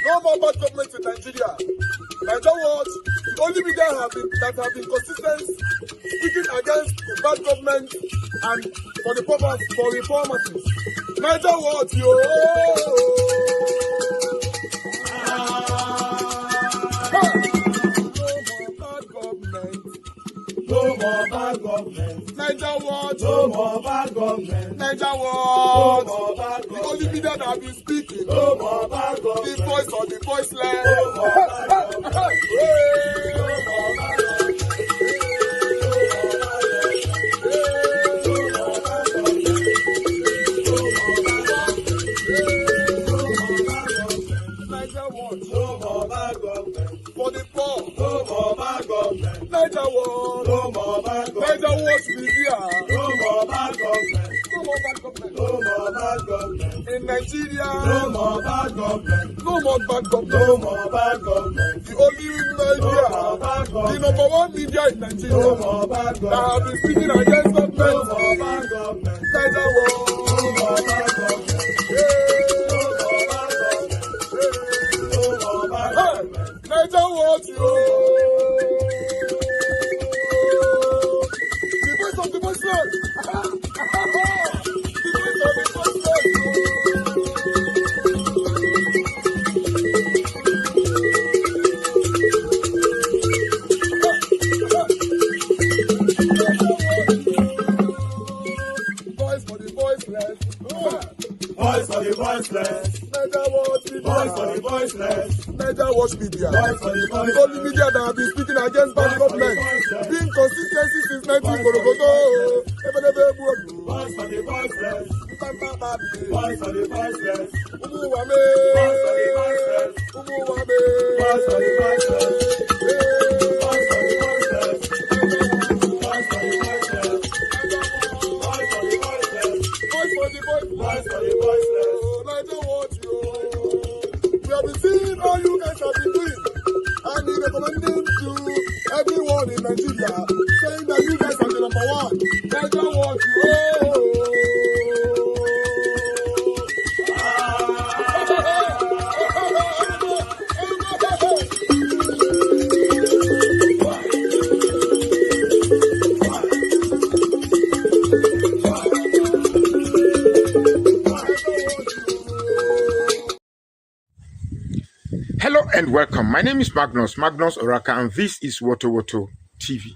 No more bad government in Nigeria. Nigeria what? The only media that have been consistent speaking against the bad government and for the purpose for reformers. Nigeria what? Yo! No more bad government. Niger what? No more bad government. Niger what? No more bad government. The only media that have been speaking. No more bad government. The voice of the voiceless. No more bad government. No more bad government. Niger what? No more bad government. For the poor. No more bad government. Niger what? No more bad government. Niger what media? No more bad government. No more bad government. No more bad government. In Nigeria. No more bad government. No more bad government. No more bad government. The only media. No more bad government. The number one media in Nigeria. No more bad government. That have been speaking against government. No more bad government. Niger what? No more bad government. Niger what you? The voice of the voiceless. The voice of the voiceless. Voice for the voiceless. Voice for the voiceless. Niger what? Voice for the voiceless. Niger watch media. The only media that have been speaking against bad government. Being consistency since 1944. Voice for the voiceless. Voice for the voiceless. Umuwame. Voice for the voiceless. Umuwame. Voice for the voiceless. Voice for the voiceless. Voice for the voiceless. Voice for the voiceless. Voice for the voiceless. Voice for the voiceless. Niger watch you. We have been seeing all you guys have been doing, and we recommending to everyone in Nigeria, saying that you guys are the number one. Niger watch you. Hello and welcome. My name is Magnus Oraka, and this is Woto TV.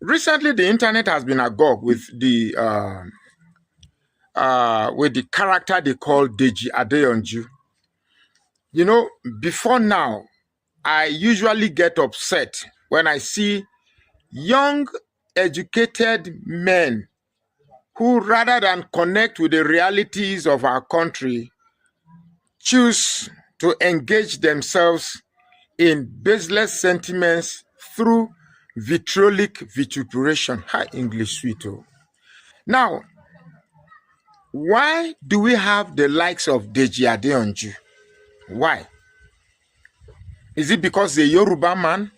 Recently the internet has been agog with the character they call Deji Adeyanju. You know, before now, I usually get upset when I see young, educated men who, rather than connect with the realities of our country, choose to engage themselves in baseless sentiments through vitriolic vituperation. Hi, English sweet. Now, why do we have the likes of Deji Adeyanju? Why? Is it because the Yoruba man?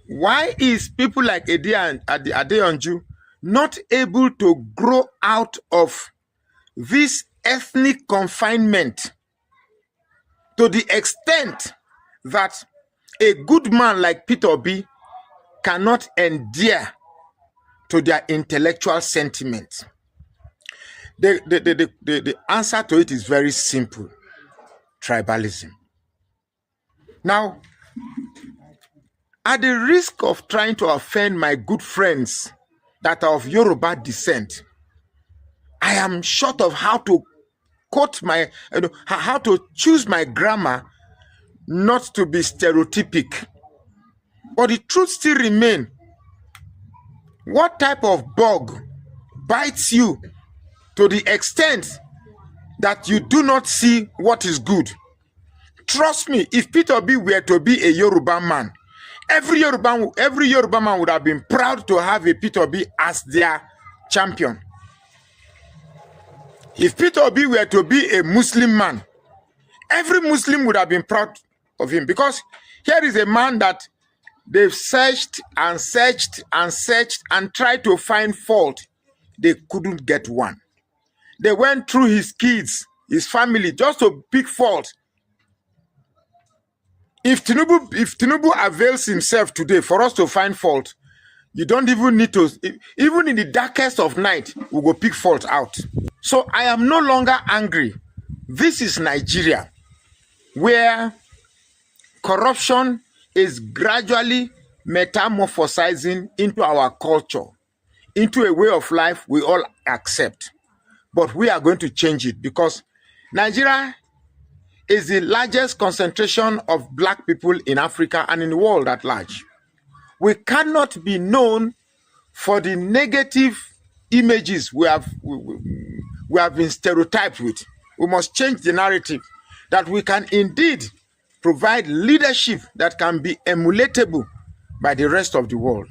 Why is people like Adeyanju not able to grow out of this ethnic confinement to the extent that a good man like Peter Obi cannot endear to their intellectual sentiments? The answer to it is very simple: tribalism. Now, at the risk of trying to offend my good friends that are of Yoruba descent, I am short of how to quote how to choose my grammar not to be stereotypic. But the truth still remains. What type of bug bites you to the extent that you do not see what is good? Trust me, if Peter B were to be a Yoruba man, every Yoruba man would have been proud to have a Peter B as their champion. If Peter Obi were to be a Muslim man, every Muslim would have been proud of him, because here is a man that they've searched and searched and searched and tried to find fault. They couldn't get one. They went through his kids his family, just to pick fault. If Tinubu avails himself today for us to find fault, you don't even need to, even in the darkest of night, we will pick fault out. So I am no longer angry. This is Nigeria, where corruption is gradually metamorphosizing into our culture, into a way of life we all accept. But we are going to change it, because Nigeria is the largest concentration of black people in Africa and in the world at large. We cannot be known for the negative images we have been stereotyped with. We must change the narrative that we can indeed provide leadership that can be emulatable by the rest of the world.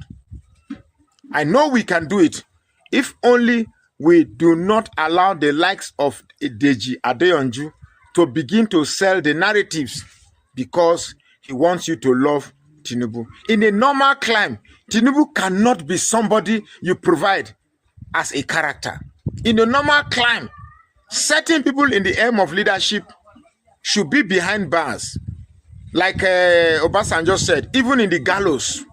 I know we can do it if only we do not allow the likes of Deji Adeyanju to begin to sell the narratives because he wants you to love Tinubu. In a normal climb, Tinubu cannot be somebody you provide as a character. In a normal climb, certain people in the aim of leadership should be behind bars. Like Obasanjo said, even in the gallows.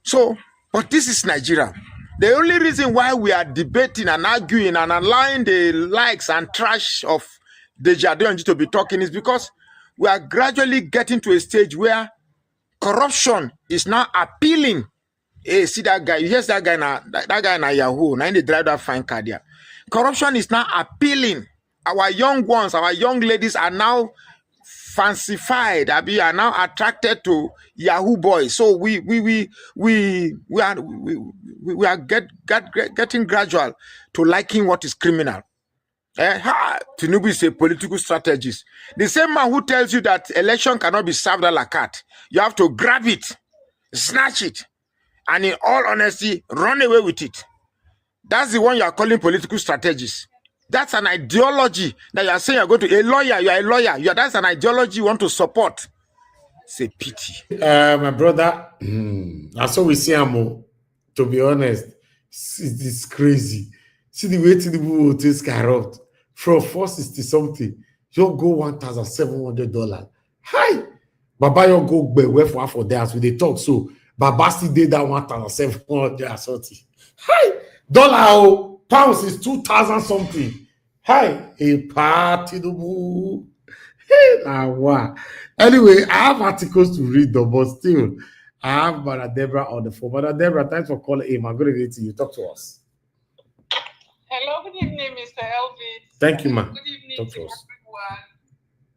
So, but this is Nigeria. The only reason why we are debating and arguing and allowing the likes and trash of Deji Adeyanju to be talking is because we are gradually getting to a stage where corruption is now appealing. Hey, see that guy? Here's that guy now. That guy na Yahoo. Now in the drive that fine car there. Corruption is now appealing. Our young ones, our young ladies are now fancified. Are now attracted to Yahoo boys. So we are getting gradual to liking what is criminal. Tinubu is a political strategist. The same man who tells you that election cannot be served a la carte. You have to grab it, snatch it, and in all honesty, run away with it. That's the one you are calling political strategist. That's an ideology that you are saying you're going to a lawyer. You are a lawyer. That's an ideology you want to support. It's a pity. My brother, and so we see him. To be honest, it is crazy. See the way Tinubu will skyrocket from 460 something. You go $1,700. Hi, Baba, you go where for half of that with the talk. So Baba still did that 1,700 something. Hi, dollar pounds is 2,000 something. Hi, a party Tinubu. Hey, now what? Anyway, I have articles to read though, but still, I have Mother Deborah on the phone. Mother Deborah, thanks for calling in. I'm going to get to you. Talk to us. Hello, good evening, Mr. Elvis. Thank you, ma'am. Good evening Talk to to us. everyone.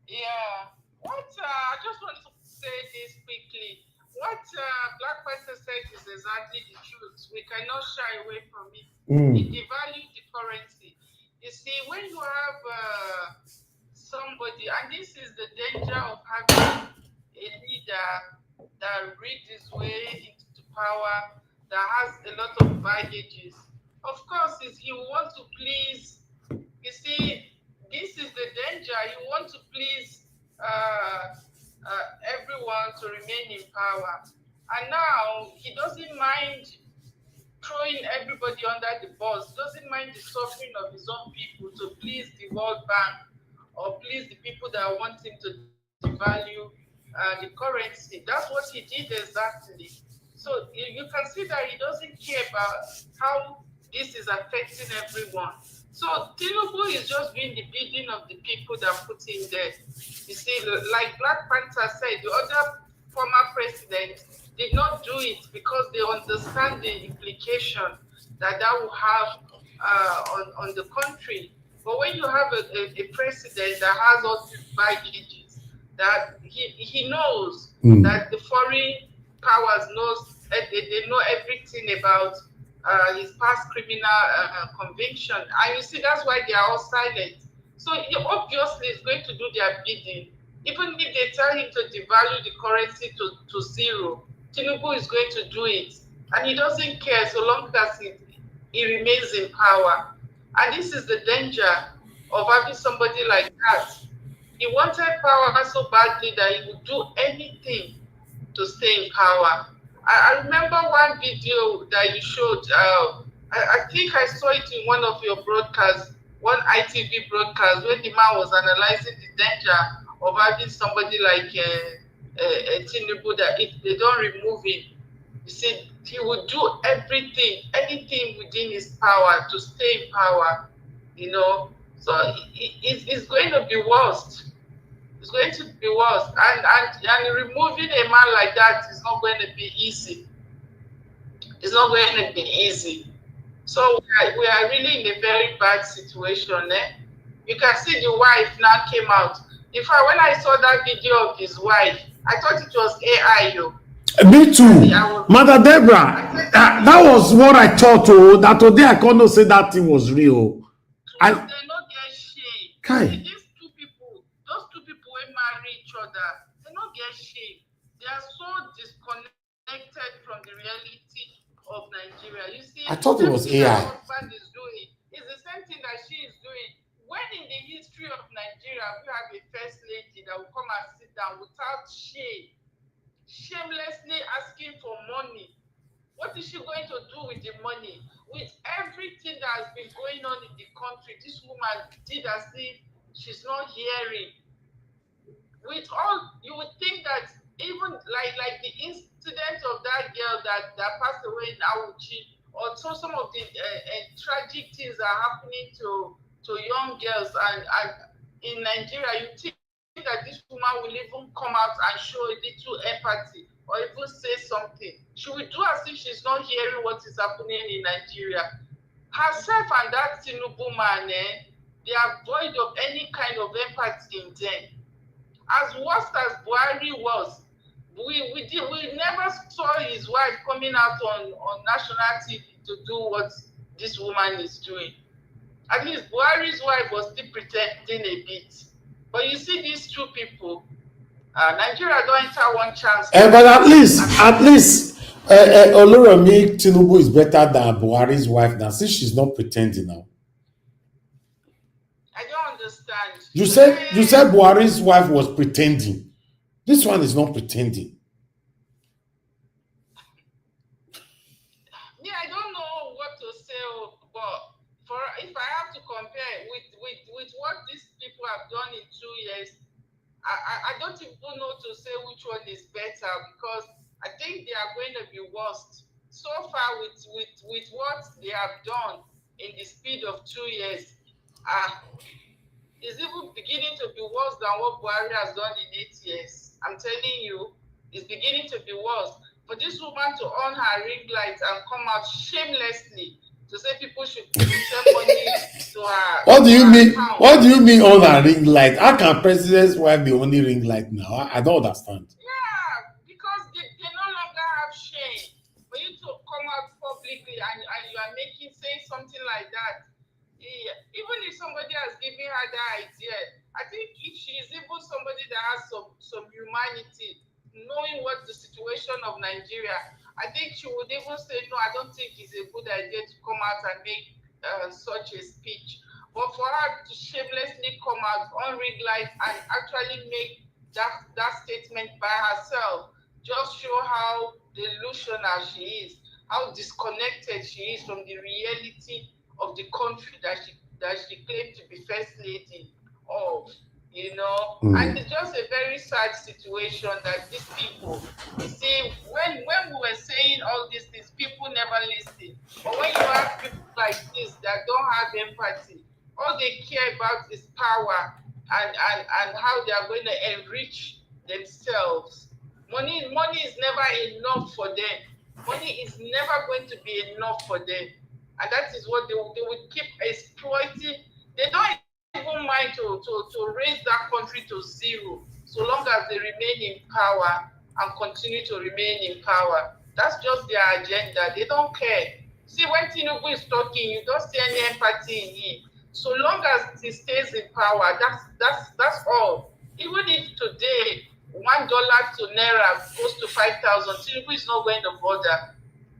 Yeah, I just want to say this quickly. What Black person said is exactly the truth. We cannot shy away from it. It devalues the currency. You see, when you have somebody, and this is the danger of having a leader that rigged his way into power, that has a lot of baggages. Of course, he wants to please. You see, this is the danger. He wants to please everyone to remain in power. And now he doesn't mind throwing everybody under the bus, doesn't mind the suffering of his own people to please the World Bank or please the people that want him to devalue the currency. That's what he did exactly. So you can see that he doesn't care about how this is affecting everyone. So Tinubu is just doing the bidding of the people that put him there. You see, like Black Panther said, the other former president did not do it because they understand the implication that will have on the country. But when you have a president that has all these baggages, that he knows that the foreign powers they know everything about his past criminal conviction, and you see that's why they are all silent. So he obviously is going to do their bidding, even if they tell him to devalue the currency to zero. Tinubu is going to do it, and he doesn't care so long as he remains in power. And this is the danger of having somebody like that. He wanted power so badly that he would do anything to stay in power. I remember one video that you showed. I think I saw it in one of your broadcasts one ITV broadcast when the man was analyzing the danger of having somebody like Tinubu, that if they don't remove him, he said he would do everything, anything within his power to stay in power, you know. So it's going to be worse. It's going to be worse. And removing a man like that is not going to be easy. It's not going to be easy. So we are really in a very bad situation. You can see the wife now came out. In fact, when I saw that video of his wife, I thought it was AI. Me too. Mother Deborah, that was what I thought. Oh, that today I can't say that thing was real. They not get shame. Kai. These two people, those two people who marry each other, they not get shame. They are so disconnected from the reality of Nigeria. You see, I thought it was AI. Her husband is doing is the same thing that she is doing. When in the history of Nigeria we have a first lady that will come and sit down without shame, shamelessly asking for money. What is she going to do with the money? With everything that has been going on in the country, this woman did as if she's not hearing. With all, you would think that even like the incident of that girl that passed away in Auchi, or so some of the tragic things are happening to young girls and in Nigeria, you think that this woman will even come out and show a little empathy or even say something. She will do as if she's not hearing what is happening in Nigeria. Herself and that Tinubu man, they are void of any kind of empathy in them. As worst as Buhari was, we never saw his wife coming out on national TV to do what this woman is doing. At least Buhari's wife was still pretending a bit. But you see these two people, Nigeria don't enter one chance. But at least, Oluremi Tinubu is better than Buhari's wife now, since she's not pretending now. I don't understand. You said Buhari's wife was pretending. This one is not pretending. Yeah, I don't know what to say, but if I have to compare with what these people have done in 2 years, I don't even know to say which one is better, because I think they are going to be worse. So far with what they have done in the speed of 2 years, is even beginning to be worse than what Buhari has done in 8 years. I'm telling you, it's beginning to be worse. For this woman to on her ring light and come out shamelessly to say people should send money to her. What do you mean? What do you mean on her ring light? How can president's wife be only ring light now? I don't understand. Yeah, because they no longer have shame. For you to come out publicly and you are saying something like that. Yeah. Even if somebody has given her that idea, I think if she is even somebody that has some humanity, knowing what the situation of Nigeria, I think she would even say, no, I don't think it's a good idea to come out and make such a speech. But for her to shamelessly come out on ring light and actually make that statement by herself, just show how delusional she is, how disconnected she is from the reality of the country that she claimed to be first lady of, you know. And it's just a very sad situation that these people, you see, when we were saying all these things, people never listen. But when you have people like this that don't have empathy, all they care about is power and how they are going to enrich themselves. Money is never enough for them. Money is never going to be enough for them. And that is what they will keep exploiting. They don't even mind to raise that country to zero, so long as they remain in power and continue to remain in power. That's just their agenda. They don't care. See, when Tinubu is talking, you don't see any empathy in him. So long as he stays in power, that's all. Even if today $1 to Naira goes to 5,000, Tinubu is not going to bother.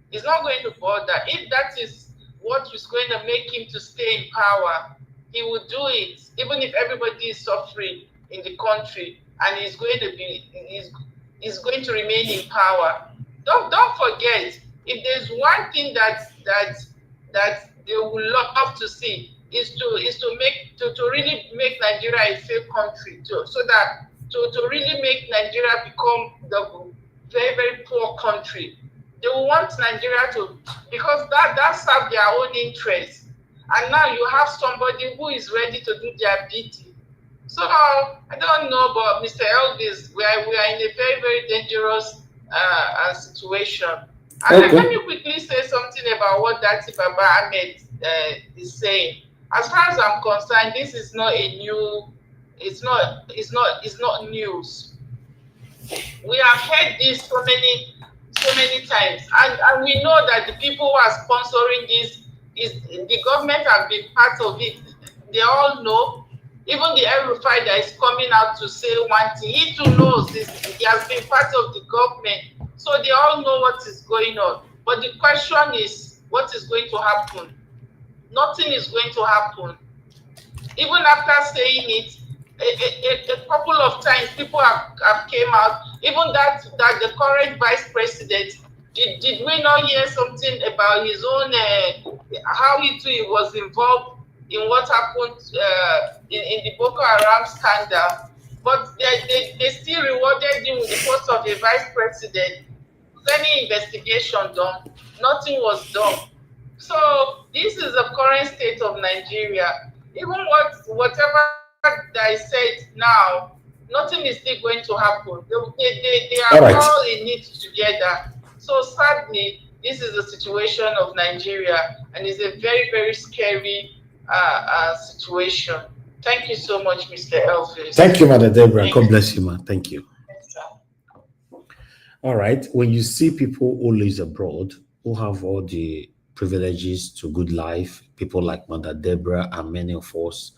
He's not going to bother. If that is what is going to make him to stay in power, he will do it, even if everybody is suffering in the country, and he's going to remain in power. Don't forget, if there's one thing that they would love to see, is to really make Nigeria a safe country, so that to really make Nigeria become the very, very poor country. They want Nigeria to, because that serves their own interests. And now you have somebody who is ready to do their duty. So I don't know, but Mr. Elvis, we are in a very, very dangerous situation. And Okay. let me quickly say something about what Datti Baba-Ahmed is saying. As far as I'm concerned, this is not a new. It's not news. We have heard this so many times, and we know that the people who are sponsoring this is the government have been part of it. They all know. Even the El-Rufai that is coming out to say one thing, he too knows this. He has been part of the government, so they all know what is going on. But the question is, what is going to happen? Nothing is going to happen. Even after saying it, a couple of times people have came out. Even that the current vice president, did we not hear something about his own how he too was involved in what happened in the Boko Haram scandal? But they still rewarded him with the post of a vice president. Was any investigation done? Nothing was done. So this is the current state of Nigeria. Even whatever that is said now, nothing is still going to happen. They are all in it together. So sadly, this is the situation of Nigeria, and it's a very, very scary situation. Thank you so much, Mr. Elvis. Thank you, Mother Deborah. God bless you, man. Thank you. Yes, sir. All right. When you see people who live abroad, who have all the privileges to good life, people like Mother Deborah and many of us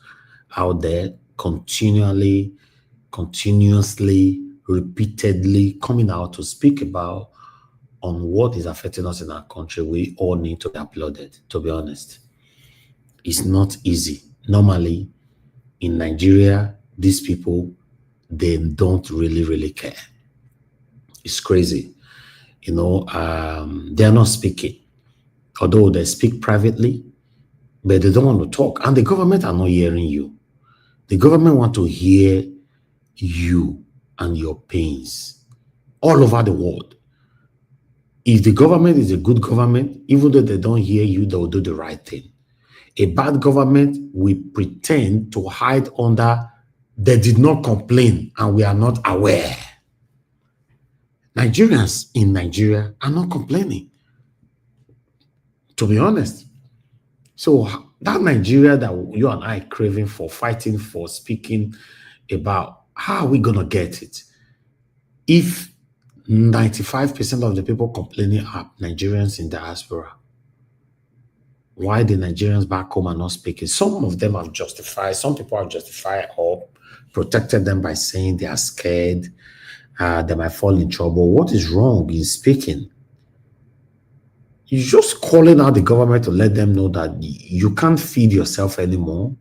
out there continuously, repeatedly coming out to speak about on what is affecting us in our country, we all need to be applauded, to be honest. It's not easy. Normally, in Nigeria, these people, they don't really care. It's crazy. You know, they're not speaking. Although they speak privately, but they don't want to talk. And the government are not hearing you. The government want to hear you and your pains all over the world. If the government is a good government, even though they don't hear you, they will do the right thing. A bad government, we pretend to hide under they did not complain and we are not aware. Nigerians in Nigeria are not complaining, to be honest. So that Nigeria that you and I are craving for, fighting for, speaking about, how are we going to get it? If 95% of the people complaining are Nigerians in diaspora, why the Nigerians back home are not speaking? Some of them have justified, some people have justified or protected them by saying they are scared, they might fall in trouble. What is wrong in speaking? You're just calling out the government to let them know that you can't feed yourself anymore.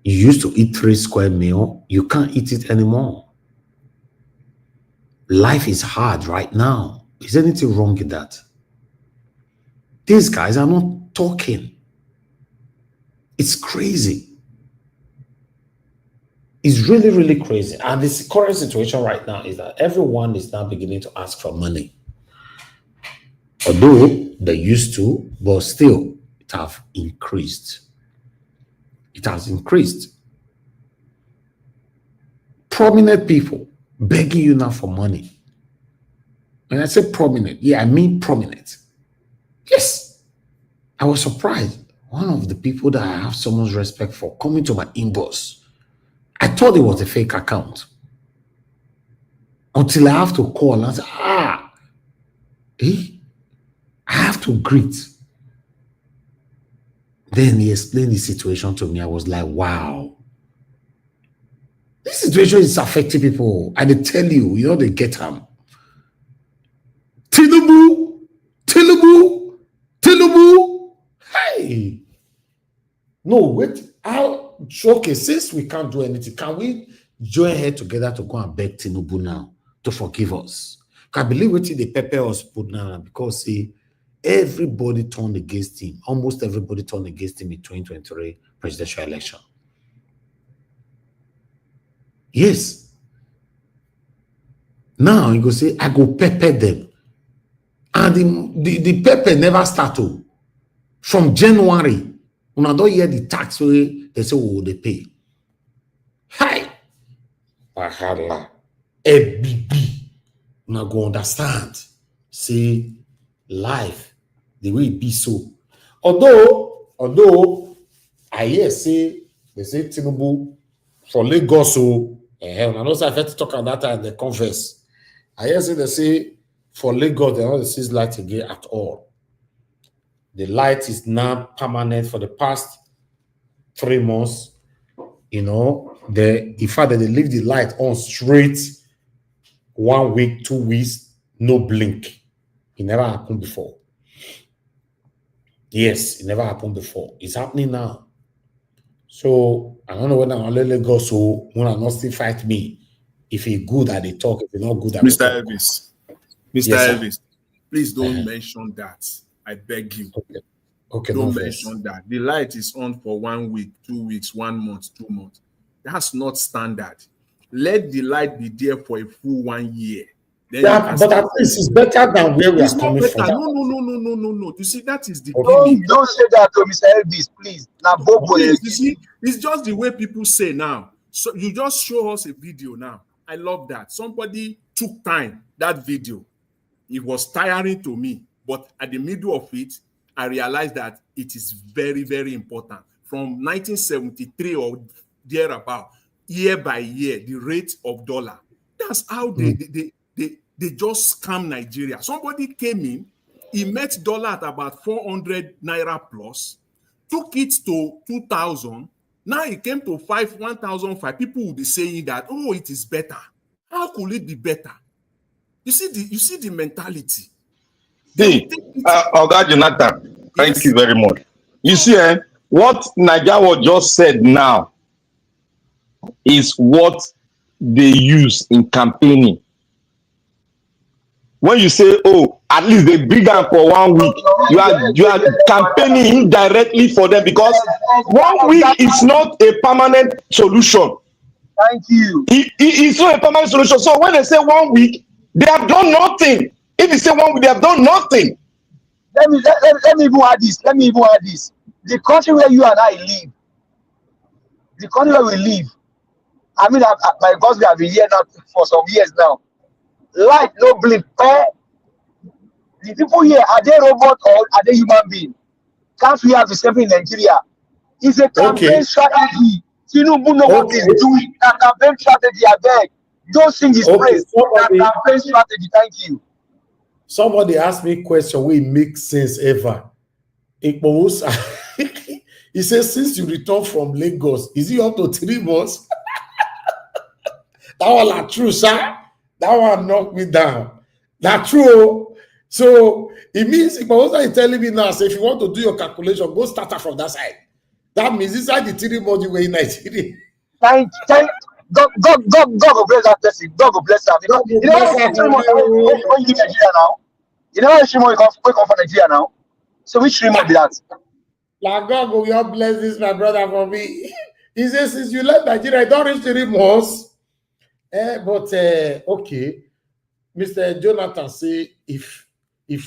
You used to eat 3 square meal. You can't eat it anymore. Life is hard right now. Is there anything wrong with that? These guys are not talking. It's crazy. It's really crazy. And this current situation right now is that everyone is now beginning to ask for money. Although they used to, but still, it has increased. It has increased. Prominent people begging you now for money. When I say prominent, yeah, I mean prominent. Yes. I was surprised. One of the people that I have so much respect for coming to my inbox, I thought it was a fake account. Until I have to call and say, I have to greet. Then he explained the situation to me. I was like, wow. This situation is affecting people. And they tell you, you know, they get them. Tinubu. Hey. No, wait. Okay, since we can't do anything, can we join head together to go and beg Tinubu now to forgive us? I believe what the pepper us put now because see, everybody turned against him. Almost everybody turned against him in 2023 presidential election. Yes. Now you go say, I go pepper them. And the pepper never started. From January, when I don't hear the tax way, they say, oh, they pay. Hi. Bahala. ABB. Now go understand. See, life, the way it be so. Although I hear say, they say Tinubu for Lagos, so and I know I had to talk about that in the conference. I hear say they say for Lagos, they don't see light again at all. The light is now permanent for the past 3 months. You know, the fact that they leave the light on straight 1 week, 2 weeks, no blink. It never happened before. Yes, it never happened before. It's happening now. So I don't know when I'll let go. So when I not still fight me, if he good at the talk, if he not good at the talk. Mr. Elvis, please don't mention that. I beg you. Okay. Don't mention that. The light is on for 1 week, 2 weeks, 1 month, 2 months. That's not standard. Let the light be there for a full 1 year. Then but at least it's better than where we are coming from. No. You see, that is the Don't say that to Mr. Elvis, please. Now, you see, it's just the way people say now. So you just show us a video now. I love that. Somebody took time, that video. It was tiring to me, but at the middle of it, I realized that it is very, very important. From 1973 or thereabout, year by year, the rate of dollar. That's how they just scam Nigeria. Somebody came in, he met dollar at about 400 naira plus, took it to 2,000. Now it came to 1,005. People will be saying that, oh, it is better. How could it be better? You see the mentality. Oga Jonathan, thank you very much. You see, what Nigeria just said now is what they use in campaigning. When you say, oh, at least they bring them for 1 week, you are campaigning indirectly for them, because 1 week is not a permanent solution. Thank you. It's not a permanent solution. So when they say 1 week, they have done nothing. If you say 1 week, they have done nothing. Let me even add this. The country where you and I live, the country where we live, I mean, by God, we have been here now for some years now. Light, no blink. The people here, are they robots or are they human beings? Can't we have the same thing in Nigeria? It's a campaign strategy. Tinubu know what he's doing. A campaign strategy, I beg. Don't sing his praise. Campaign strategy, thank you. Somebody asked me a question where it makes sense ever. He says, since you returned from Lagos, is it up to 3 months? That one is true, sir. That one knocked me down. That's true. So it means if is telling me now, say if you want to do your calculation, go start from that side. That means inside the 3 months you were in Nigeria. Thank God will bless that person. God will bless her. Because you know when you leave Nigeria now, you know 3 months you come from Nigeria now. So which 3 months be that? Like God will not bless this, my brother, for me. He says, since you left Nigeria, don't reach 3 months. Okay, Mr. Jonathan say if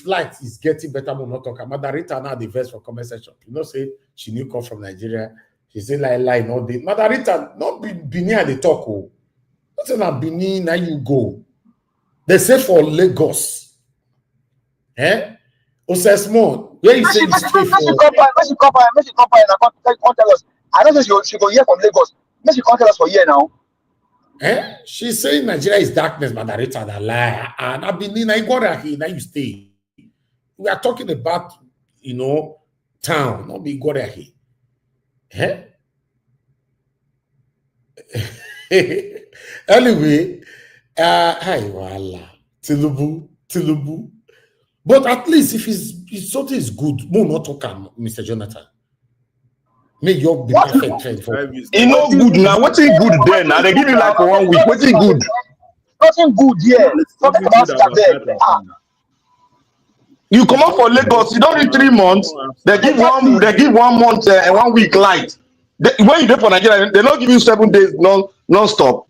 light is getting better, we'll not talk about Madarita now the verse for comment section. You know, say she knew come from Nigeria. She say lie, no day. Madarita not be near the talk. Oh, not say na Benin, now you go. They say for Lagos. Osesmon, where you say it's straight for. She come by and tell us. I don't think she go here from Lagos. She can't tell us for here now. She's saying Nigeria is darkness, Madarita, that lie. And I've been in Igora, now you stay. We are talking about, town, not be Igora here. Anyway, hi, voila. Tinubu. But at least if something is good, more not talk, Mr. Jonathan. May your be perfect trend for it's not good now. What's it good then? Now they give you like for 1 week. What's it good? Nothing good here. Talking about You come out for Lagos, you don't need 3 months. They give 1 month and 1 week light. When you do for Nigeria, they not give you 7 days non-stop.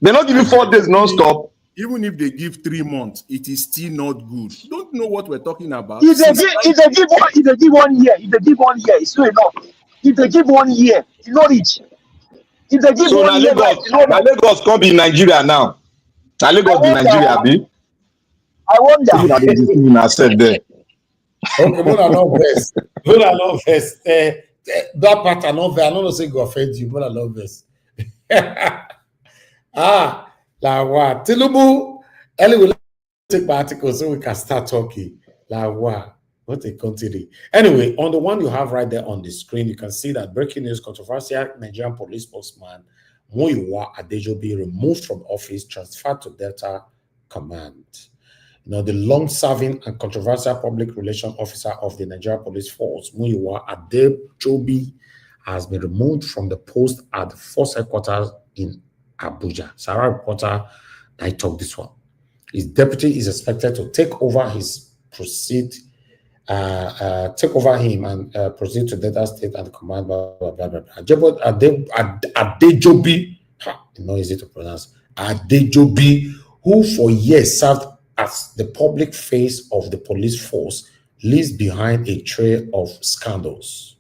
They not give you 4 days non-stop. Even if they give 3 months, it is still not good. Don't know what we're talking about. If they give 1 year, it's still enough. If they give 1 year, it's not rich. If they give So 1 year, now Lagos can't be Nigeria now. Now Lagos be Nigeria, be. I wonder. I said there. Okay, Mona no verse. Mona no verse. That part I know I don't say go offend you. Mona no verse. La what? Tinubu. Anyway, let's take my article so we can start talking. La what? What a country. Anyway, on the one you have right there on the screen, you can see that breaking news: controversial Nigerian police spokesman Muyiwa Adejobi removed from office, transferred to Delta Command. You know, the long-serving and controversial public relations officer of the Nigerian Police Force, Muyiwa Adejobi, has been removed from the post at the force headquarters in Abuja. Sarah reporter, I talk this one. His deputy is expected to take over him and proceed to Delta State and command. Adejobi, you know, easy to pronounce. Adejobi, who for years served as the public face of the police force, leaves behind a trail of scandals.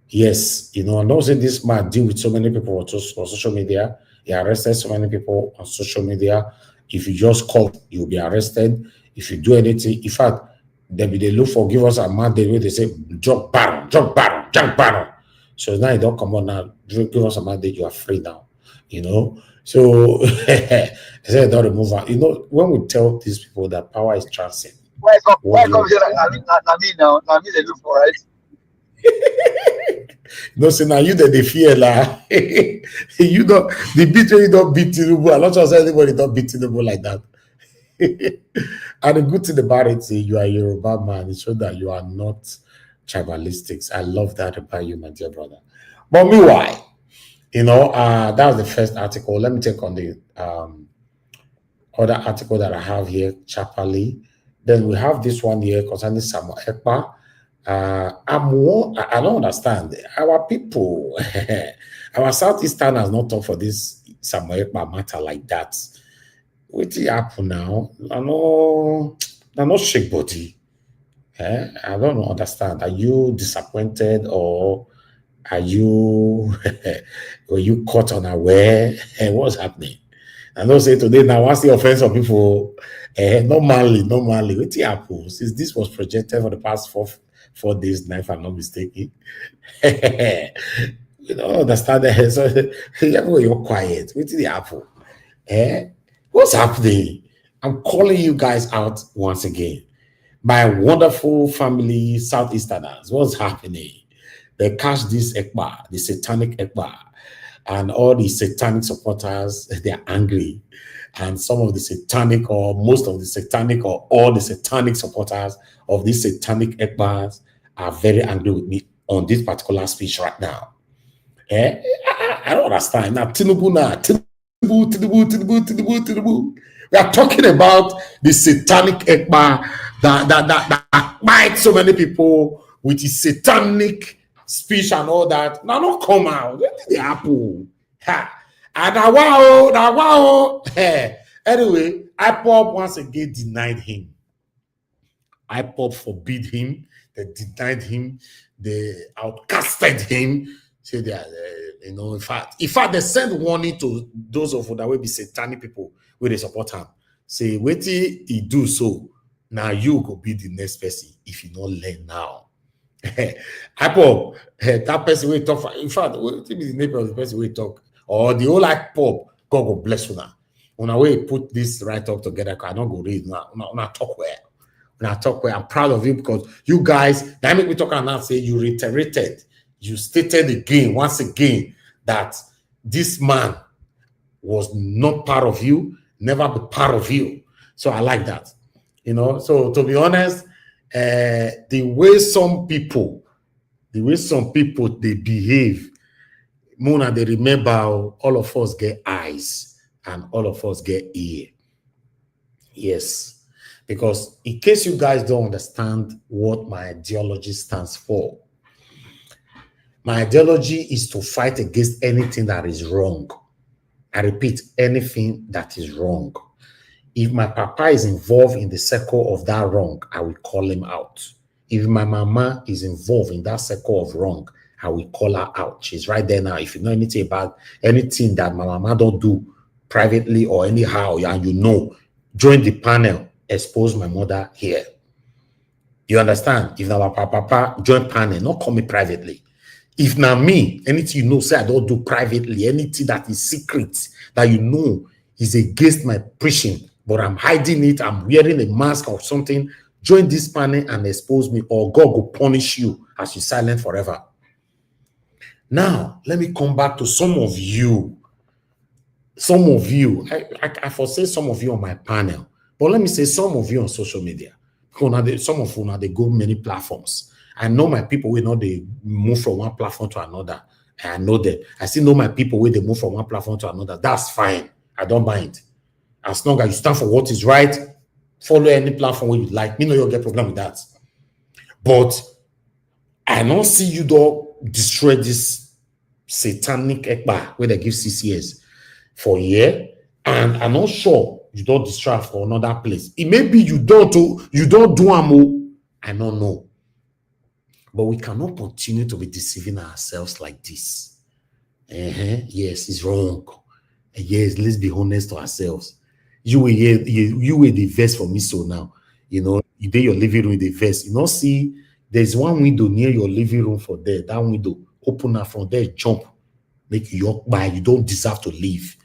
Yes, you know, I know that this man deal with so many people on social media. He arrested so many people on social media. If you just call, you'll be arrested. If you do anything, in fact, they look for give us a mandate where they say jump barrel. So now you don't come on now, give us a mandate, you are free now. You know. So I said don't remove her. You know, when we tell these people that power is transient. Why come here? I mean they look for right. No, so now you that they fear la. You don't the beat you don't beat Tinubu. I'm not sure anybody don't beat Tinubu like that. And the good thing about it is you are a Yoruba man. It shows that you are not tribalistics. I love that about you, my dear brother. But meanwhile, you know, that was the first article. Let me take on the other article that I have here, Chapali. Then we have this one here concerning Samuel Ekpa. I don't understand. Our people, our Southeasterners not talk for this Samuel Ekpa matter like that. What happen now? I not shake body. I don't understand. Are you disappointed or are you were you caught unaware? What's happening? I know say today now what's the offense of people? Normally, what happened? Since this was projected for the past four days now, if I'm not mistaken. You don't understand that. So everywhere you're quiet. What's the apple? What's happening? I'm calling you guys out once again. My wonderful family Southeasterners, what's happening? They catch this Ekpa, the satanic Ekpa, and all the satanic supporters, they're angry. And some of the satanic or most of the satanic or all the satanic supporters of these satanic Ekpas are very angry with me on this particular speech right now. I don't understand. Now, Tinubu. We are talking about the satanic Ekpa that bites so many people with his satanic speech and all that. Now, don't come out. When did they happen? And wow. Anyway, IPOB once again denied him. IPOB forbid him. They denied him. They outcasted him. Say they are, you know, in fact, they send warning to those of that will be satanic people where they support him. Say, wait till he do so. Now you go be the next person if you don't learn now. IPOB, that person will talk. In fact, what be the name of the person will talk? Or the whole IPOB, God go bless you now. When I put this right up together, I don't go read now. Not talk where. When I talk where, I'm proud of you because you guys, that make me talk and now say you reiterated, you stated again, once again, that this man was not part of you, never be part of you. So I like that. You know, so to be honest, the way some people they behave, Mona, they remember all of us get eyes and all of us get ear. Yes. Because in case you guys don't understand what my ideology stands for, my ideology is to fight against anything that is wrong. I repeat, anything that is wrong. If my papa is involved in the circle of that wrong, I will call him out. If my mama is involved in that circle of wrong, I will call her out. She's right there now. If you know anything about anything that my mama don't do privately or anyhow, and you know, join the panel, expose my mother here. You understand? If now my papa join panel, not call me privately. If now me, anything you know, say I don't do privately, anything that is secret, that you know is against my preaching, but I'm hiding it, I'm wearing a mask or something, join this panel and expose me, or God will punish you as you silent forever. Now, let me come back to some of you. I foresee some of you on my panel, but let me say some of you on social media. Some of you now they go many platforms. I know my people will not they move from one platform to another. I know that. I still know my people where they move from one platform to another. That's fine. I don't mind. As long as you stand for what is right, follow any platform where you like. Me know you'll get problem with that. But I don't see you though destroy this satanic ekba where they give CCS for a year. And I'm not sure you don't destroy for another place. It may be you don't do amo. I don't know. But we cannot continue to be deceiving ourselves like this. Yes, it's wrong. Yes, let's be honest to ourselves. You were the verse for me so now. You know, you did your living room with the verse. You know, see, there's one window near your living room for there. That window, open up from there, jump, make you walk by. You don't deserve to leave.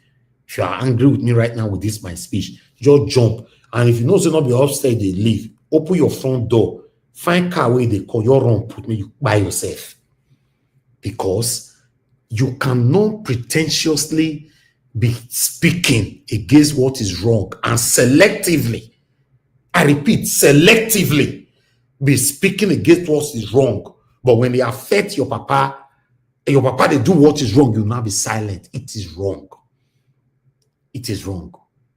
If you are angry with me right now with this my speech, just jump. And if you know so not be upstairs, they leave. Open your front door. Find car where they call your own, put me by yourself. Because you cannot pretentiously be speaking against what is wrong and selectively, I repeat, selectively be speaking against what is wrong. But when they affect your papa, they do what is wrong, you now be silent. It is wrong. It is wrong.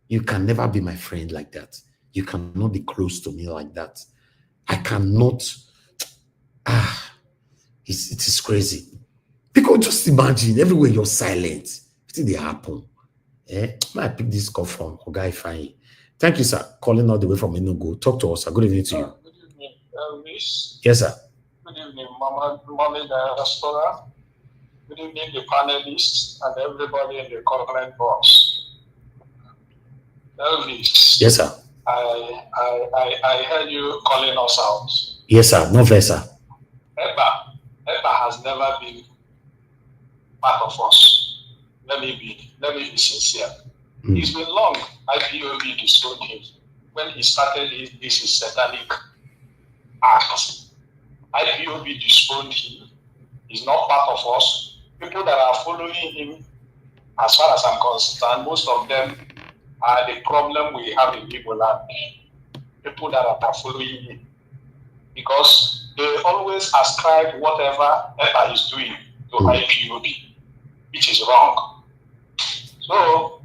You can never be my friend like that. You cannot be close to me like that. I cannot. It is crazy. Because just imagine everywhere you're silent. What did happen? I pick this call from Ogai Fine. Thank you, sir. Calling all the way from Enugu. Talk to us, sir. Good evening to you. Good evening, Elvis. Yes, sir. Good evening, Mommy Diaspora. Good evening, the panelists and everybody in the comment box. Elvis. Yes, sir. I heard you calling us out. Yes, sir. No verse, sir. EPA has never been part of us. Let me be sincere. It's been long. IPOB disowned him when he started this satanic act. IPOB disowned him. He's not part of us. People that are following him, as far as I'm concerned, most of them are the problem we have in Igbo land. People that are following him. Because they always ascribe whatever EPA is doing to IPOB, which is wrong. So,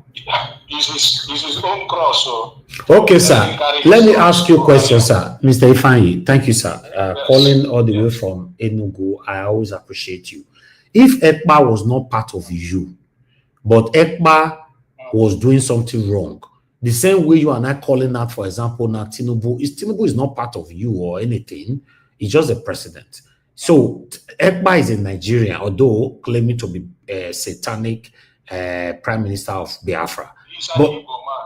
it's his own cross. So okay, sir. Let me ask you a question, sir. Mr. Ifeanyi, thank you, sir. Yes. Calling all the way from Enugu, I always appreciate you. If EPA was not part of you, but EPA was doing something wrong, the same way you are not calling out, for example, now Tinubu is not part of you or anything. He's just a president. So EPA is in Nigeria, although claiming to be a satanic prime minister of Biafra. But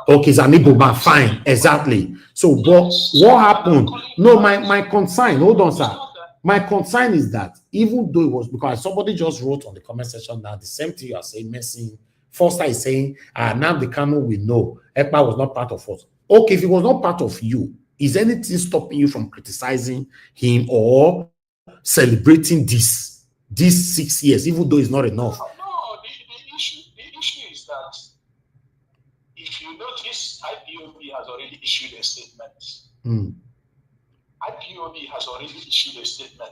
okay, it's an Igbo man, fine, exactly. So but what happened? No, my concern, hold on, sir. My concern is that even though it was because somebody just wrote on the comment section now the same thing you are saying, messing. Foster is saying, now the canon we know EPA was not part of us. Okay, if it was not part of you, is anything stopping you from criticizing him or celebrating this 6 years, even though it's not enough? No, the issue is that if you notice, IPOB has already issued a statement. IPOB has already issued a statement.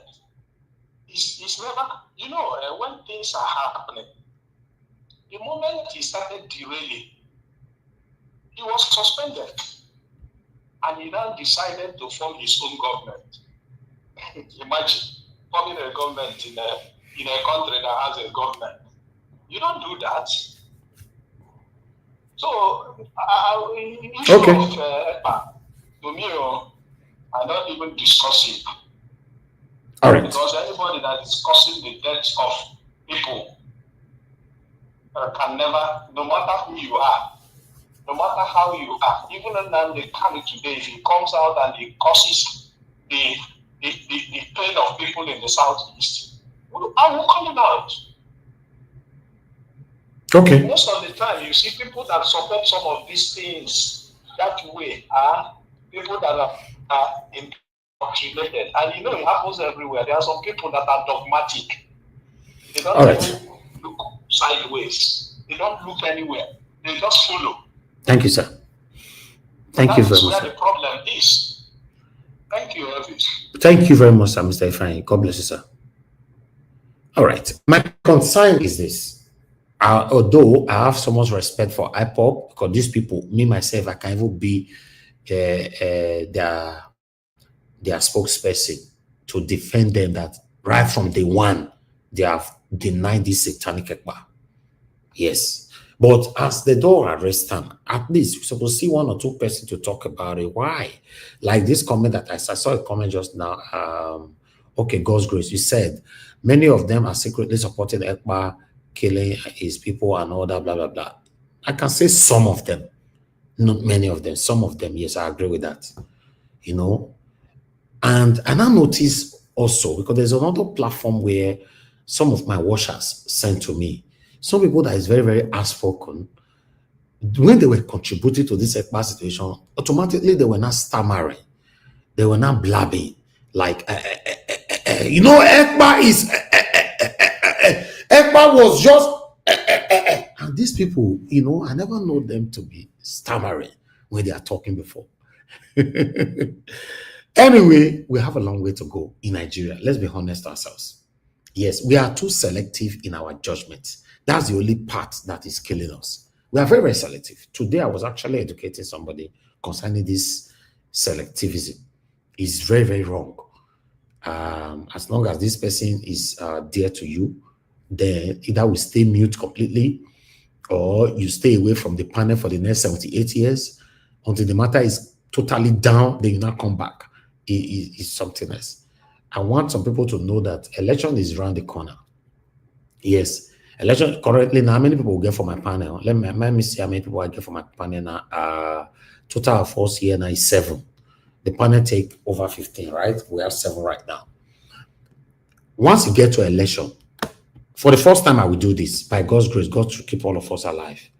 It's never, when things are happening, the moment he started derailing, he was suspended. and he now decided to form his own government. Imagine forming a government in a country that has a government. You don't do that. So, Okay. To me, I don't even discuss it. All right. Because anybody that is causing the deaths of people can never, no matter who you are, no matter how you are, even now they come today, if he comes out and he causes the pain of people in the southeast, I will call him out. Okay. Most of the time, you see people that support some of these things that way are people that are indoctrinated. And you know, it happens everywhere. There are some people that are dogmatic. They don't even look sideways. They don't look anywhere. They just follow. Thank you, sir. Thank you very much. That's where the problem is. Thank you, Elvis. Thank you very much, sir, Mr. Ifeanyi. God bless you, sir. All right. My concern is this. Although I have so much respect for IPOP, because these people, me myself, I can even be their spokesperson to defend them that right from day one, they have denied this satanic ekpa. Yes. But as the door arrest them, at least we're supposed to see one or two persons to talk about it. Why? Like this comment that I saw a comment just now. Okay, God's grace. You said many of them are secretly supporting ekpa, killing his people and all that, blah, blah, blah. I can say some of them, not many of them, some of them. Yes, I agree with that. You know, and I notice also, because there's another platform where some of my watchers sent to me, some people that is very, very outspoken, when they were contributing to this ekpa situation, automatically they were not stammering, they were not blabbing, like, you know, ekpa is, ekpa was just, and these people, you know, I never know them to be stammering when they are talking before. Anyway, we have a long way to go in Nigeria. Let's be honest ourselves. Yes, we are too selective in our judgment. That's the only part that is killing us. We are very, very selective. Today, I was actually educating somebody concerning this selectivism. It's very, very wrong. As long as this person is dear to you, then either we stay mute completely or you stay away from the panel for the next 78 years until the matter is totally down, then you not come back. It's something else. I want some people to know that election is around the corner. Yes, election currently now, how many people will get for my panel? Let me see how many people I get for my panel now. Total of us here now is 7. The panel take over 15, right? We have 7 right now. Once you get to election, for the first time I will do this, by God's grace, God to keep all of us alive.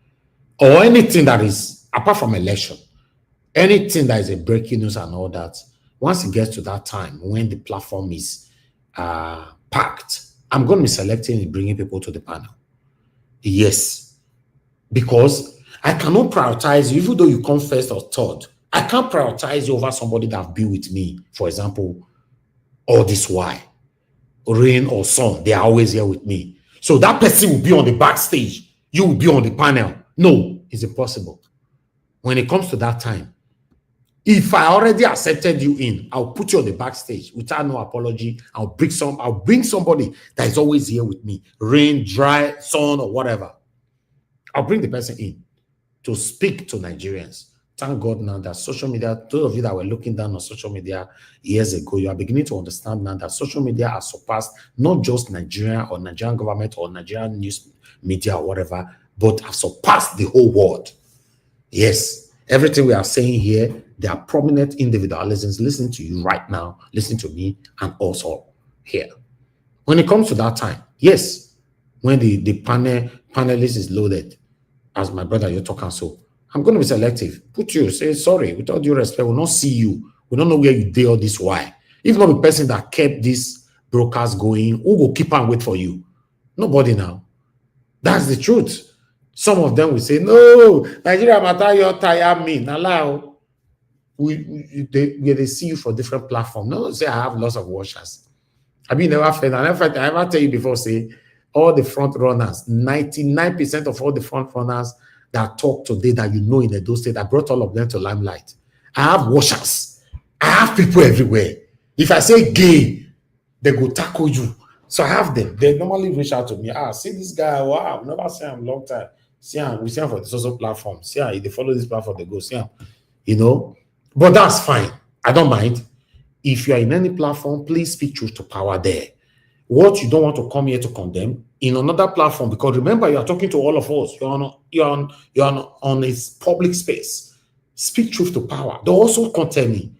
Or anything that is, apart from election, anything that is a breaking news and all that, once it gets to that time when the platform is packed, I'm going to be selecting and bringing people to the panel. Yes. Because I cannot prioritize you, even though you come first or third. I can't prioritize you over somebody that have been with me, for example, all this while. Rain or sun, they are always here with me. So that person will be on the backstage. You will be on the panel. No, it's impossible. When it comes to that time, if I already accepted you in, I'll put you on the backstage without no apology. I'll bring somebody that is always here with me. Rain, dry, sun, or whatever. I'll bring the person in to speak to Nigerians. Thank God now that social media, those of you that were looking down on social media years ago, you are beginning to understand now that social media has surpassed not just Nigeria or Nigerian government or Nigerian news media or whatever, but have surpassed the whole world. Yes, everything we are saying here, there are prominent individualisms listening to you right now, listening to me, and also here. When it comes to that time, yes, when the panelist is loaded, as my brother, you're talking so, I'm going to be selective. Put you, say, sorry, with all due respect, we'll not see you. We don't know where you did all this, why. If not the person that kept this broadcast going, who will keep and wait for you? Nobody now. That's the truth. Some of them will say, no, Nigeria matter, you tire me. Allow. They see you for different platforms. No, say I have lots of watchers. I mean, I never tell you before, say, all the front runners, 99% of all the front runners that talk today that you know in Edo State, I brought all of them to limelight. I have washers. I have people everywhere. If I say gay, they go tackle you. So I have them. They normally reach out to me. See this guy. Wow, I've never seen him in a long time. See him. We see him for the social platform. See him. If they follow this platform, they go see him. You know, but that's fine. I don't mind. If you are in any platform, please speak truth to power there. What you don't want to come here to condemn in another platform, because remember, you are talking to all of us. You're on a public space. Speak truth to power. They also contact me.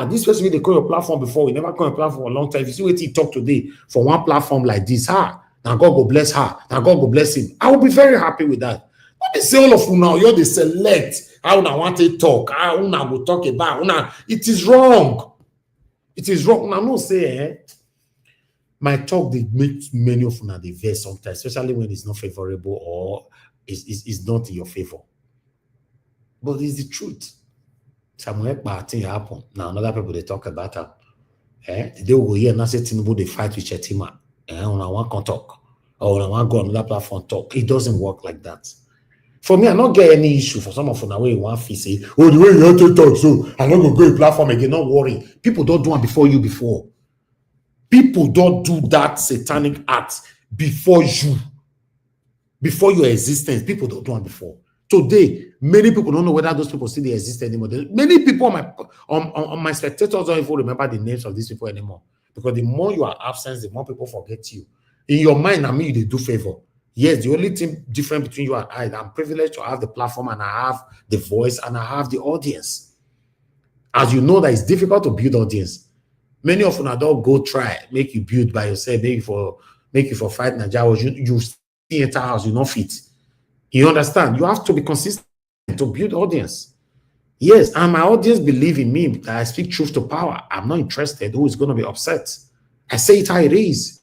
This person they call your platform before. We never call your platform for a long time. If you see what he talk today for one platform like this, now God go bless her. Now God go bless him. I will be very happy with that. What they say all of you now, you're the select how I want to talk. How I will talk about. It is wrong. It is wrong. Now, no say, my talk, they make many of them the verse sometimes, especially when it's not favorable or is not in your favor. But it's the truth. Somewhere bad thing happen. Now, another people they talk about them. They will hear and say Tinubu they fight with Chetima. On a one can talk. Or on a one go on another platform talk. It doesn't work like that. For me, I don't get any issue for some of them way one fee say, the way you have to talk, so I'm not gonna go to platform again. Don't worry. People don't do it before you before. People don't do that satanic act before you. Before your existence. People don't do it before. Today, many people don't know whether those people still exist anymore. Many people on my spectators don't even remember the names of these people anymore. Because the more you are absent, the more people forget you. In your mind, I mean, they do favor. Yes, the only thing different between you and I'm privileged to have the platform and I have the voice and I have the audience. As you know that it's difficult to build audience. Many of them don't go try, make you build by yourself, make you for fight Nigerians. You see enter house, you not fit. You understand? You have to be consistent to build audience. Yes, and my audience believe in me that I speak truth to power. I'm not interested who is going to be upset. I say it how it is.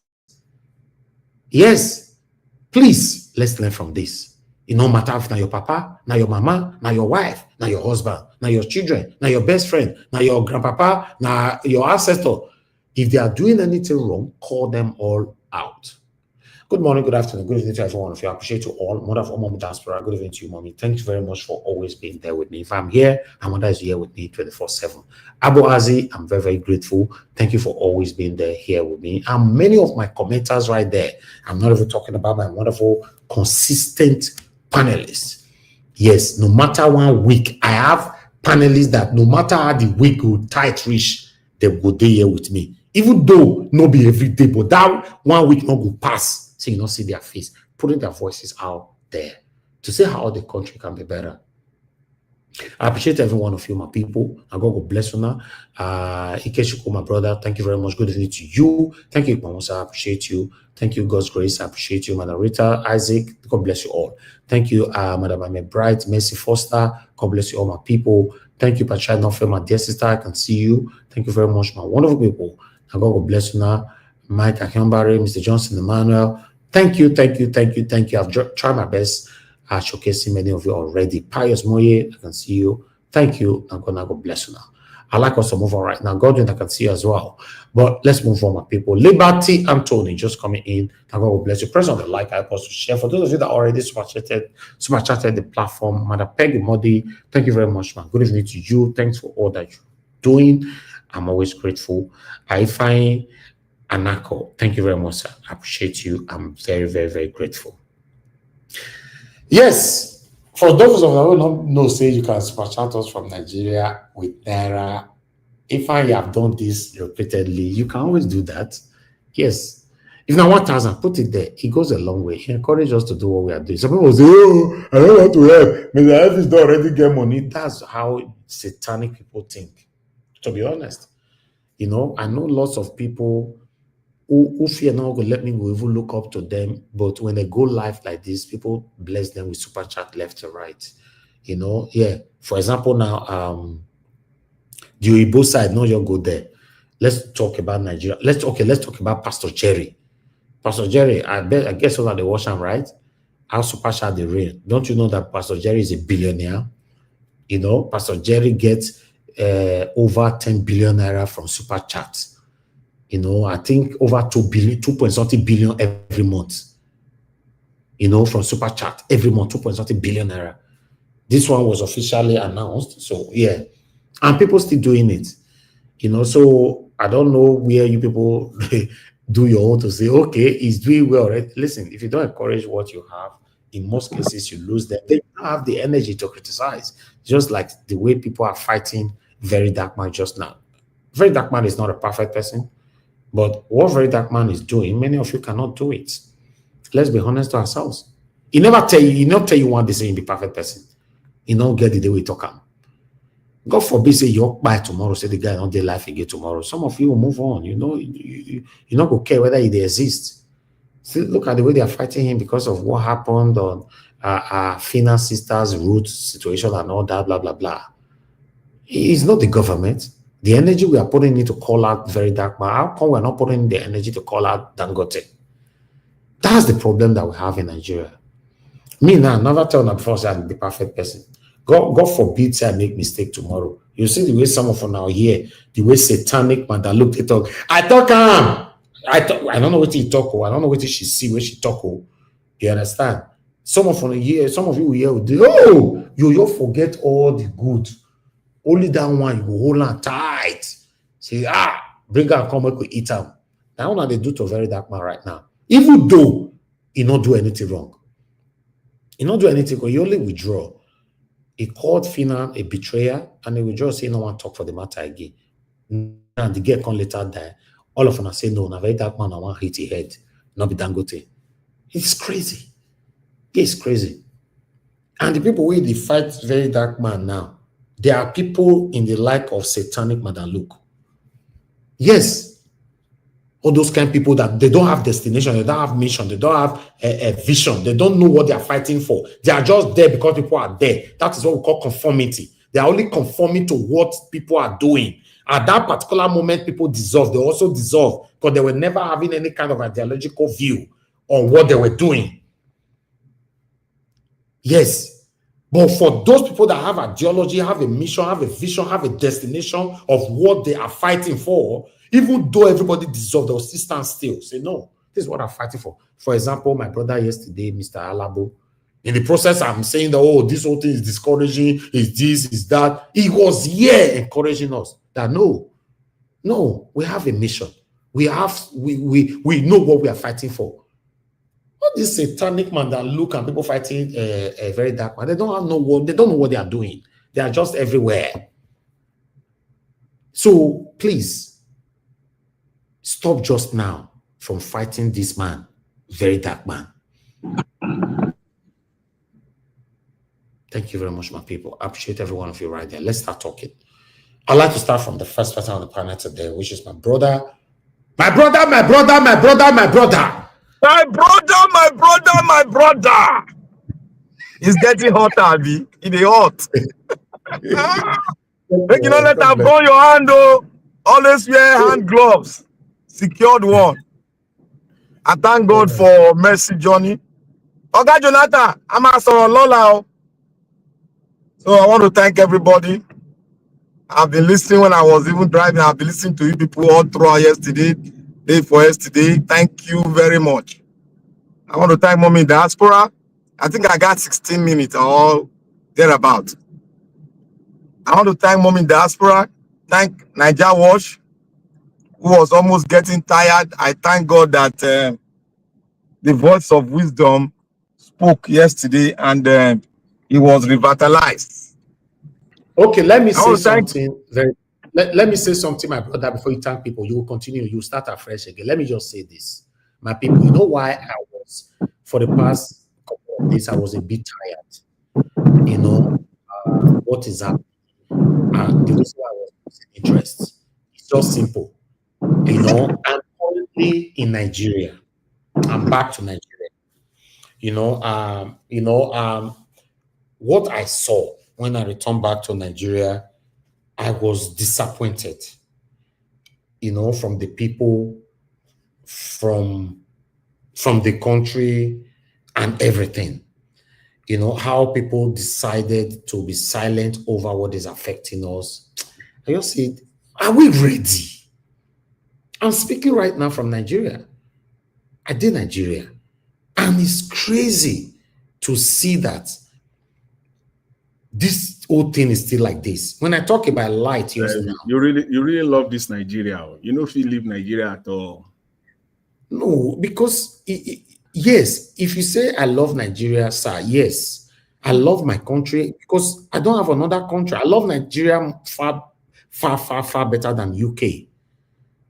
Yes. Please, let's learn from this. It no matter if now your papa, now your mama, now your wife, now your husband, now your children, now your best friend, now your grandpapa, now your ancestor. If they are doing anything wrong, call them all out. Good morning, good afternoon, good evening to every one of you. I appreciate you all. Mother of all, Mom Diaspora, good evening to you, Mommy. Thank you very much for always being there with me. If I'm here, and Mother is here with me 24/7. Abu Azi, I'm very, very grateful. Thank you for always being there here with me. And many of my commenters right there, I'm not even talking about my wonderful, consistent panelists. Yes, no matter 1 week, I have panelists that no matter how the week will tight reach, they will be here with me. Even though not be every day, but that 1 week not go pass. So you don't see their face, putting their voices out there to say how the country can be better. I appreciate every one of you, my people. I God bless you now. Ikechukwu, my brother, thank you very much. Good evening to you. Thank you, Pamosa. I appreciate you. Thank you, God's grace. I appreciate you, Madam Rita, Isaac. God bless you all. Thank you, Madam Ahmed Bright, Mercy Foster. God bless you all, my people. Thank you, Patricia Nofel, my dear sister. I can see you. Thank you very much, my wonderful people. I God bless you now. Mike Akiambare, Mr. Johnson Emmanuel. Thank you. I've tried my best at showcasing many of you already. Pius Moye, I can see you. Thank you. I'm gonna go bless you now. I like us to move on right now. Godwin, I can see you as well. But let's move on, my people. Liberty Anthony just coming in. I'm gonna bless you. Press on the like icon to share. For those of you that already super chatted the platform, Mother Peggy Modi, thank you very much, man. Good evening to you. Thanks for all that you're doing. I'm always grateful. I find Anako, thank you very much, sir. I appreciate you. I'm very, very, very grateful. Yes, for those of you who don't know, say you can super chat us from Nigeria with Naira. If I have done this repeatedly, you can always do that. Yes. If now 1,000, put it there. It goes a long way. He encourages us to do what we are doing. Some people say, oh, I don't want to help. Maybe I don't already get money. That's how satanic people think, to be honest. You know, I know lots of people who fear not going to let me go even look up to them, but when they go live like this, people bless them with super chat left and right. You know, yeah. For example, now the Igbo side, no, you go there. Let's talk about Nigeria. Let's talk about Pastor Jerry. Pastor Jerry, I guess over the watch him, right? How super chat the rain. Don't you know that Pastor Jerry is a billionaire? You know, Pastor Jerry gets over 10 billion naira from super chat. You know, I think over 2 billion, 2.something billion every month. You know, from super chat every month, 2.something billion naira. This one was officially announced. So yeah, And people still doing it. So I don't know where you people do your own to say, okay, he's doing well, right? Listen, if you don't encourage what you have, in most cases you lose them. They don't have the energy to criticize, just like the way people are fighting Very Dark Man just now. Very Dark Man is not a perfect person, but what Very Dark Man is doing, many of you cannot do it. Let's be honest to ourselves. He never tell you one day say be perfect person. He don't get the way we talk him. God forbid say you're by tomorrow, say the guy on their life again tomorrow. Some of you will move on. You're not going to care whether they exist. See, look at the way they are fighting him because of what happened on Fina sister's root situation and all that, blah, blah, blah. It's not the government. The energy we are putting into call out Very Dark Man, how come we're not putting the energy to call out Dangote? That's the problem that we have in Nigeria. Me now, never tell them before say I'm the perfect person. God forbid say I make mistake tomorrow. You see the way some of them now here, the way satanic man that look they talk. I don't know what he talk. I don't know what she see where she talk. You understand? Some of you here will do, oh, you forget all the good. Only that one you go hold on tight. Say, bring her come we eat them. That's what they do to Very Dark Man right now. Even though he not do anything wrong. He not do anything because he only withdraw. He called Fina a betrayer and he withdraw say no one talk for the matter again. And the girl can later die. All of them say no, na Very Dark Man I want hit his head, not be Dangote. It's crazy. It's crazy. And the people who they fight Very Dark Man now, there are people in the like of satanic Madam Luke. Yes. All those kind of people that they don't have destination, they don't have mission, they don't have a vision, they don't know what they are fighting for. They are just there because people are there. That is what we call conformity. They are only conforming to what people are doing. At that particular moment, people dissolve. They also dissolve because they were never having any kind of ideological view on what they were doing. Yes. But for those people that have ideology, have a mission, have a vision, have a destination of what they are fighting for, even though everybody dissolved, they'll still stand still. Say, no, this is what I'm fighting for. For example, my brother yesterday, Mr. Alabo, in the process, I'm saying that, oh, this whole thing is discouraging, is this, is that. He was here encouraging us that no, we have a mission. We know what we are fighting for. What this satanic man that look and people fighting a Very Dark Man, they don't know what they are doing. They are just everywhere. So please stop just now from fighting this man, Very Dark Man. Thank you very much, my people. I appreciate every one of you right there. Let's start talking. I'd like to start from the first person on the panel today, which is my brother. My brother. It's getting hotter, Abby. It is hot. Make you not let her burn your hand, though. Always wear hand gloves. Secured one. I thank God for Mercy Johnny. Okay, Jonathan, I'm a Lola. So I want to thank everybody. I've been listening when I was even driving. I've been listening to you people all throughout yesterday, day for yesterday. Thank you very much. I want to thank Mommy Diaspora. I think I got 16 minutes or thereabout. I want to thank Mommy Diaspora. Thank Niger Wash, who was almost getting tired. I thank God that the voice of wisdom spoke yesterday and he was revitalized. Okay, let me say something. Let me say something, my brother, before you thank people. You will continue. You start afresh again. Let me just say this. My people, you know why I was, for the past couple of days, I was a bit tired. You know, what is happening? The reason why I was losing interest. It's just simple. You know, I'm currently in Nigeria. I'm back to Nigeria. What I saw when I returned back to Nigeria, I was disappointed, from the people, from the country and everything. How people decided to be silent over what is affecting us. I just said, are we ready? I'm speaking right now from Nigeria. I did Nigeria. And it's crazy to see that this whole thing is still like this. When I talk about light just now, you really love this Nigeria. You know if you leave Nigeria at all. No, because yes, if you say I love Nigeria, sir, yes, I love my country because I don't have another country. I love Nigeria far better than UK.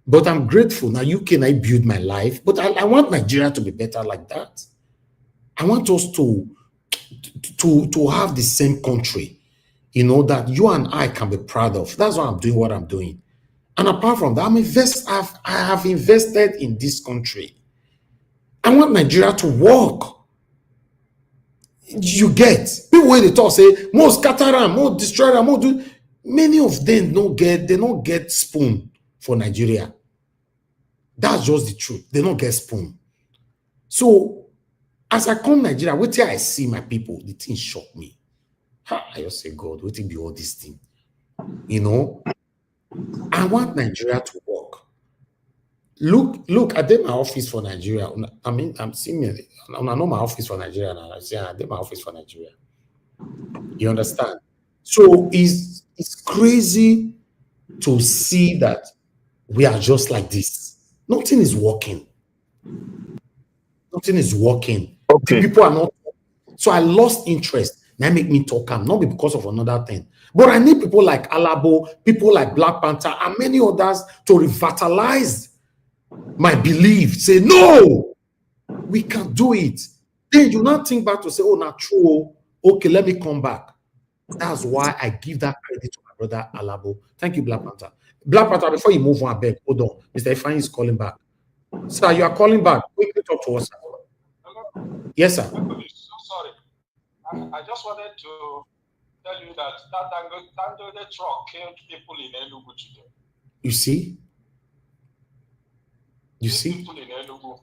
But I'm grateful now. UK and I build my life, but I want Nigeria to be better like that. I want us to have the same country, you know, that you and I can be proud of. That's why I'm doing what I'm doing. And apart from that, I have invested in this country. I want Nigeria to work. You get people when they talk say more scatter, more destroy, more do. Many of them don't get spoon for Nigeria. That's just the truth. They don't get spoon. So as I come Nigeria, wait till I see my people, the thing shock me. I just say, God, what will be all this thing? You know, I want Nigeria to work. Look, I did my office for Nigeria. I mean, I'm seeing it. I know my office for Nigeria now. I say I did my office for Nigeria. You understand? So it's crazy to see that we are just like this. Nothing is working. Nothing is working. Okay. People are not. So I lost interest. That make me talk calm, not because of another thing. But I need people like Alabo, people like Black Panther, and many others to revitalize my belief. Say, no, we can do it. Then you not think back to say, oh, not true. Okay, let me come back. That's why I give that credit to my brother Alabo. Thank you, Black Panther. Black Panther, before you move on, I beg, hold on. Mr. Ifeanyi is calling back. Sir, you are calling back. Quickly talk to us. Yes, sir. So sorry. I just wanted to tell you that Dangote truck killed people in Enugu today. You see? You see? People in Enugu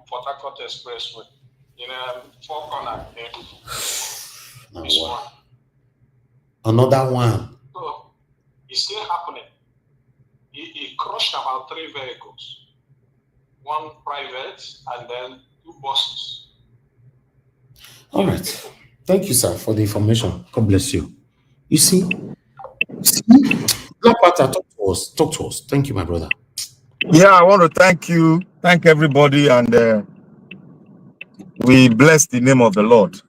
Port Harcourt Expressway, in Four Corner in Enugu. This one. Another one. So it's still happening. He crushed about 3 vehicles, 1 private and then 2 buses. All right. Thank you, sir, for the information. God bless you. You see? Black Panther, talk to us. Talk to us. Thank you, my brother. Yeah, I want to thank you, thank everybody, and we bless the name of the Lord.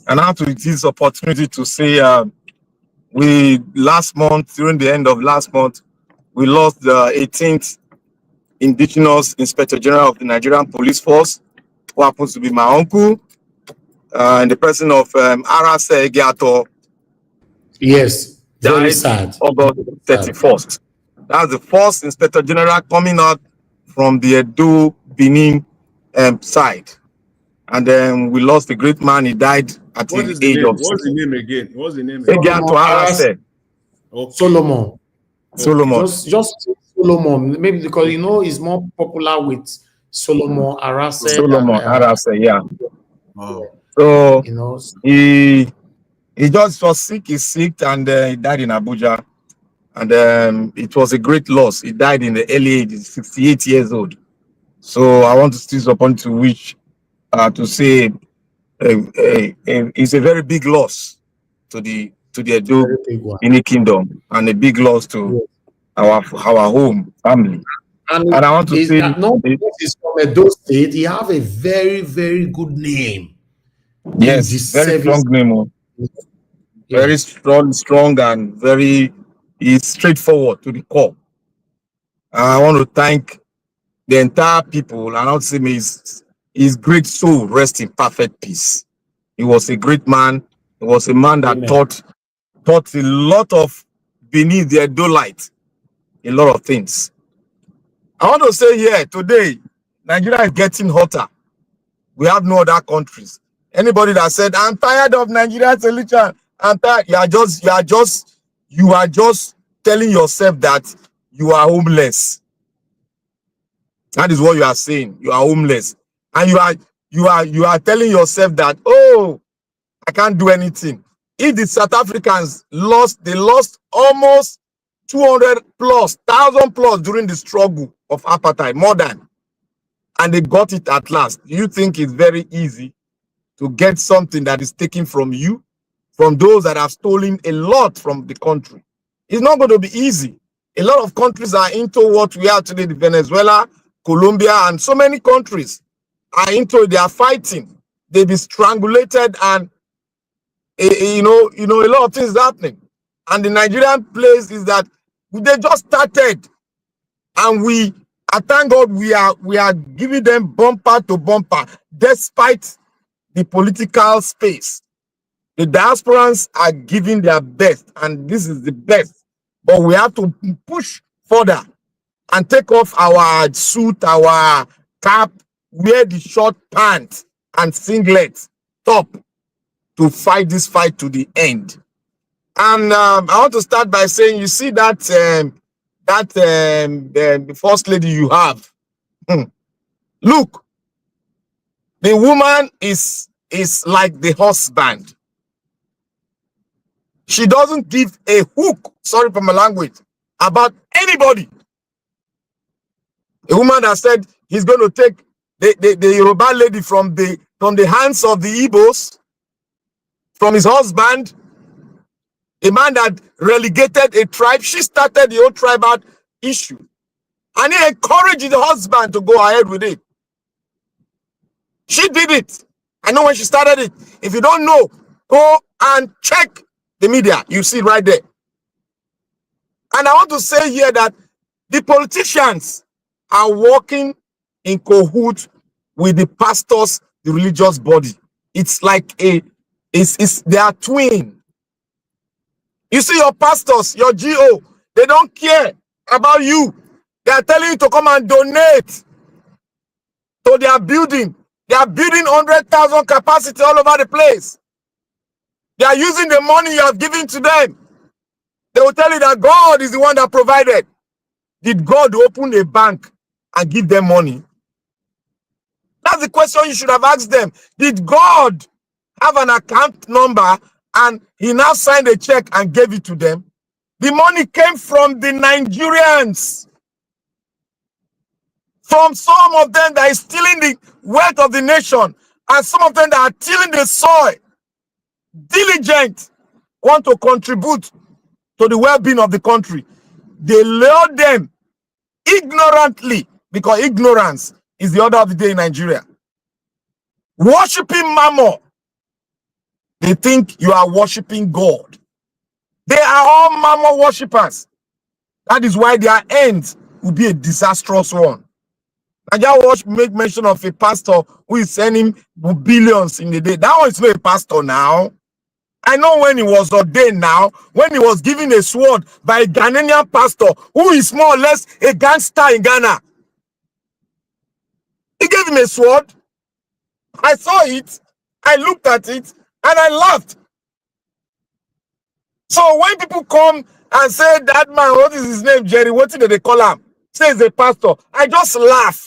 And I have to use this opportunity to say, last month, during the end of last month, we lost the 18th Indigenous Inspector General of the Nigerian Police Force, who happens to be my uncle, and the person of Arase Egiato. Yes, very died sad. August 31st. That's the first Inspector General coming out from the Edo Benin side. And then we lost a great man. He died at the age of. What's the name again? What's the name? Egiato Arase. Okay. Solomon. Solomon. Just Solomon. Maybe because you know he's more popular with Solomon Arase. Solomon Arase, yeah. Oh. So you know, he just was sick. He's sick, and he died in Abuja. And it was a great loss. He died in the early ages, 68 years old. So I want to seize upon to which to say it's a very big loss to the Edo Benin Kingdom, and a big loss to our home family. And I want to say, he's from Edo State. He have a very, very good name. Yes, very strong name. Very strong, and very straightforward to the core. I want to thank the entire people, and I want to say his great soul rest in perfect peace. He was a great man. He was a man that taught a lot of beneath the Edolite, a lot of things. I want to say here today, Nigeria is getting hotter. We have no other countries. Anybody that said, I'm tired of Nigerian solution, I'm tired, you are just telling yourself that you are homeless. That is what you are saying. You are homeless. And you are telling yourself that, oh, I can't do anything. If the South Africans they lost almost 200,000 plus during the struggle of apartheid, more than, and they got it at last. Do you think it's very easy to get something that is taken from you from those that have stolen a lot from the country. It's not going to be easy. A lot of countries are into what we are today, Venezuela, Colombia, and so many countries are into it. They are fighting. They've been strangulated, and you know, a lot of things happening. And the Nigerian place is that they just started, and I thank God we are giving them bumper to bumper, despite the political space. The diasporans are giving their best, and this is the best. But we have to push further and take off our suit, our cap, wear the short pants and singlet top to fight this fight to the end. And I want to start by saying, you see that the first lady you have. Look, the woman is like the husband. She doesn't give a hook, sorry for my language, about anybody. A woman that said he's going to take the Yoruba lady from the hands of the Igbos, from his husband, a man that relegated a tribe. She started the whole tribal issue, and he encouraged the husband to go ahead with it. She did it. I know when she started it. If you don't know, go and check the media. You see right there. And I want to say here that the politicians are working in cahoots with the pastors, the religious body. It's like they are twin. You see, your pastors, your GO, they don't care about you. They are telling you to come and donate to their building. They are building 100,000 capacity all over the place. They are using the money you have given to them. They will tell you that God is the one that provided. Did God open a bank and give them money? That's the question you should have asked them. Did God have an account number and he now signed a check and gave it to them? The money came from the Nigerians. From some of them that is stealing the wealth of the nation, and some of them that are tilling the soil, diligent, want to contribute to the well-being of the country. They lure them ignorantly, because ignorance is the order of the day in Nigeria. Worshipping Mammon. They think you are worshiping God. They are all Mammon worshippers. That is why their end will be a disastrous one. I just make mention of a pastor who is sending billions in a day. That one is not a pastor now. I know when he was ordained now, when he was given a sword by a Ghanaian pastor who is more or less a gangster in Ghana. He gave him a sword. I saw it. I looked at it and I laughed. So when people come and say that man, what is his name, Jerry? What did they call him? Says a pastor. I just laugh.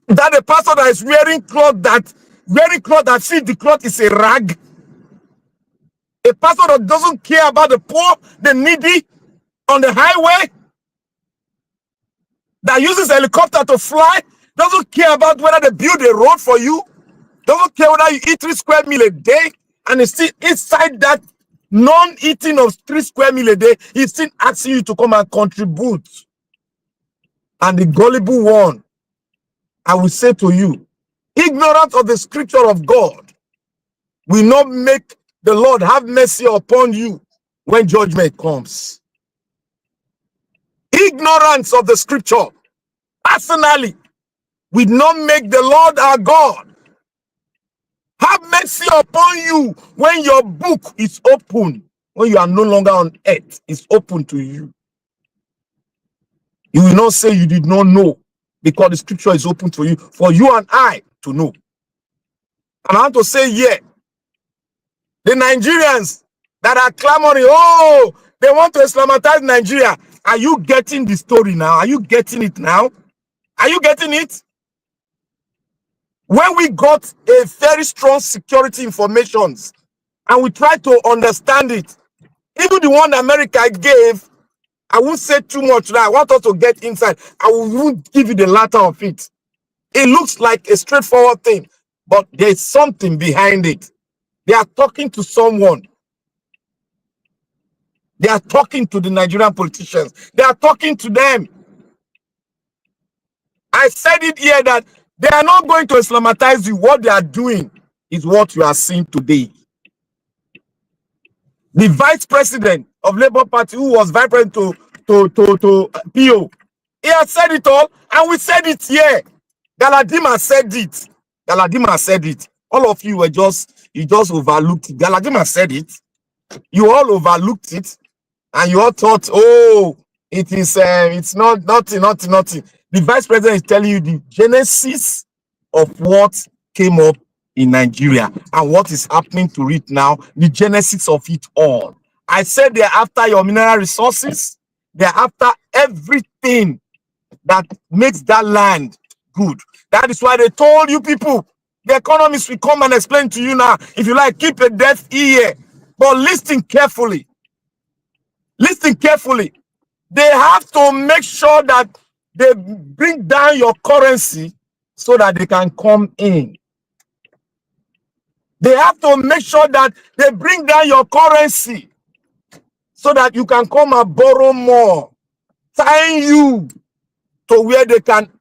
That the pastor that is wearing cloth that see the cloth is a rag. A pastor that doesn't care about the poor, the needy on the highway, that uses helicopter to fly, doesn't care about whether they build a road for you, doesn't care whether you eat 3 square meals a day, and it's still inside that non-eating of 3 square meals a day, he's still asking you to come and contribute. And the gullible one, I will say to you, ignorant of the scripture of God will not make the Lord have mercy upon you when judgment comes. Ignorance of the scripture personally will not make the Lord our God have mercy upon you when your book is open, when you are no longer on earth, it's open to you. You will not say you did not know, because the scripture is open to you, for you and I to know. And I want to say here, the Nigerians that are clamoring, oh, they want to Islamatize Nigeria. Are you getting the story now? Are you getting it now? Are you getting it? When we got a very strong security informations and we tried to understand it, even the one America gave, I won't say too much now. I want us to get inside. I won't give you the latter of it. It looks like a straightforward thing, but there's something behind it. They are talking to someone. They are talking to the Nigerian politicians. They are talking to them. I said it here that they are not going to Islamatize you. What they are doing is what you are seeing today. The vice president of Labour Party, who was vice president to PO, he has said it all, and we said it here. Galadima said it. Galadima said it. All of you were you just overlooked it. Galadima said it. You all overlooked it, and you all thought, oh, it's nothing. The vice president is telling you the genesis of what came up in Nigeria and what is happening to it now, the genesis of it all. I said they're after your mineral resources, they're after everything that makes that land good. That is why they told you people, the economists will come and explain to you now. If you like, keep a deaf ear, but listen carefully. Listen carefully. They have to make sure that they bring down your currency so that they can come in. They have to make sure that they bring down your currency so that you can come and borrow more, tying you to where they can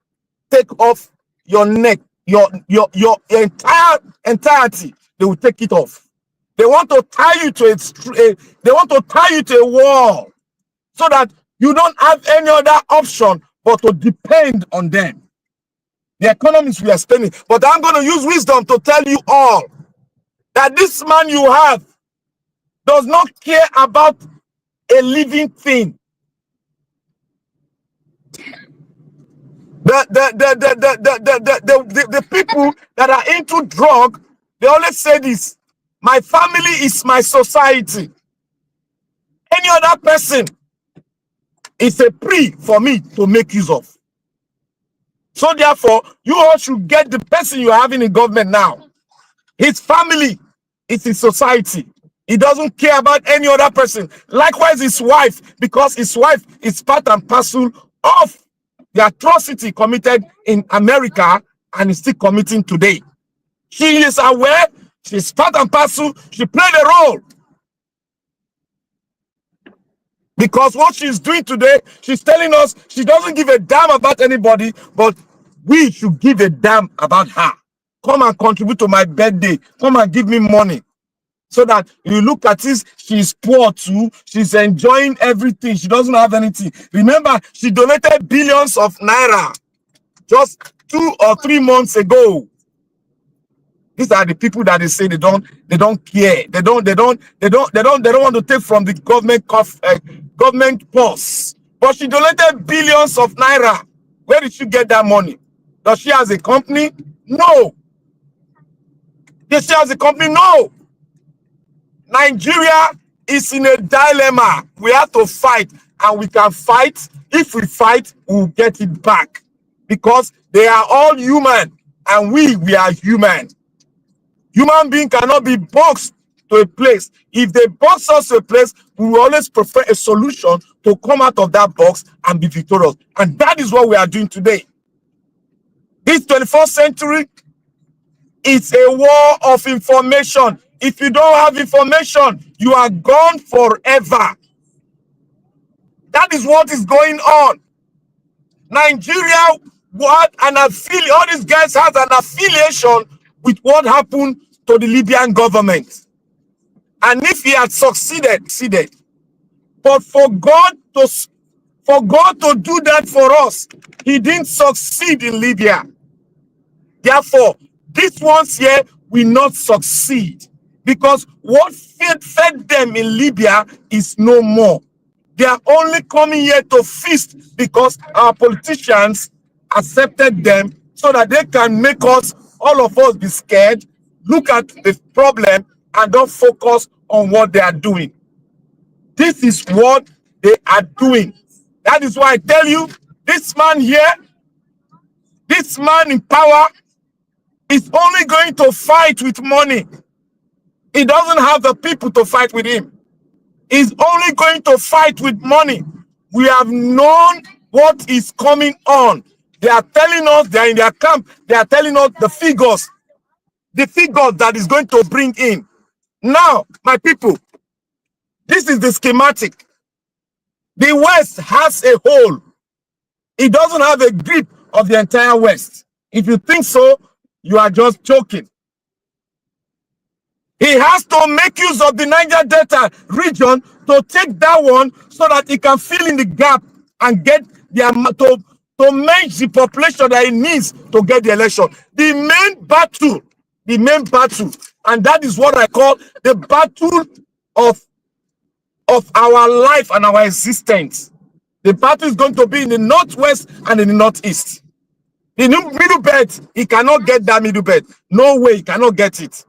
take off your neck, your entirety. They will take it off. They want to tie you to a wall so that you don't have any other option but to depend on them. The economists will explain it, but I'm going to use wisdom to tell you all that this man you have does not care about a living thing. The people that are into drug, they always say this: my family is my society. Any other person is a prey for me to make use of. So therefore, you all should get the person you are having in government now. His family is his society. He doesn't care about any other person. Likewise, his wife, because his wife is part and parcel of the atrocity committed in America and is still committing today. She is aware, she's part and parcel, she played a role. Because what she's doing today, she's telling us she doesn't give a damn about anybody, but we should give a damn about her. Come and contribute to my birthday. Come and give me money. So that you look at this, she's poor too. She's enjoying everything. She doesn't have anything. Remember, she donated billions of naira just 2 or 3 months ago. These are the people that they say they don't care. They don't want to take from the government purse. But she donated billions of naira. Where did she get that money? Does she have a company? No. Does she have a company? No. Nigeria is in a dilemma. We have to fight, and we can fight. If we fight, we'll get it back. Because they are all human, and we are human. Human being cannot be boxed to a place. If they box us to a place, we will always prefer a solution to come out of that box and be victorious. And that is what we are doing today. This 21st century is a war of information. If you don't have information, you are gone forever. That is what is going on. Nigeria, what an affiliate, all these guys have an affiliation with what happened to the Libyan government. And if he had succeeded, but for God to do that for us, he didn't succeed in Libya. Therefore, these ones here will not succeed, because what fed them in Libya is no more. They are only coming here to feast because our politicians accepted them so that they can make us, all of us, be scared, look at the problem, and don't focus on what they are doing. This is what they are doing. That is why I tell you, this man here, this man in power, is only going to fight with money. He doesn't have the people to fight with him. He's only going to fight with money. We have known what is coming on. They are telling us, they are in their camp, they are telling us the figures that is going to bring in. Now, my people, this is the schematic. The West has a hole. It doesn't have a grip of the entire West. If you think so, you are just joking. He has to make use of the Niger Delta region to take that one so that he can fill in the gap and get the to match the population that he needs to get the election. The main battle, and that is what I call the battle of our life and our existence. The battle is going to be in the Northwest and in the Northeast. The middle belt, he cannot get that middle belt. No way, he cannot get it.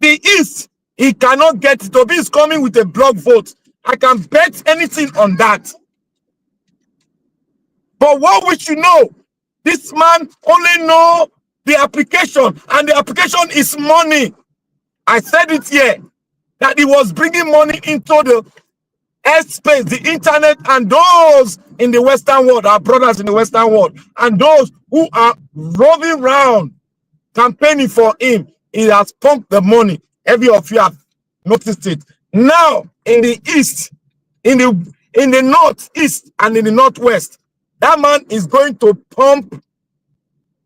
The East, he cannot get it. Obi is coming with a block vote. I can bet anything on that. But what we should know, this man only know the application, and the application is money. I said it here, that he was bringing money into the airspace, the internet, and those in the Western world, our brothers in the Western world, and those who are roving around campaigning for him, he has pumped the money. Every of you have noticed it. Now, in the East, in the Northeast, and in the Northwest, that man is going to pump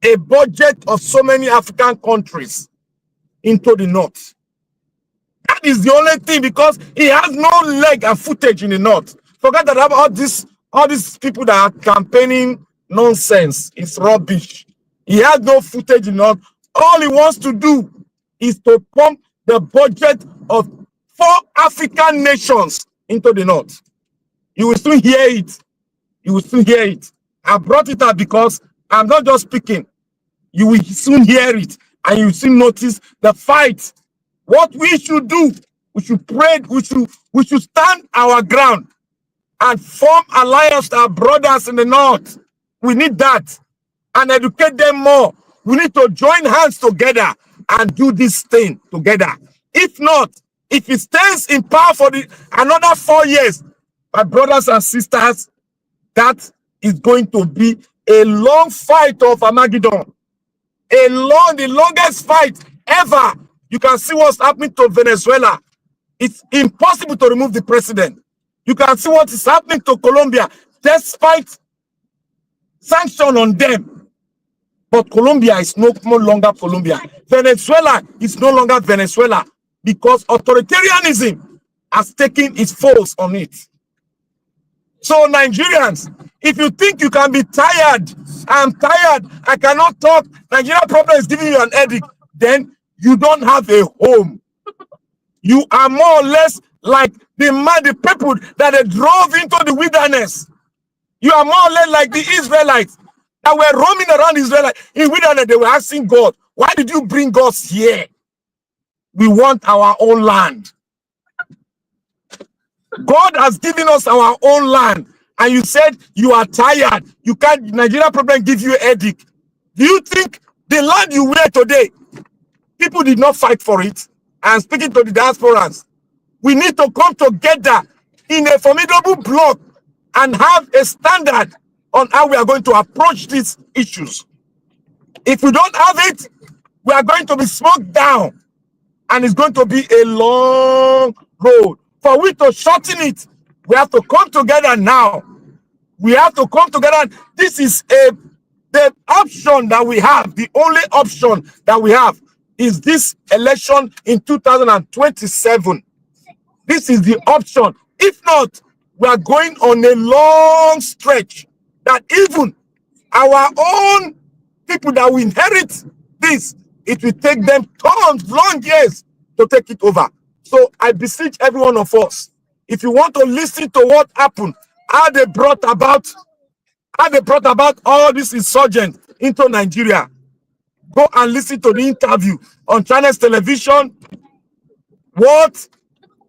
a budget of so many African countries into the North. That is the only thing, because he has no leg and footage in the North. Forget that about all these people that are campaigning nonsense. It's rubbish. He has no footage in the North. All he wants to do is to pump the budget of 4 African nations into the North. You will soon hear it. You will soon hear it. I brought it up because I'm not just speaking. You will soon hear it, and you will soon notice the fight. What we should do, we should pray, we should stand our ground and form alliance with our brothers in the North. We need that, and educate them more. We need to join hands together and do this thing together. If not, if he stays in power for another 4 years, my brothers and sisters, that is going to be a long fight of Armageddon. The longest fight ever. You can see what's happening to Venezuela. It's impossible to remove the president. You can see what is happening to Colombia, despite sanction on them. But Colombia is no longer Colombia. Venezuela is no longer Venezuela, because authoritarianism has taken its force on it. So Nigerians, if you think you can be tired, I'm tired, I cannot talk, Nigeria problem is giving you an headache, then you don't have a home. You are more or less like the people that they drove into the wilderness. You are more or less like the Israelites that were roaming around Israel in wilderness. They were asking God, why did you bring us here? We want our own land. God has given us our own land, and you said you are tired. You can't. Nigeria problem give you a headache. Do you think the land you wear today, people did not fight for it? And speaking to the diasporans, we need to come together in a formidable block and have a standard on how we are going to approach these issues. If we don't have it, we are going to be smoked down, and it's going to be a long road. For we to shorten it, we have to come together now. We have to come together. This is the option that we have. The only option that we have is this election in 2027. This is the option. If not, we are going on a long stretch that even our own people that will inherit this, it will take them long years to take it over. So I beseech every one of us, if you want to listen to what happened, how they brought about all this insurgents into Nigeria, go and listen to the interview on China's television. What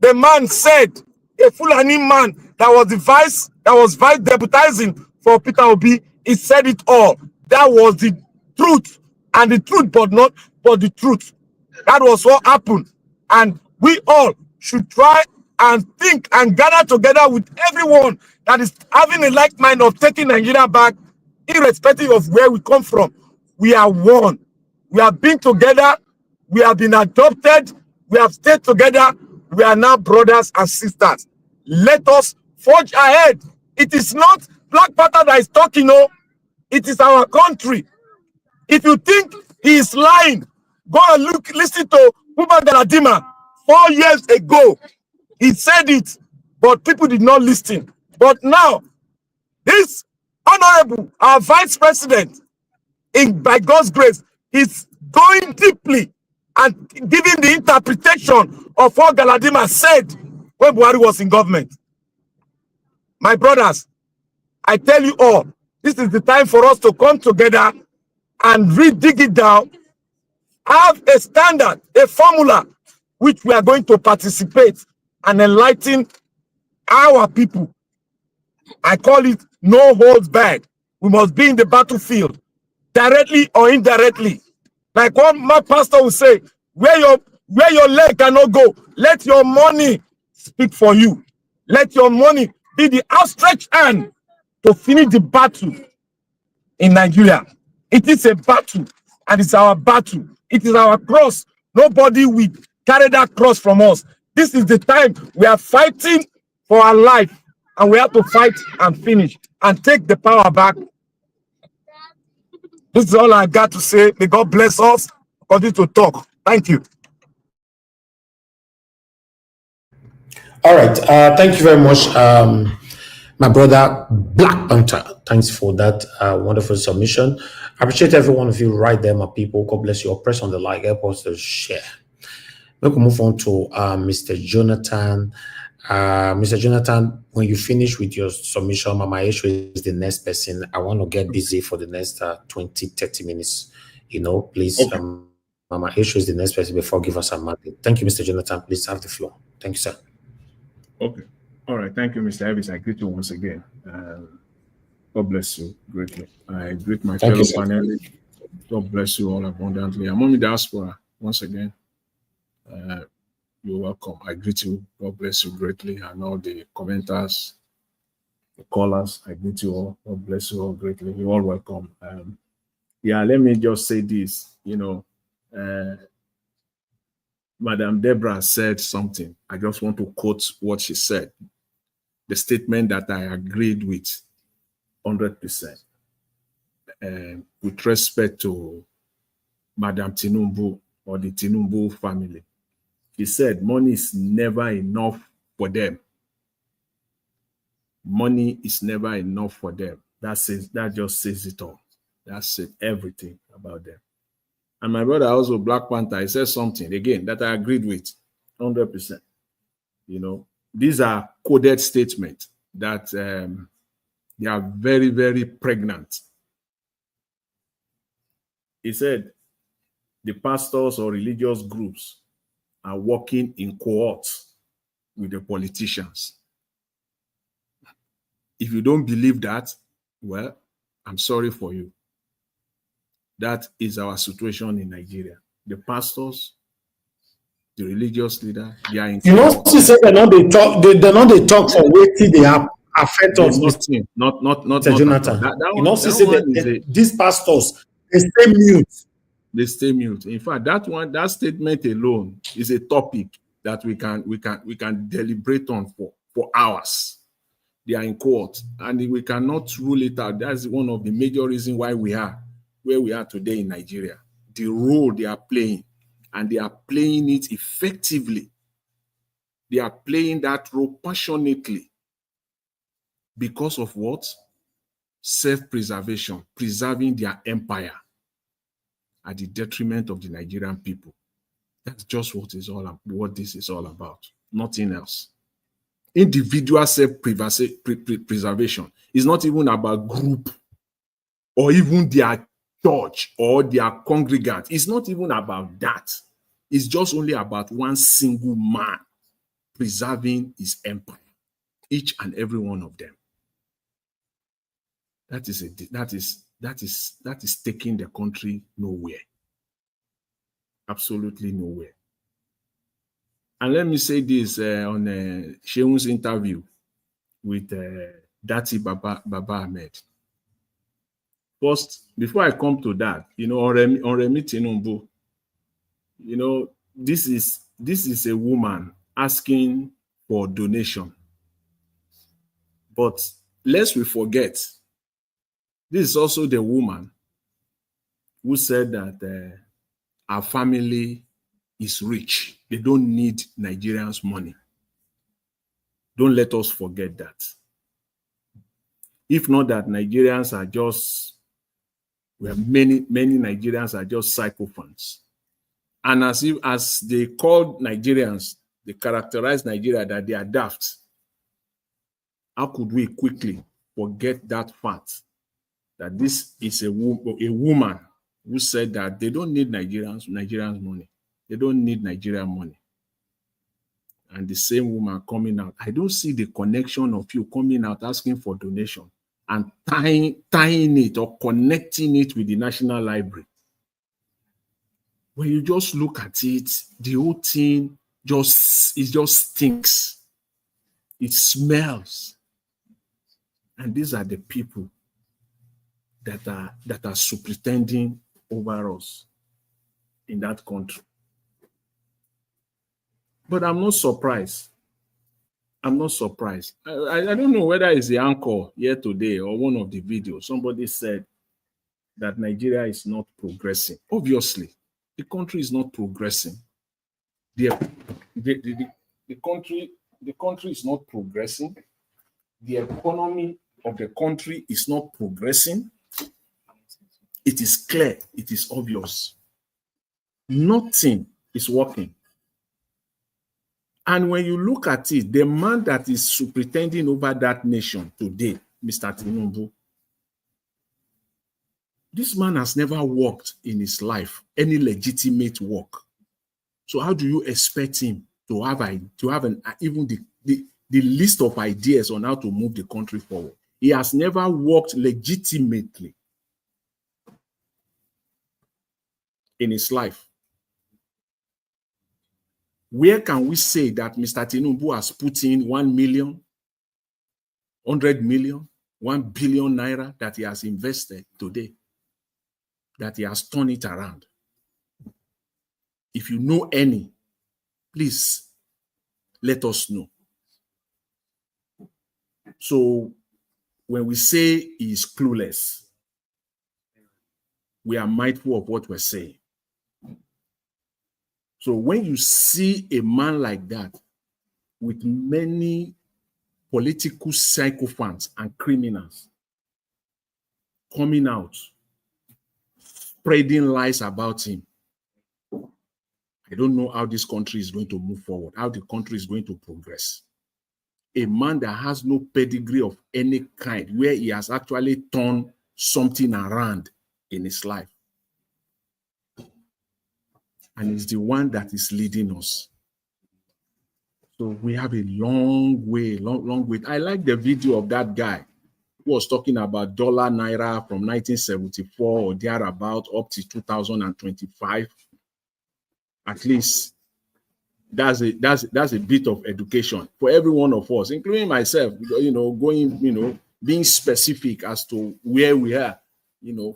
the man said, a Fulani man that was vice deputizing for Peter Obi, he said it all. That was the truth, and the truth, but the truth. That was what happened, and we all should try and think and gather together with everyone that is having a like mind of taking Nigeria back, irrespective of where we come from. We are one. We have been together. We have been adopted. We have stayed together. We are now brothers and sisters. Let us forge ahead. It is not Black Panther that is talking, no. It is our country. If you think he is lying, go and listen to Buba Galadima 4 years ago. He said it, but people did not listen. But now, this honorable, our vice president, by God's grace, is going deeply and giving the interpretation of what Galadima said when Buhari was in government. My brothers, I tell you all, this is the time for us to come together and dig it down, have a standard, a formula, which we are going to participate and enlighten our people. I call it no holds barred. We must be in the battlefield, directly or indirectly. Like what my pastor will say, where your leg cannot go, let your money speak for you. Let your money be the outstretched hand to finish the battle in Nigeria. It is a battle, and it's our battle. It is our cross. Nobody will carry that cross from us. This is the time we are fighting for our life, and we have to fight and finish and take the power back. This is all I got to say. May God bless us. Continue to talk. Thank you. All right. Thank you very much, my brother Black Panther. Thanks for that wonderful submission. I appreciate every one of you right there, my people. God bless you. Press on the like, help us to share. We can move on to Mr. Jonathan. Mr. Jonathan, when you finish with your submission, Mama Esho is the next person. I want to get busy for the next 20-30 minutes. You know, please, okay. Mama Esho is the next person before give us a mandate. Thank you, Mr. Jonathan. Please have the floor. Thank you, sir. Okay. All right. Thank you, Mr. Elvis. I greet you once again. God bless you greatly. I greet my fellow panelists. God bless you all abundantly. I'm on the Diaspora once again. You're welcome. I greet you. God bless you greatly. And all the commenters, the callers, I greet you all. God bless you all greatly. You're all welcome. Yeah, let me just say this. You know, Madam Deborah said something. I just want to quote what she said. The statement that I agreed with 100%. With respect to Madam Tinubu or the Tinubu family. He said money is never enough for them. Money is never enough for them. That just says it all. That said everything about them. And my brother also, Black Panther, he said something again that I agreed with 100%. You know, these are coded statements that they are very, very pregnant. He said the pastors or religious groups are working in cohorts with the politicians. If you don't believe that, well, I'm sorry for you. That is our situation in Nigeria. The pastors, the religious leader, they are in. You know, she said they not they talk for waiting they have affect us. Not Mr. Jonathan. You know, she said these pastors they stay mute. They stay mute. In fact, that statement alone is a topic that we can deliberate on for hours. They are in court, and we cannot rule it out. That's one of the major reasons why we are where we are today in Nigeria. The role they are playing, and they are playing it effectively. They are playing that role passionately because of what? Self-preservation, preserving their empire at the detriment of the Nigerian people. That's just what this is all about. Nothing else. Individual self-preservation is not even about group or even their church or their congregant. It's not even about that. It's just only about one single man preserving his empire, each and every one of them. That is taking the country nowhere. Absolutely nowhere. And let me say this on Sheun's interview with Datti Baba-Ahmed. First, before I come to that, you know, on Remi Tinubu, you know, this is this is a woman asking for donation. But lest we forget, this is also the woman who said that our family is rich. They don't need Nigerians' money. Don't let us forget that. If not that Nigerians are just, many Nigerians are just psychophants. And as they called Nigerians, they characterized Nigeria that they are daft. How could we quickly forget that fact that this is a woman who said that they don't need Nigerians money. They don't need Nigerian money. And the same woman coming out. I don't see the connection of you coming out asking for donation and tying it or connecting it with the National Library. When you just look at it, the whole thing just stinks. It smells. And these are the people that are superintending over us in that country. But I'm not surprised. I'm not surprised. I don't know whether it's the anchor here today or one of the videos. Somebody said that Nigeria is not progressing. Obviously, the country is not progressing. The country is not progressing. The economy of the country is not progressing. It is clear. It is obvious. Nothing is working. And when you look at it, the man that is superintending over that nation today, Mr. Tinubu, this man has never worked in his life any legitimate work. So how do you expect him to have even the list of ideas on how to move the country forward? He has never worked legitimately in his life. Where can we say that Mr. Tinubu has put in 1 million, 100 million, 1 billion naira that he has invested today, that he has turned it around? If you know any, please let us know. So when we say he is clueless, we are mindful of what we're saying. So when you see a man like that with many political sycophants and criminals coming out, spreading lies about him, I don't know how this country is going to move forward, how the country is going to progress. A man that has no pedigree of any kind, where he has actually turned something around in his life. And it's the one that is leading us. So we have a long way. I like the video of that guy who was talking about dollar naira from 1974 or thereabout up to 2025. At least that's a bit of education for every one of us, including myself, being specific as to where we are,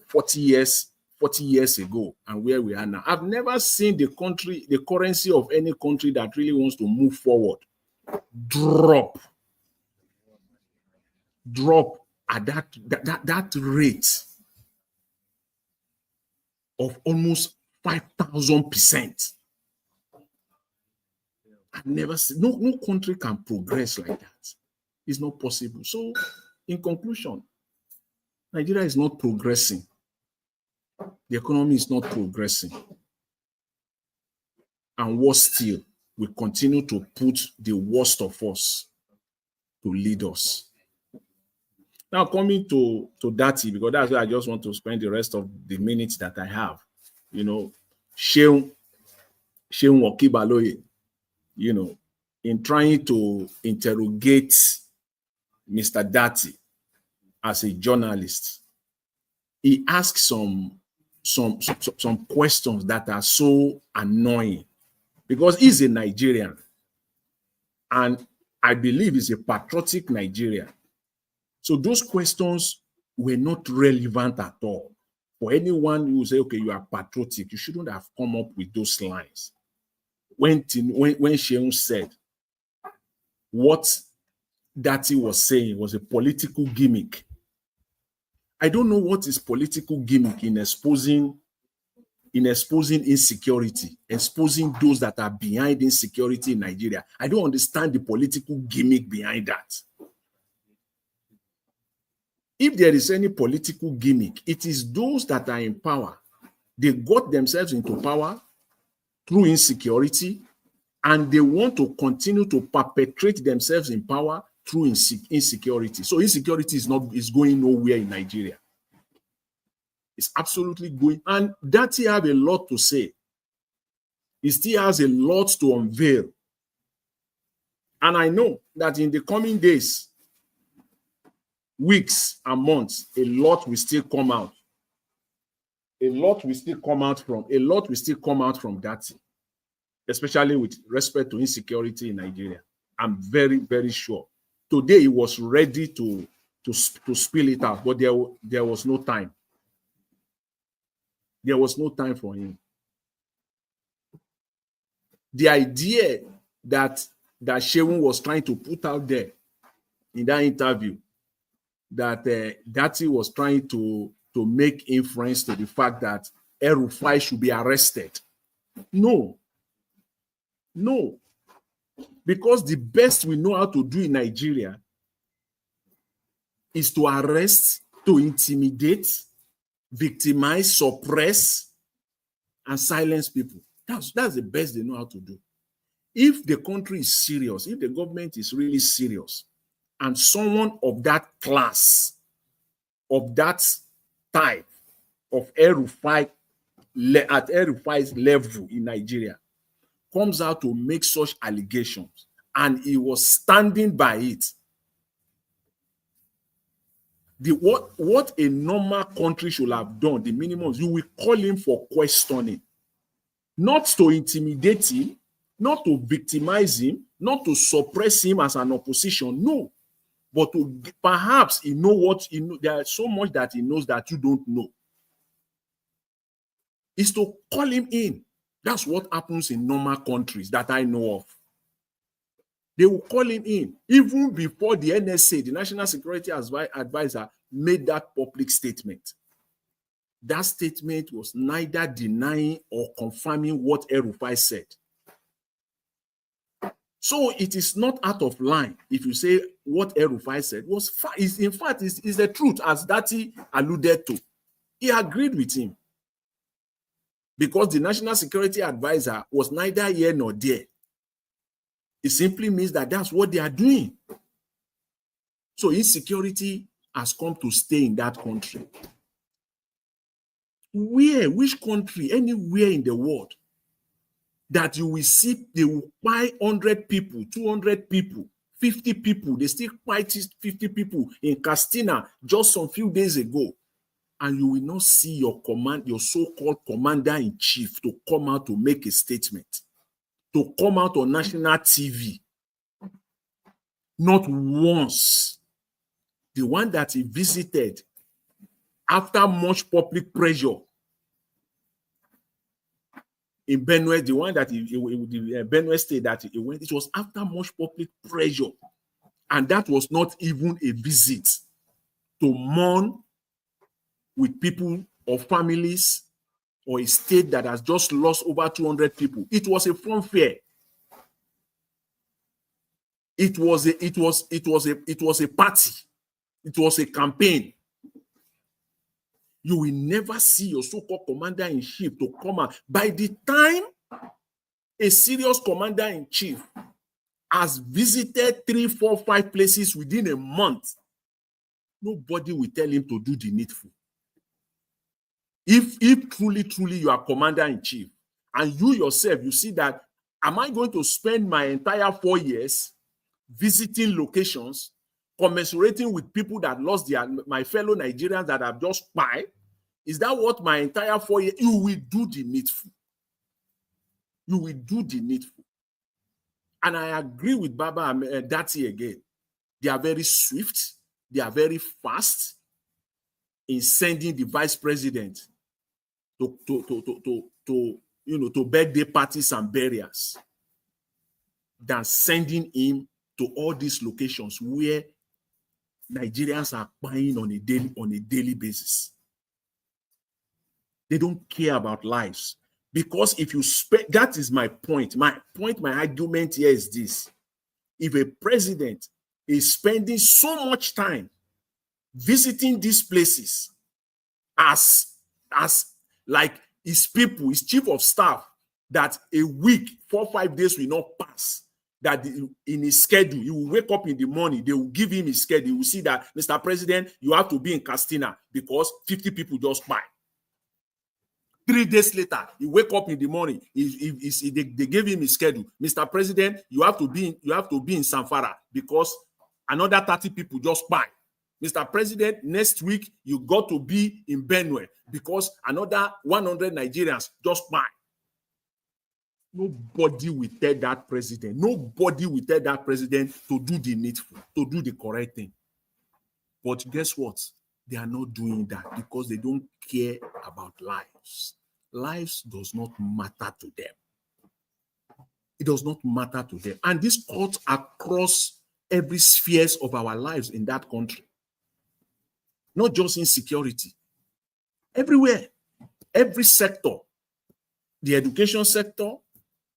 40 years ago and where we are now. I've never seen the currency of any country that really wants to move forward drop at that rate of almost 5,000%. I've never seen, no country can progress like that. It's not possible. So in conclusion, Nigeria is not progressing. The economy is not progressing. And worse still, we continue to put the worst of us to lead us. Now coming to Datti, because that's where I just want to spend the rest of the minutes that I have. Sheun Wakibaloye, in trying to interrogate Mr. Datti as a journalist, he asked some questions that are so annoying because he's a Nigerian, and I believe he's a patriotic Nigerian. So those questions were not relevant at all. For anyone who say, okay, you are patriotic, you shouldn't have come up with those lines. when Sheung said what Datti was saying was a political gimmick. I don't know what is political gimmick in exposing insecurity, exposing those that are behind insecurity in Nigeria. I don't understand the political gimmick behind that. If there is any political gimmick, it is those that are in power. They got themselves into power through insecurity, and they want to continue to perpetrate themselves in power through insecurity. So insecurity is going nowhere in Nigeria. It's absolutely going. And Datti have a lot to say. He still has a lot to unveil. And I know that in the coming days, weeks and months, a lot will still come out. A lot will still come out from Datti, especially with respect to insecurity in Nigeria. I'm very, very sure. Today he was ready to spill it out, but there was no time. There was no time for him. The idea that Sheung was trying to put out there in that interview, that Datti was trying to make inference to the fact that El-Rufai should be arrested. No. Because the best we know how to do in Nigeria is to arrest, to intimidate, victimize, suppress, and silence people. That's the best they know how to do. If the country is serious, if the government is really serious, and someone of that class, of that type, of El-Rufai, at El-Rufai's level in Nigeria, comes out to make such allegations, and he was standing by it, what a normal country should have done, the minimum, you will call him for questioning, not to intimidate him, not to victimize him, not to suppress him as an opposition, no, but to perhaps he know what he know. There is so much that he knows that you don't know. Is to call him in. That's what happens in normal countries that I know of. They will call him in even before the NSA, the National Security Advisor, made that public statement. That statement was neither denying or confirming what El-Rufai said. So it is not out of line if you say what El-Rufai said was in fact is the truth, as Datti alluded to. He agreed with him because the National Security Advisor was neither here nor there. It simply means that that's what they are doing. So insecurity has come to stay in that country. Which country, anywhere in the world, that you will see, they will buy 100 people, 200 people, 50 people, they still buy 50 people in Castina just some few days ago, and you will not see your so-called commander-in-chief to come out to make a statement, to come out on national TV. Not once. The one that he visited after much public pressure in Benue, the one that the Benue state that he went, it was after much public pressure. And that was not even a visit to mourn with people or families or a state that has just lost over 200 people. It was a fanfare. It was a party. It was a campaign. You will never see your so-called commander-in-chief to come out. By the time a serious commander-in-chief has visited 3, 4, 5 places within a month, nobody will tell him to do the needful. If truly you are commander-in-chief, and you yourself, you see that, am I going to spend my entire 4 years visiting locations, commiserating with people that lost my fellow Nigerians that have just died? Is that what my entire 4 years? You will do the needful. You will do the needful. And I agree with Baba-Ahmed, Datti again. They are very swift. They are very fast in sending the vice president to to birthday parties and burials than sending him to all these locations where Nigerians are buying on a daily basis. They don't care about lives. Because if you spend, that is my point. My argument here is this. If a president is spending so much time visiting these places as like his people, his chief of staff, that a week, 4 or 5 days will not pass, that in his schedule, he will wake up in the morning, they will give him his schedule. He will see that, Mr. President, you have to be in Castina because 50 people just buy. 3 days later, he wake up in the morning. They gave him his schedule. Mr. President, you have to be in Samfara because another 30 people just buy. Mr. President, next week you got to be in Benue because another 100 Nigerians just buy. Nobody will tell that president. Nobody will tell that president to do the needful, to do the correct thing. But guess what? They are not doing that because they don't care about lives. Lives does not matter to them. It does not matter to them. And this cuts across every spheres of our lives in that country. Not just insecurity. Everywhere. Every sector. The education sector,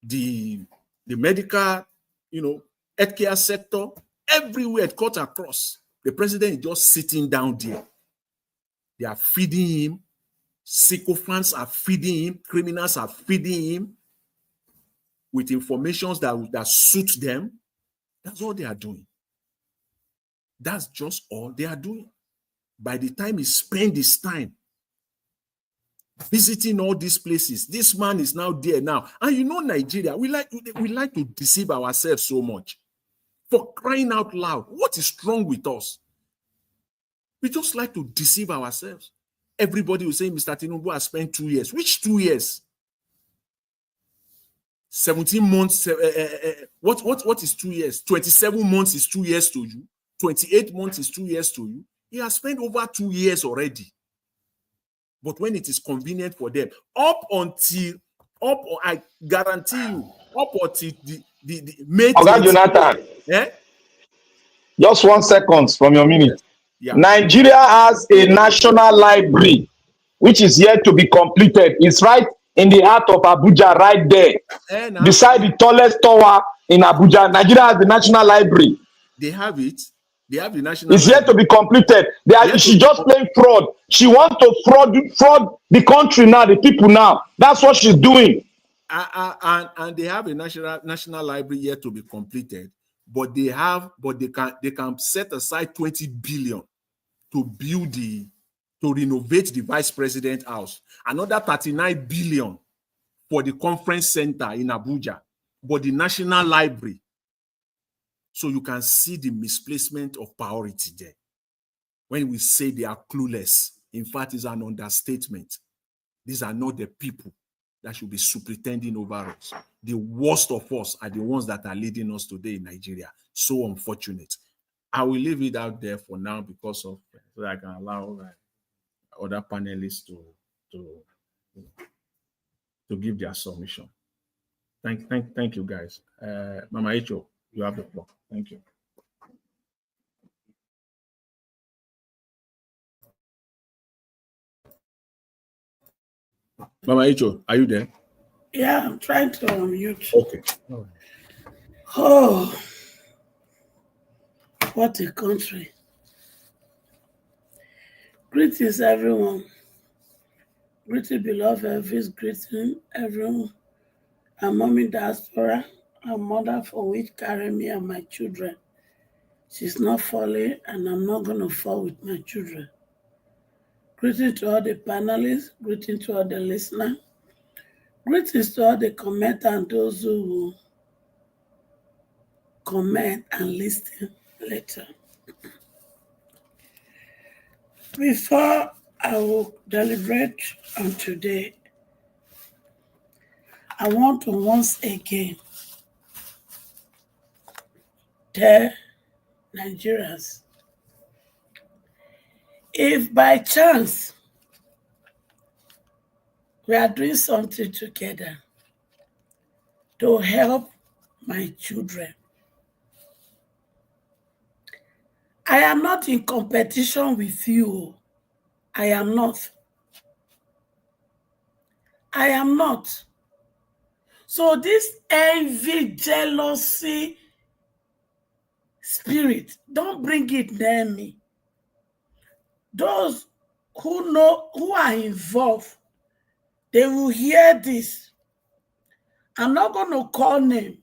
the medical, healthcare sector, everywhere it cuts across. The president is just sitting down there. They are feeding him. Sycophants are feeding him. Criminals are feeding him with information that suits them. That's all they are doing. That's just all they are doing. By the time he spends his time visiting all these places, this man is now there now. And Nigeria, we like to deceive ourselves so much. For crying out loud, what is wrong with us? We just like to deceive ourselves. Everybody will say, Mr. Tinubu has spent 2 years. Which 2 years? 17 months. What is 2 years? 27 months is 2 years to you. 28 months is 2 years to you. He has spent over 2 years already. But when it is convenient for them, I guarantee you, up until the May. Okay, Jonathan. Just 1 second from your minute. Yeah. Nigeria has a national library which is yet to be completed. It's right in the heart of Abuja, right there, beside the tallest tower in Abuja. Nigeria has the national library. They have it. They have the national. It's yet to be completed. She's just playing fraud. She wants to fraud the country now, the people now. That's what she's doing. And they have a national library yet to be completed. But they can set aside 20 billion to renovate the vice president house. Another 39 billion for the conference center in Abuja. But the national library. So you can see the misplacement of priority there. When we say they are clueless, in fact, it's an understatement. These are not the people that should be superintending over us. The worst of us are the ones that are leading us today in Nigeria. So unfortunate. I will leave it out there for now because of so that I can allow other panelists to give their submission. Thank you, guys. Mama Echo, you have the floor. Thank you. Mama Echo, are you there? Yeah, I'm trying to unmute. Okay. Oh, what a country. Greetings, everyone. Greeting, beloved Elvis. Greeting, everyone. I'm mommy Diaspora, a mother for which carry me and my children. She's not falling, and I'm not going to fall with my children. Greeting to all the panelists. Greeting to all the listeners. Greetings to all the commenters and those who will comment and listen later. Before I will deliberate on today, I want to once again tell Nigerians, if by chance We are doing something together to help my children. I am not in competition with you. I am not. I am not. So this envy, jealousy spirit, don't bring it near me. Those who know, who are involved, they will hear this. I'm not going to call name,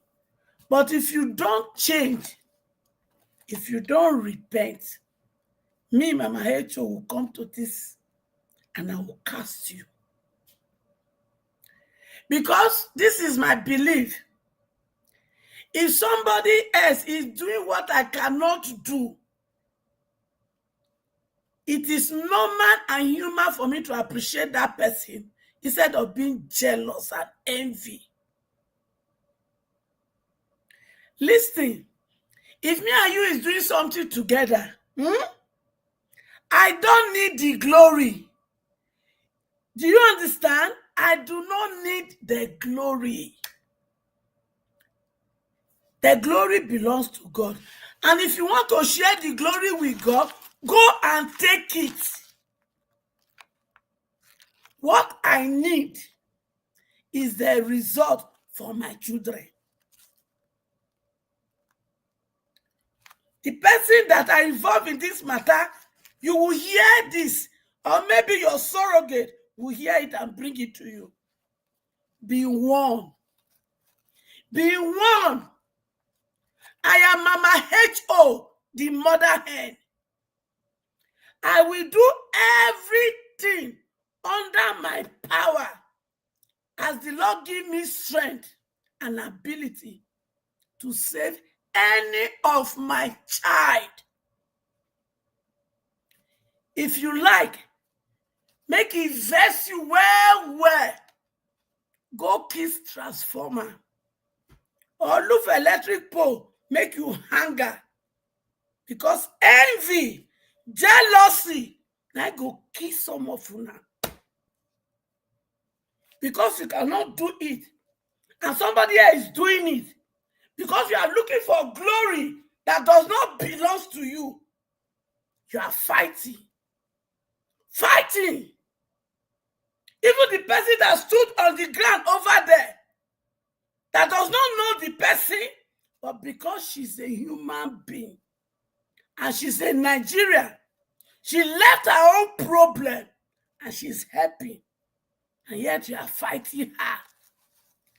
but if you don't change, if you don't repent, me, Mama H.O. will come to this and I will cast you. Because this is my belief. If somebody else is doing what I cannot do, it is normal and human for me to appreciate that person instead of being jealous and envy. Listen, if me and you is doing something together, I don't need the glory. Do you understand? I do not need the glory. The glory belongs to God. And if you want to share the glory with God, go and take it. What I need is the result for my children. The person that are involved in this matter, you will hear this, or maybe your surrogate will hear it and bring it to you. Be warned. Be warned. I am Mama H.O., the mother hen. I will do everything under my power as the Lord give me strength and ability to save any of my child. If you like, make it vex you well. Go kiss transformer or look for electric pole, make you hunger. Because envy, jealousy, I go kiss some of you now. Because you cannot do it, and somebody else is doing it. Because you are looking for glory that does not belong to you. You are fighting. Fighting. Even the person that stood on the ground over there, that does not know the person, but because she's a human being, and she's a Nigerian, she left her own problem, and she's happy. And yet you are fighting her.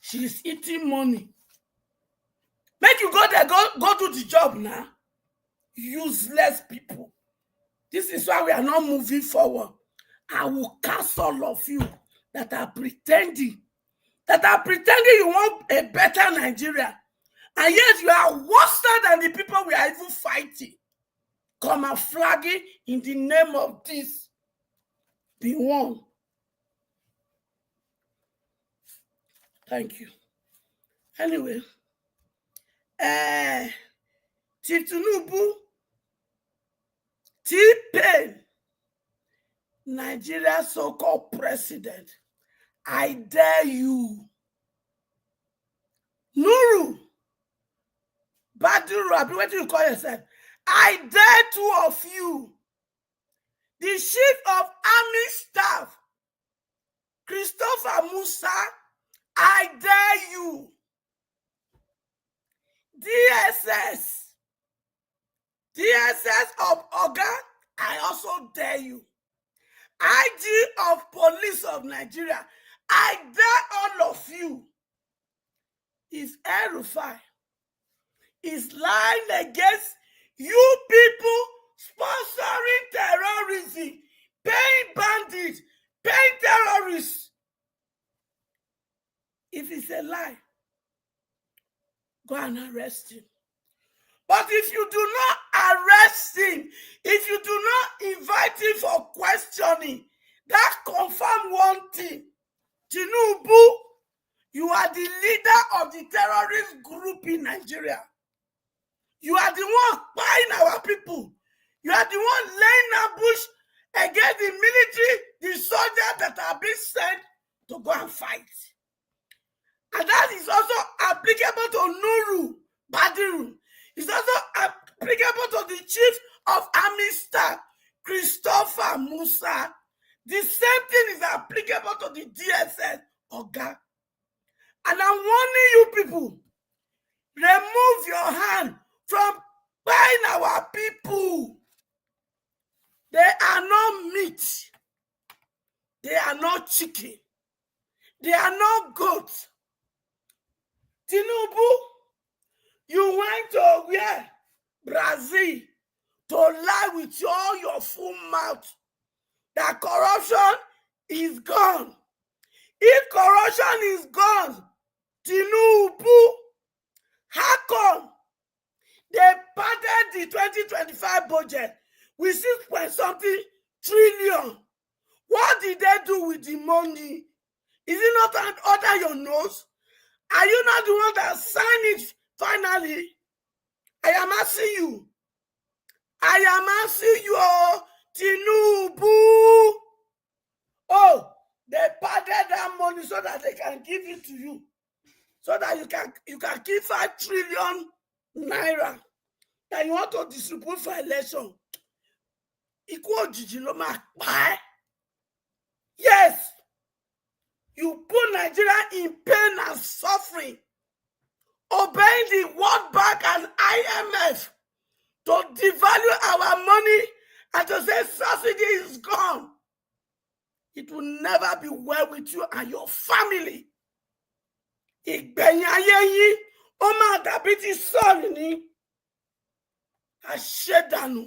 She's eating money. Make you go there, go do the job now. Useless people. This is why we are not moving forward. I will cast all of you that are pretending you want a better Nigeria. And yet you are worse than the people we are even fighting. Come and flagging in the name of this. Be one. Thank you. Anyway, Chief Tinubu, T-Pain, Nigeria's so-called president, I dare you. Nuru, Badu Rabi, what do you call yourself? I dare two of you. The chief of army staff, Christopher Musa, I dare you. DSS of Oga, I also dare you. IG of Police of Nigeria, I dare all of you. If El-Rufai is lying against you people sponsoring terrorism, paying bandits, paying terrorists, if it's a lie, go and arrest him. But if you do not arrest him, if you do not invite him for questioning, that confirms one thing. Tinubu, you are the leader of the terrorist group in Nigeria. You are the one buying our people. You are the one laying ambush against the military, the soldiers that are being sent to go and fight. And that is also applicable to Nuru Badiru. It's also applicable to the chief of army staff, Christopher Musa. The same thing is applicable to the DSS, Oga. And I'm warning you people, remove your hand from buying our people. They are not meat. They are not chicken. They are not goats. Tinubu, you went to where? Brazil, to lie with all your full mouth that corruption is gone. If corruption is gone, Tinubu, how come they padded the 2025 budget with 6-point-something trillion? What did they do with the money? Is it not under your nose? Are you not the one that signed it finally? I am asking you. I am asking you, Tinubu. Oh, they padded that money so that they can give it to you. So that you can keep 5 trillion naira that you want to distribute for election. Yes, you put Nigeria in pain and suffering, obeying the World Bank and IMF to devalue our money and to say subsidy is gone. It will never be well with you and your family. Ìgbẹ̀yìn ayé yín, ó máa dàbí ti Sọ́ọ̀lù ni. Àṣedànù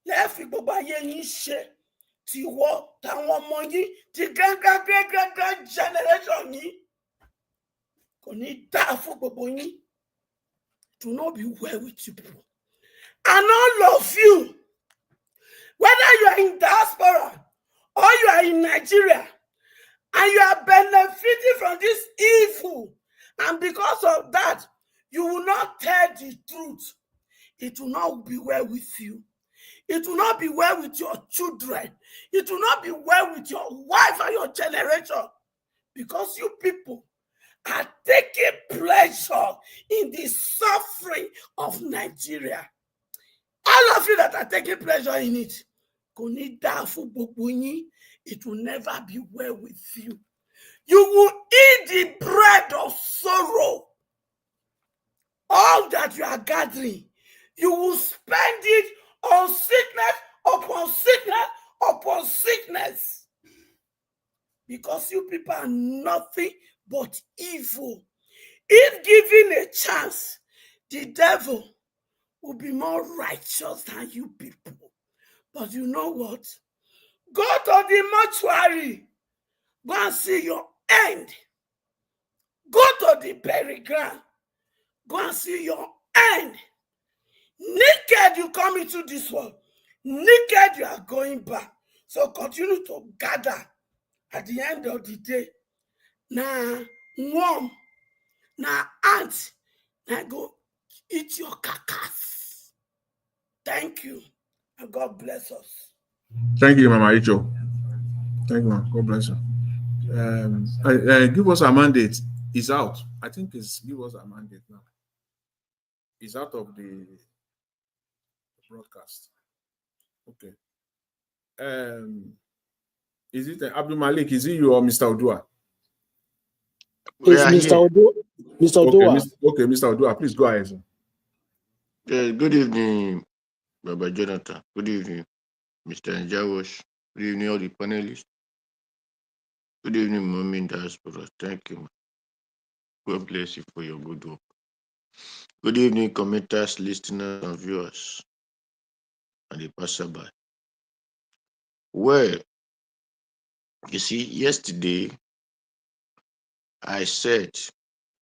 lẹ́ẹ̀fì gbogbo ayé yín ṣe. Tiwọ táwọn ọmọ yín ti gángan generation yín. Kò ní dáa fún gbogbo yín. It will not be well with you people. And all of you, whether you are in diaspora or you are in Nigeria, and you are benefiting from this evil, and because of that, you will not tell the truth, it will not be well with you. It will not be well with your children. It will not be well with your wife and your generation, because you people are taking pleasure in the suffering of Nigeria. All of you that are taking pleasure in it, it will never be well with you. You will eat the bread of sorrow. All that you are gathering, you will spend it on sickness upon sickness upon sickness. Because you people are nothing but evil. If given a chance, the devil will be more righteous than you people. But you know what? Go to the mortuary. Go and see your end. Go to the burial ground. Go and see your end. Naked you come into this world. Naked you are going back. So continue to gather at the end of the day. Now warm. Now ants. Now go eat your carcass. Thank you. And God bless us. Thank you, Mama Icho. Thank you, man. God bless you. Give us a mandate. It's out. I think it's give us a mandate now. It's out of the broadcast. Okay. Is it Abdul Malik? Is it you or Mr. Odua? It's Mr. Odua. Mr. Odua. Okay, Mr. Odua, please go ahead. Sir. Good evening, Baba Jonathan. Good evening, Mr. Njawash. Good evening, all the panelists. Good evening, Mommy in Diaspora. Thank you. God bless you for your good work. Good evening, commenters, listeners, and viewers, and the passerby. Well, you see, yesterday I said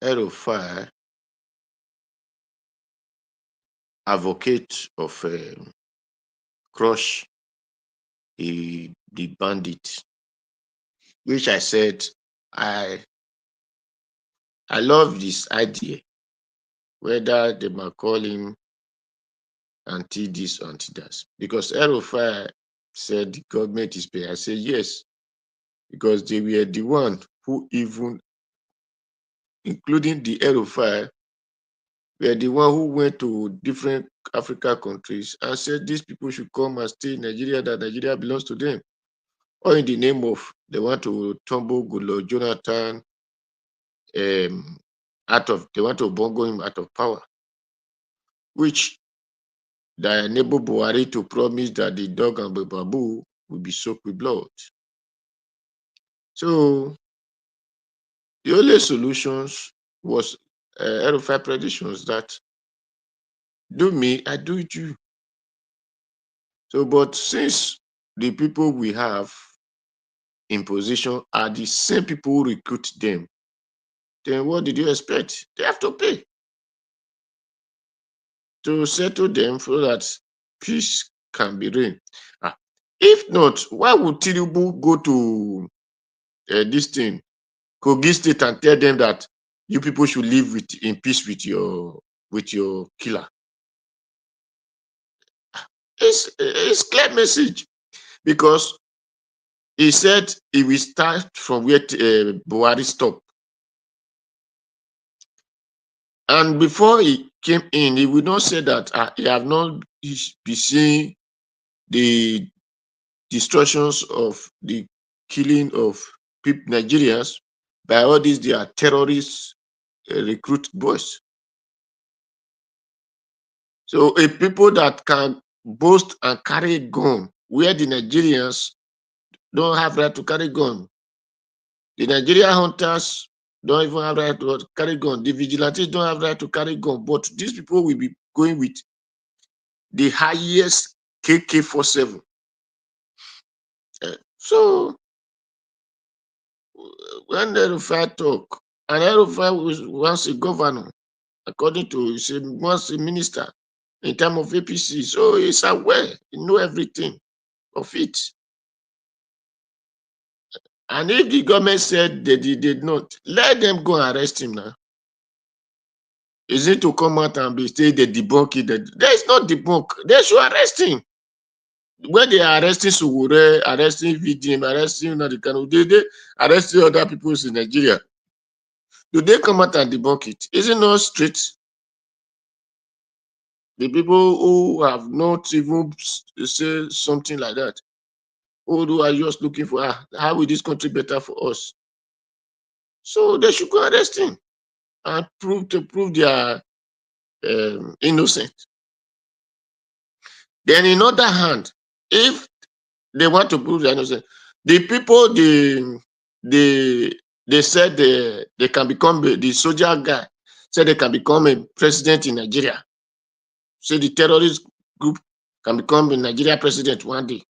El-Rufai, advocate of crush the bandit, which I said I love this idea, whether they might call him anti this, anti that, because El-Rufai said the government is paying. I said yes, because they were the one who even, including the El-Rufai, were the one who went to different African countries and said these people should come and stay in Nigeria, that Nigeria belongs to them. Or in the name of, they want to tumble Goodluck Jonathan they want to bongo him out of power, which they enable Buhari to promise that the dog and the babu will be soaked with blood. So the only solutions was El-Rufai predictions that do me, I do you. So, but since the people we have in position are the same people who recruit them, then what did you expect? They have to pay to settle them so that peace can be reigned. If not, why would Tinubu go to this thing, Kogi State, and tell them that you people should live in peace with your killer? It's clear message, because he said he will start from where Buhari stopped. And before he came in, he would not say that he have not been seeing the destructions of the killing of people, Nigerians, by all these their terrorists recruit boys. So a people that can boast and carry a gun, where the Nigerians don't have right to carry gun. The Nigerian hunters don't even have right to carry gun. The vigilantes don't have right to carry gun. But these people will be going with the highest KK-47. So when El-Rufai talk, and El-Rufai was once a governor, according to he said once a minister in terms of APC, so he's aware, he know everything of it. And if the government said they did not, let them go and arrest him now. Is it to come out and be say they debunk it? There is not debunk. They should arrest him. When they are arresting Sugure, arresting VDM, arresting Nadikano, they arresting other people in Nigeria. Do they come out and debunk it? Is it not straight? The people who have not even say something like that, who are just looking for how will this country better for us? So they should go arrest him and prove their innocent. Then, in other hand, if they want to prove their innocent, the people they said they can become the soldier guy said they can become a president in Nigeria. So the terrorist group can become a Nigeria president one day.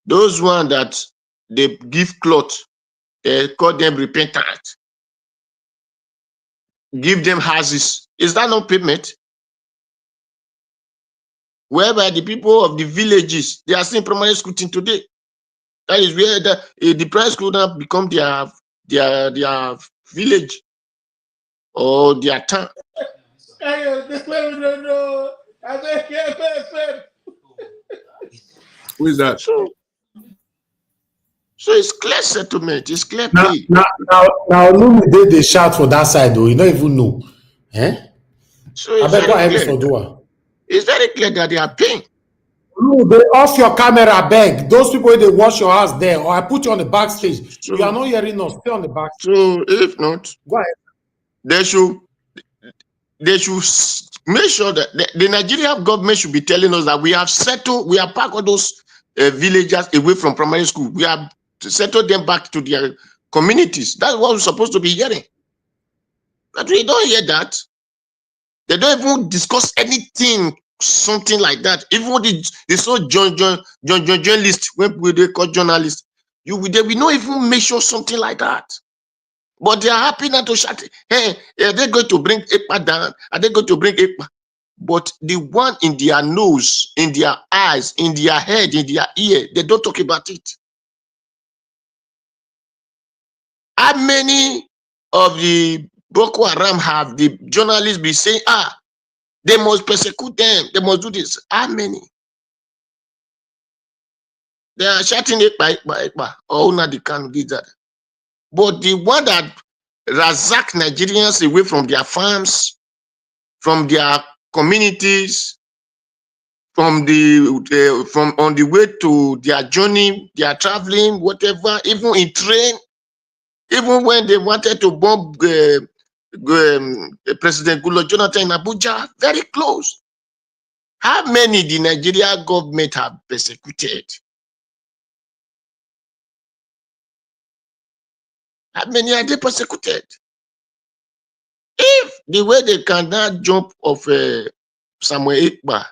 Those ones that they give cloth, they call them repentant. Give them houses. Is that not payment? Whereby the people of the villages, they are still in primary school till today. That is where the primary school now become their village or their town. Who is that? So it's clear settlement. It's clear pay. Now, they shout for that side, though. You don't even know. So it's very clear that they are paying. No, they off your camera, beg. Those people, they wash your house there, or I put you on the backstage. So, you are not hearing us. Stay on the back. So if not, go ahead. They should make sure that the Nigerian government should be telling us that we have settled, we have packed all those villagers away from primary school. We have settled them back to their communities. That's what we're supposed to be hearing. But we don't hear that. They don't even discuss anything, something like that. Even the so journalist, when they call journalists, they will not even make sure something like that. But they are happy not to shout, hey, are they going to bring EPA down? Are they going to bring EPA? But the one in their nose, in their eyes, in their head, in their ear, they don't talk about it. How many of the Boko Haram have the journalists be saying, they must persecute them, they must do this? How many? They are shouting EPA, or not, they can't do that. But the one that razak Nigerians away from their farms, from their communities, from on the way to their journey, they are traveling, whatever, even in train, even when they wanted to bomb President Goodluck Jonathan in Abuja, very close. How many the Nigeria government have persecuted? How many are they persecuted? If the way they cannot jump off Samuel Ekpa,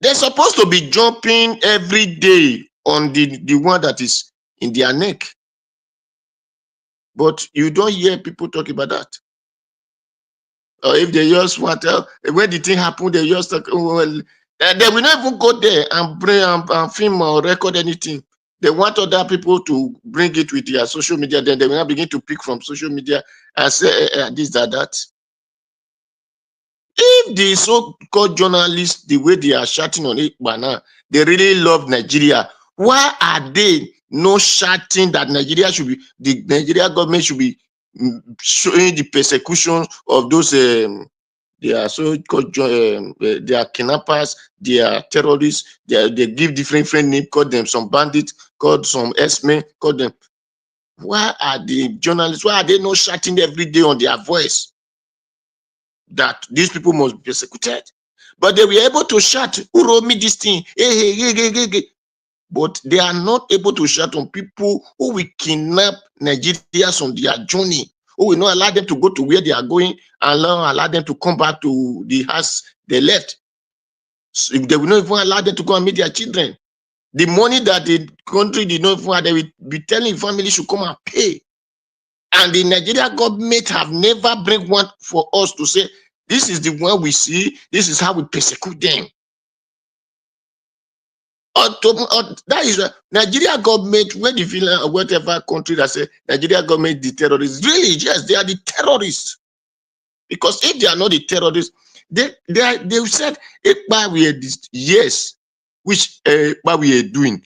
they're supposed to be jumping every day on the one that is in their neck. But you don't hear people talk about that. Or if they just want to, when the thing happened, they just talk, oh, well, they will not even go there and bring and film or record anything. They want other people to bring it with their social media. Then they will not begin to pick from social media and say this, that. If the so-called journalists, the way they are shouting on it by now, they really love Nigeria, why are they not shouting that Nigeria should be, the Nigeria government should be showing the persecution of those they are so-called they are kidnappers, they are terrorists, they give different names, call them some bandits, call some S-men, call them. Why are the journalists, why are they not shouting every day on their voice that these people must be persecuted? But they were able to shout, who wrote me this thing? Hey. But they are not able to shout on people who will kidnap Nigerians on their journey, who will not allow them to go to where they are going and allow them to come back to the house they left. So they will not even allow them to go and meet their children. The money that the country did not even have, they will be telling families should come and pay. And the Nigeria government have never bring one for us to say, this is the one we see, this is how we persecute them. That is Nigeria government, when you feel whatever country that say Nigeria government the terrorists, really, yes, they are the terrorists. Because if they are not the terrorists, they said Ekpa we are this, yes, which Ekpa we are doing.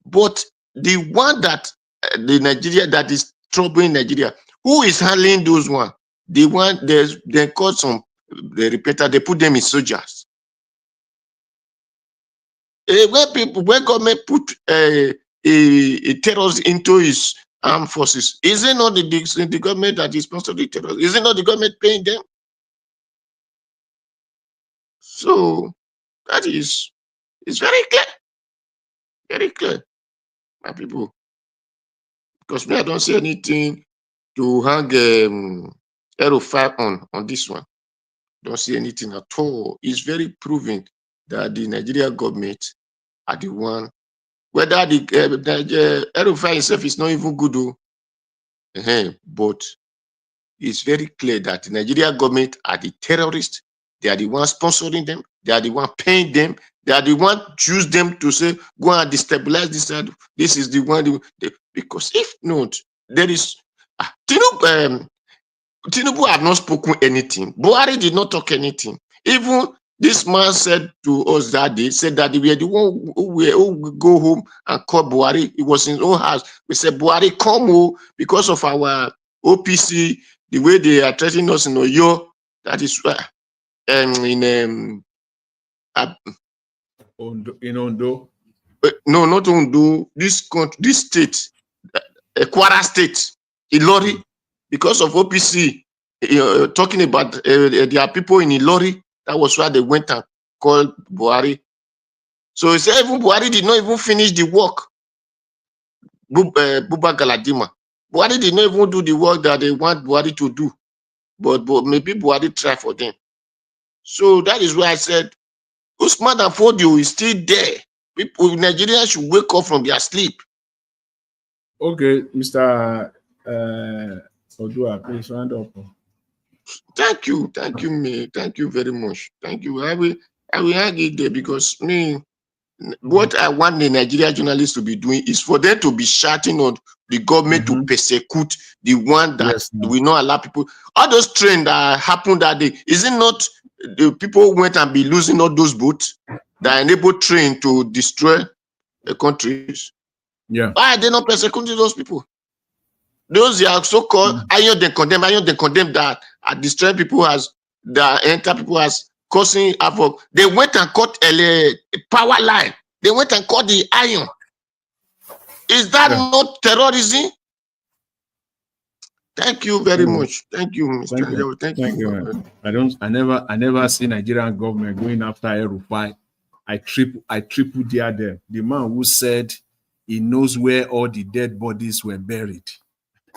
But the one that the Nigeria that is troubling Nigeria, who is handling those one? The one they call some the repeater, they put them in soldiers. When government put a terrorist into his armed forces, is it not the government that is sponsoring the terrorists? Is it not the government paying them? So that is, it's very clear, my people. Because me, I don't see anything to hang El-Rufai on this one. Don't see anything at all. It's very proven that the Nigerian government are the one. Whether the El-Rufai himself is not even good, but it's very clear that the Nigerian government are the terrorists. They are the ones sponsoring them. They are the one paying them. They are the one choose them to say, go and destabilize this side. This is the one. Because if not, there is Tinubu have not spoken anything. Buhari did not talk anything. Even this man said to us that day, said that we are the one who go home and call Buhari. It was in his own house. We said, Buhari, come home because of our OPC, the way they are treating us in Oyo. That is why. In Ondo? No, not Ondo. This country, this state, Kwara State, Ilori, because of OPC, talking about there are people in Ilori. That was why they went and called Buhari. So he said even Buhari did not even finish the work. Buba Galadima. Buhari did not even do the work that they want Buhari to do. But maybe Buhari try for them. So that is why I said, Usman Afodio is still there. People, Nigerians should wake up from their sleep. Okay, Mr. Odua, please round up. Thank you, me. Thank you very much. Thank you. I will hang it there because me, what I want the Nigerian journalists to be doing is for them to be shouting on the government to persecute the one that will not allow people. All those trends that happened that day, is it not the people went and be losing all those boats that enable train to destroy the countries? Yeah. Why are they not persecuting those people? Those are so-called iron they condemn that are destroying people as that enter people as causing havoc. They went and cut a power line. They went and cut the iron. Is that not terrorism? Thank you very much. Thank you, Mr. Njawo. Thank you. I never see Nigerian government going after El-Rufai. I triple dare them. The man who said he knows where all the dead bodies were buried.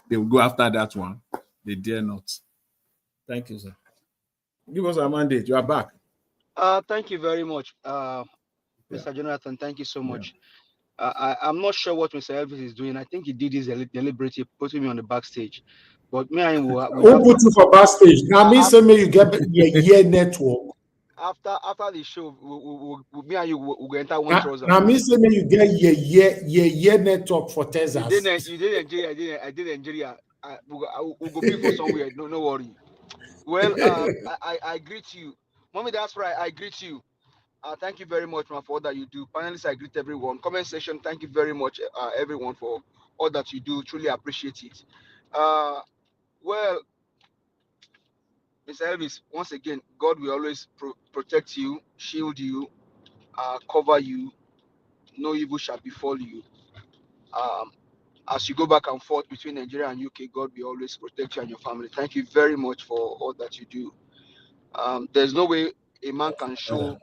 They will go after that one. They dare not. Thank you, sir. Give us a mandate. You are back. Thank you very much, Mr. Jonathan. Thank you so much. I'm not sure what Mr. Elvis is doing. I think he did this deliberately, putting me on the backstage. But me and who put you for backstage? Now, me say me you get your network. After the show, me and you will enter one trouser. Now, me say me you get your network for Texas. You did Nigeria. I did Nigeria. We'll go pay for somewhere. No worry. Well, I greet you, Mommy. That's right. I greet you. Thank you very much, man, for all that you do. Panelists, I greet everyone. Comment section, thank you very much, everyone, for all that you do. Truly appreciate it. Well, Mr. Elvis, once again, God will always protect you, shield you, cover you. No evil shall befall you. As you go back and forth between Nigeria and UK, God will always protect you and your family. Thank you very much for all that you do. There's no way a man can show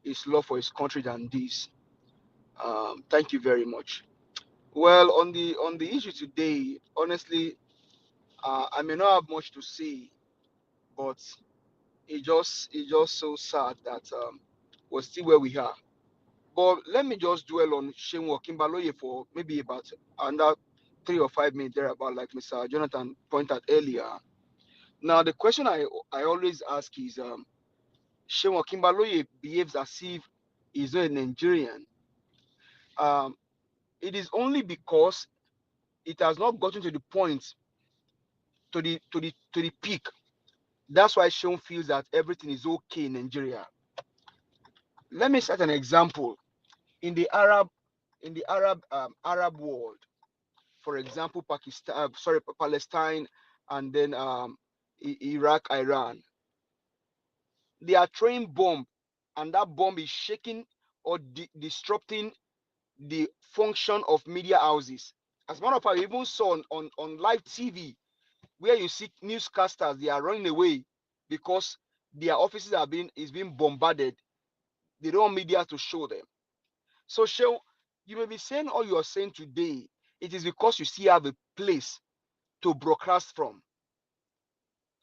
his love for his country than this. Thank you very much. Well, on the issue today, honestly, I may not have much to say, but it's just so sad that we're still where we are. But let me just dwell on Shenwo Kimbaloye for maybe about under 3 or 5 minutes there, about like Mr. Jonathan pointed out earlier. Now, the question I always ask is, Shenwo Kimbaloye behaves as if he's not a Nigerian. It is only because it has not gotten to the point, to the peak. That's why Sean feels that everything is okay in Nigeria. Let me set an example. In the Arab world, for example, Palestine, and then Iraq, Iran, they are throwing bomb, and that bomb is shaking or disrupting the function of media houses. As a matter of fact, we even saw on live TV where you see newscasters, they are running away because their offices is being bombarded. They don't want media to show them. So you may be saying all you are saying today, it is because you still have a place to broadcast from.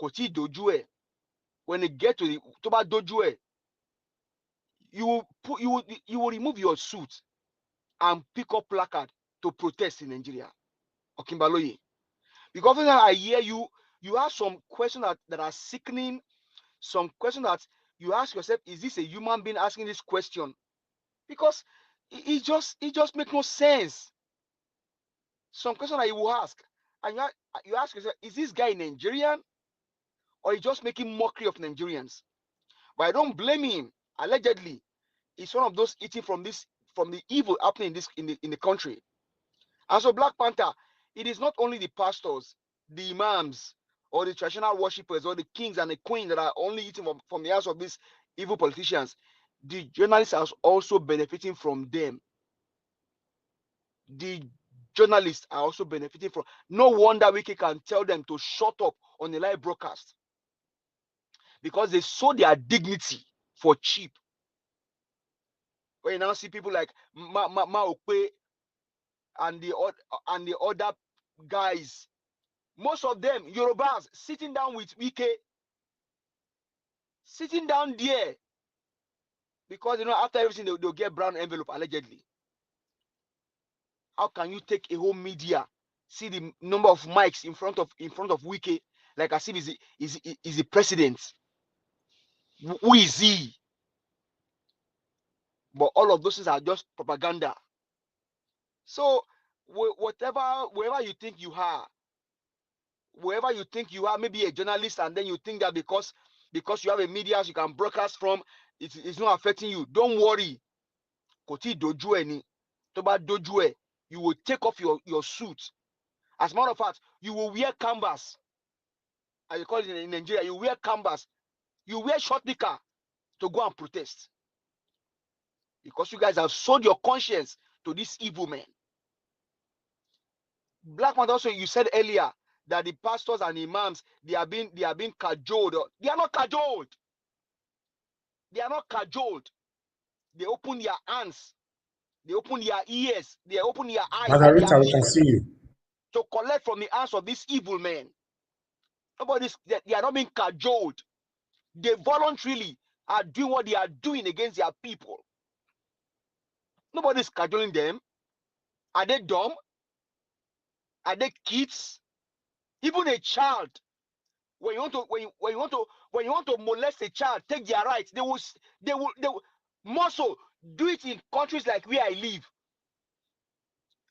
Koti Dojue, when they get to the Toba Dojue, you will remove your suit and pick up placard to protest in Nigeria. Okimbaloye. Because when I hear you have some questions that are sickening, some questions that you ask yourself, is this a human being asking this question? Because it just makes no sense. Some question that you will ask, and you ask yourself, is this guy Nigerian, or is just making mockery of Nigerians? But I don't blame him. Allegedly, it's one of those eating from the evil happening in the country. And so Black Panther, it is not only the pastors, the imams, or the traditional worshippers, or the kings and the queens that are only eating from the house of these evil politicians. The journalists are also benefiting from them. The journalists are also benefiting from. No wonder Wiki can tell them to shut up on the live broadcast, because they sold their dignity for cheap. When you now see people like Ma Okpe and the other guys, most of them Yorubas, sitting down with Wike, sitting down there, because after everything they'll get brown envelope allegedly. How can you take a whole media, see the number of mics in front of Wike, like as if he's the president? Who is he? But all of those things are just propaganda. So wherever you think you are, maybe a journalist, and then you think that because you have a media you can broadcast from, it's not affecting you. Don't worry. Koti dojue ni, toba dojue, you will take off your suit. As a matter of fact, you will wear canvas. As you call it in Nigeria, you wear canvas. You wear short knicker to go and protest. Because you guys have sold your conscience to this evil man. Black man, also you said earlier that the pastors and imams they are being cajoled. They are not cajoled. They are not cajoled. They open their hands, they open their ears, they open their eyes and their Margarita, we can children see you. to collect from the hands of this evil man. They are not being cajoled. They voluntarily are doing what they are doing against their people. Nobody's cajoling them. Are they dumb? Are they kids? Even a child, when you want to molest a child, take their rights. They will more so do it in countries like where I live.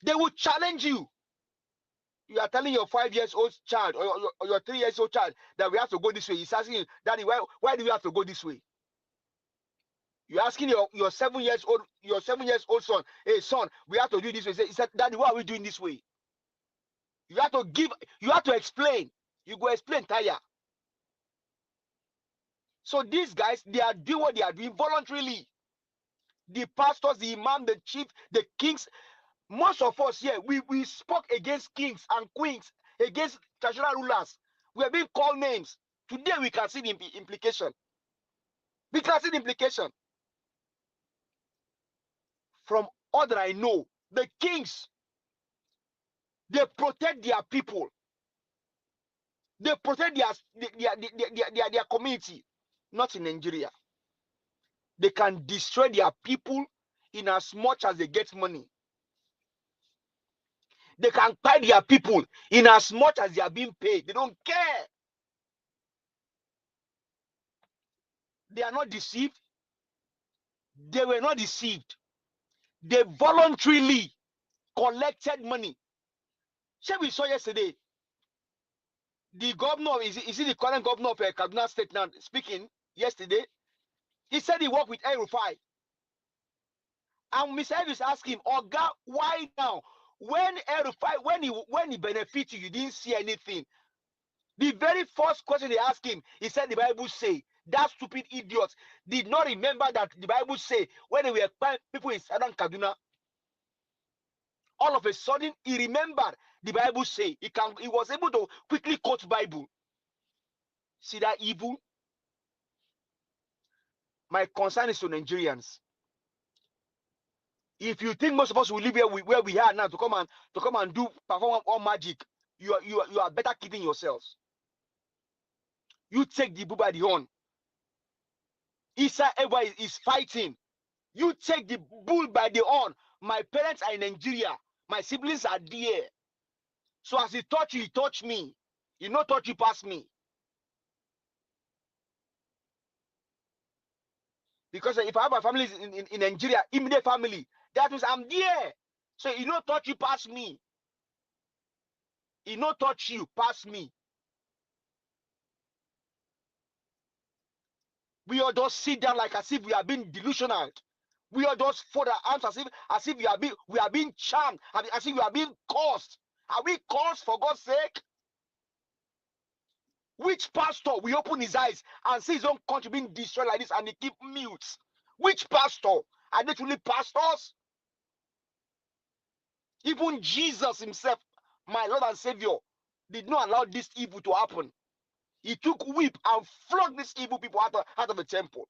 They will challenge you. You are telling your 5 years old child or your 3 years old child that we have to go this way. He's asking you, Daddy, why do we have to go this way? You're asking your 7 years old son, hey son, we have to do this way. He said, Daddy, why are we doing this way? You have to explain. You go explain, tire. So these guys, they are doing what they are doing voluntarily. The pastors, the imam, the chief, the kings, most of us here, we spoke against kings and queens, against traditional rulers. We have been called names. Today we can see the implication. We can see the implication. From all that I know, the kings, they protect their people. They protect their community. Not in Nigeria. They can destroy their people in as much as they get money. They can pay their people in as much as they are being paid. They don't care. They are not deceived. They were not deceived. They voluntarily collected money. Shall we saw yesterday? The governor, is it the current governor of Kaduna State now speaking yesterday? He said he worked with El-Rufai. And Mr. Elvis asked him, Oga, why now? When El-Rufai, when he benefited you, you didn't see anything. The very first question they asked him, he said the Bible say, that stupid idiot did not remember that the Bible say when they were people in Southern Kaduna, all of a sudden he remembered the Bible say. He was able to quickly quote Bible. See that evil? My concern is to Nigerians. If you think most of us will live here where we are now to come and perform all magic, you are better kidding yourselves. You take the bull by the horn. Isa ever is fighting. You take the bull by the horn. My parents are in Nigeria. My siblings are there. So as he touch you, he touch me. He not touch you past me. Because if I have a family in Nigeria, immediate family, that means I'm there. So he not touch you past me. He not touch you past me. We all just sit down like as if we are being delusional. We all just fold our arms as if we are being charmed, as if we are being cursed. Are we cursed for God's sake? Which pastor will open his eyes and see his own country being destroyed like this and he keep mute? Which pastor? Are they truly pastors? Even Jesus himself, my Lord and Savior, did not allow this evil to happen. He took whip and flogged these evil people out of the temple.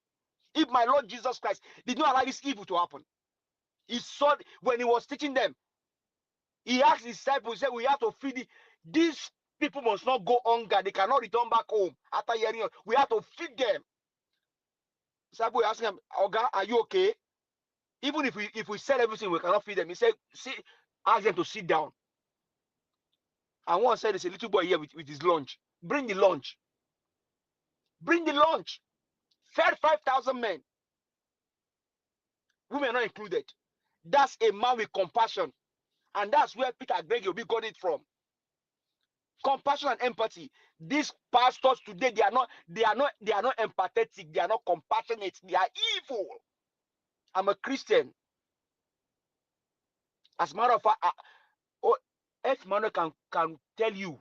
If my Lord Jesus Christ did not allow this evil to happen, he saw when he was teaching them, he asked his disciples, he said, we have to feed these people must not go hunger. They cannot return back home after hearing us. We have to feed them. Disciples asking him, Oga, are you okay? Even if we sell everything, we cannot feed them. He said, ask them to sit down. And one said, there's a little boy here with his lunch. Bring the lunch. Bring the lunch. Fed 5,000 men. Women not included. That's a man with compassion. And that's where Peter Gregory got it from. Compassion and empathy. These pastors today, they are not empathetic, they are not compassionate, they are evil. I'm a Christian. As a matter of fact, F. Manuel can tell you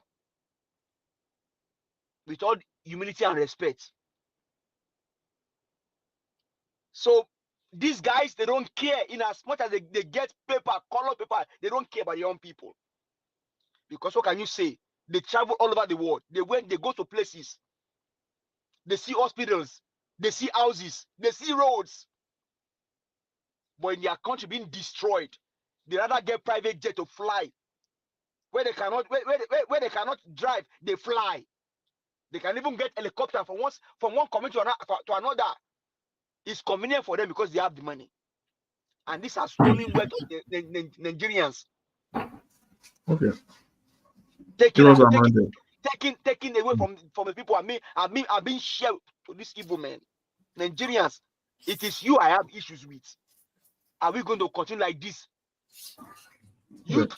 with all humility and respect. So these guys, they don't care. In as much as they get paper, color paper, they don't care about young people. Because what can you say? They travel all over the world. They go to places. They see hospitals. They see houses. They see roads. But in their country being destroyed, they rather get private jet to fly. Where they cannot drive, they fly. They can even get helicopter from one community to another. It's convenient for them because they have the money. And this has stolen wealth of the Nigerians. Okay. Taking away from the people are being shared to this evil man. Nigerians, it is you I have issues with. Are we going to continue like this? Youth,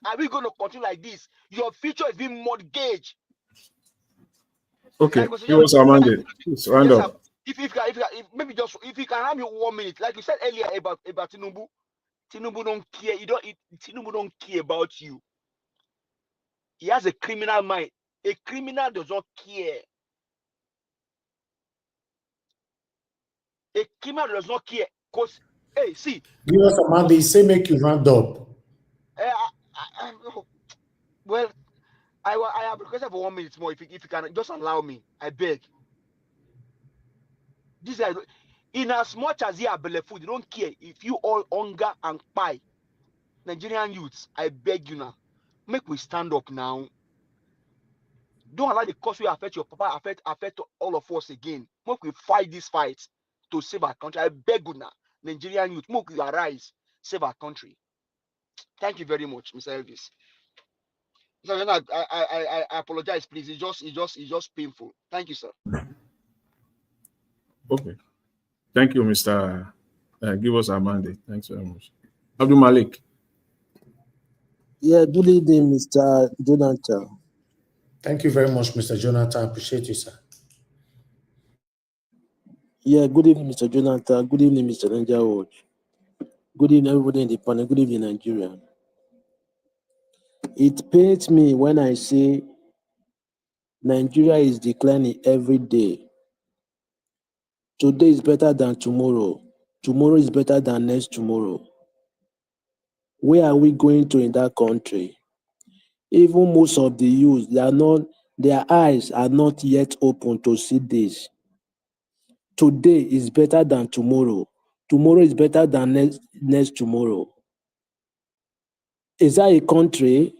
are we going to continue like this? Your future is being mortgaged. Okay, like he was Amanda. Please round up. If you can have me 1 minute, like you said earlier about Tinubu. Tinubu don't care. Tinubu don't care about you. He has a criminal mind. A criminal does not care. A criminal does not care. Because, hey, see. Give us Amanda. He say make you round up. Well, I have requested for 1 minute more. If you can just allow me, I beg. This guy, in as much as he are food, they don't care. If you all hunger and pie, Nigerian youths, I beg you now, make we stand up now. Don't allow the cause we affect your papa, affect all of us again. Make we fight this fight to save our country. I beg you now, Nigerian youth, make we arise, save our country. Thank you very much, Mr. Elvis. So, I apologize, please. It's just painful. Thank you, sir. Okay. Thank you, Mr. Give us our mandate. Thanks very much. Abdul Malik. Yeah, good evening, Mr. Jonathan. Thank you very much, Mr. Jonathan. I appreciate you, sir. Yeah, good evening, Mr. Jonathan. Good evening, Mr. Niger Watch. Good evening, everybody in the panel. Good evening, Nigeria. It pains me when I say Nigeria is declining every day. Today is better than tomorrow. Tomorrow is better than next tomorrow. Where are we going to in that country? Even most of the youth, their eyes are not yet open to see this. Today is better than tomorrow. Tomorrow is better than next tomorrow. Is that a country?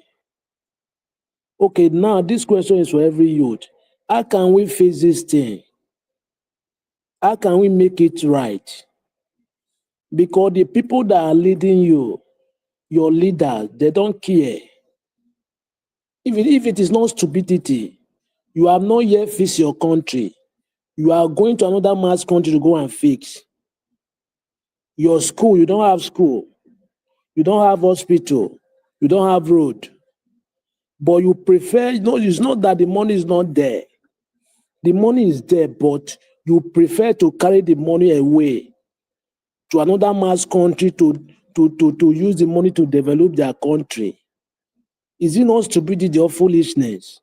Okay, now this question is for every youth. How can we face this thing? How can we make it right? Because the people that are leading you, your leaders, they don't care. If it is not stupidity, you have not yet fixed your country. You are going to another mass country to go and fix. Your school, you don't have school. You don't have hospital. You don't have road. But you prefer, it's not that the money is not there. The money is there, but you prefer to carry the money away to another mass country to use the money to develop their country. Is it not stupidity or foolishness?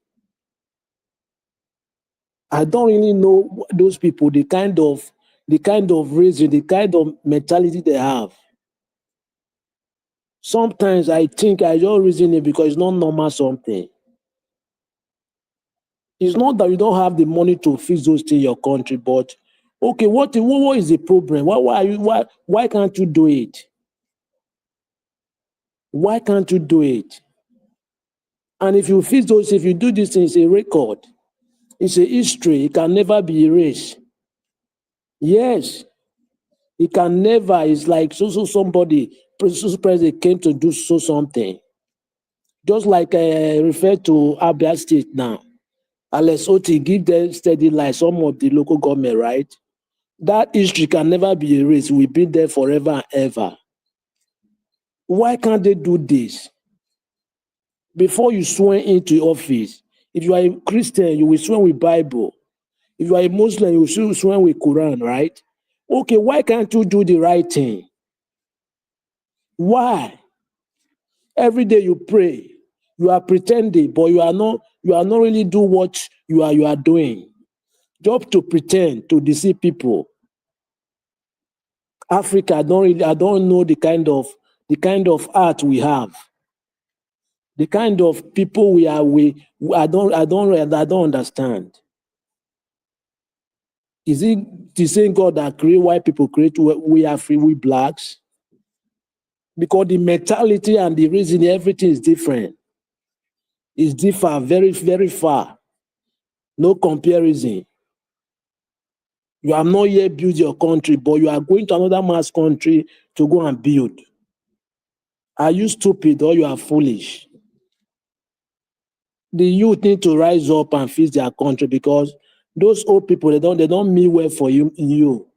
I don't really know those people, the kind of reason, the kind of mentality they have. Sometimes I think I just reason it because it's not normal something. It's not that you don't have the money to fix those things in your country, but okay, what is the problem? Why can't you do it? Why can't you do it? And if you fix those, if you do this thing, it's a record. It's a history. It can never be erased. Yes. It can never. It's like somebody, president came to do something. Just like I referred to Abia State now. Alex Oti give them steady light, some of the local government, right? That history can never be erased. We've been there forever and ever. Why can't they do this? Before you swear into office, if you are a Christian, you will swear with Bible. If you are a Muslim, you will swear with Quran, right? Okay, why can't you do the right thing? Why? Every day you pray, you are pretending, but you are not You are not really do what you are doing. Just to pretend to deceive people. Africa, I don't know the kind of art we have. The kind of people we are. I don't understand. Is it the same God that create white people create we are free, we blacks? Because the mentality and the reason, everything is different. It's different, very, very far. No comparison. You have not yet built your country, but you are going to another man's country to go and build. Are you stupid or you are foolish? The youth need to rise up and fix their country, because those old people, they don't mean well for you.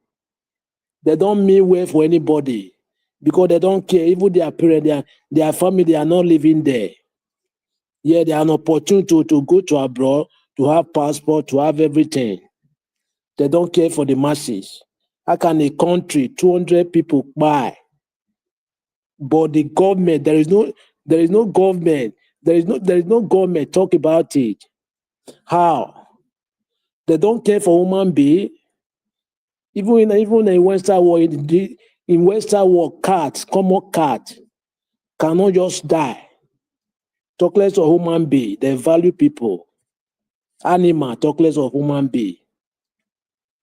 They don't mean well for anybody, because they don't care. Even their parents, their family, they are not living there. Yeah, they are an opportunity to go to abroad, to have passport, to have everything. They don't care for the masses. How can a country, 200 people buy? But the government, there is no government. There is no government talk about it. How? They don't care for human being. Even in Western world, in Western world, cats, common cat, cannot just die. Talk less of human being. They value people. Animal, talk less of human being.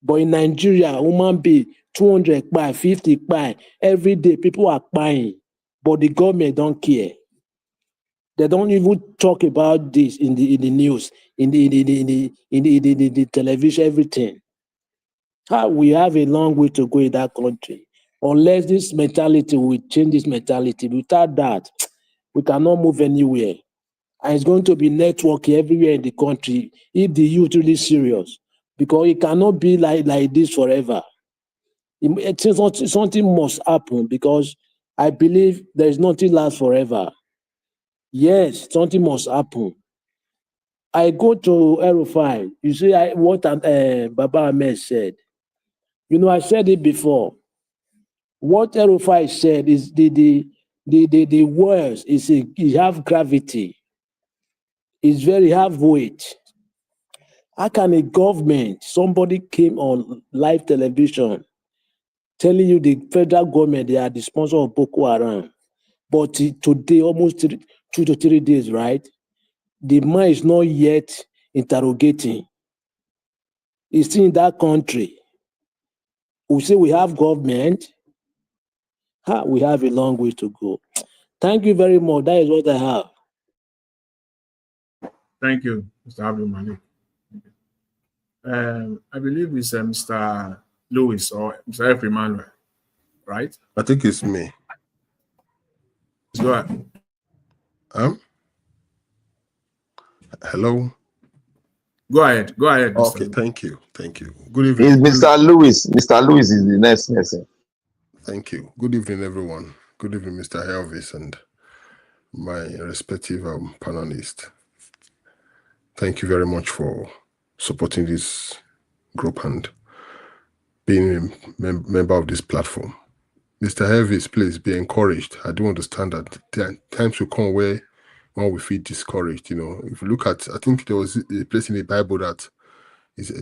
But in Nigeria, human being, 200 by 50 by every day, people are buying, but the government don't care. They don't even talk about this in the news, in the television, everything. We have a long way to go in that country. Unless this mentality, we change this mentality. Without that, we cannot move anywhere. And it's going to be networking everywhere in the country if the youth really serious. Because it cannot be like this forever. Something must happen, because I believe there is nothing lasts forever. Yes, something must happen. I go to El-Rufai. You see what Baba-Ahmed said. I said it before. What El-Rufai said is the words is it have gravity. It's very have weight. How can a government, somebody came on live television telling you the federal government, they are the sponsor of Boko Haram, but today, almost 2 to 3 days, right? The man is not yet interrogating. He's still in that country. We say we have government. We have a long way to go. Thank you very much. That is what I have. Thank you, Mr. Abdul Malik. I believe it's Mr. Lewis or Mr. F. Emmanuel, right? I think it's me. Go ahead. Hello? Go ahead. Mr. Okay, Lewis. thank you. Good evening. It's Mr. Lewis. Mr. Lewis is the next person. Thank you. Good evening, everyone. Good evening, Mr. Elvis and my respective panelists. Thank you very much for supporting this group and being a member of this platform. Mr. Elvis, please be encouraged. I do understand that there are times will come where when we feel discouraged. If you look at, I think there was a place in the Bible that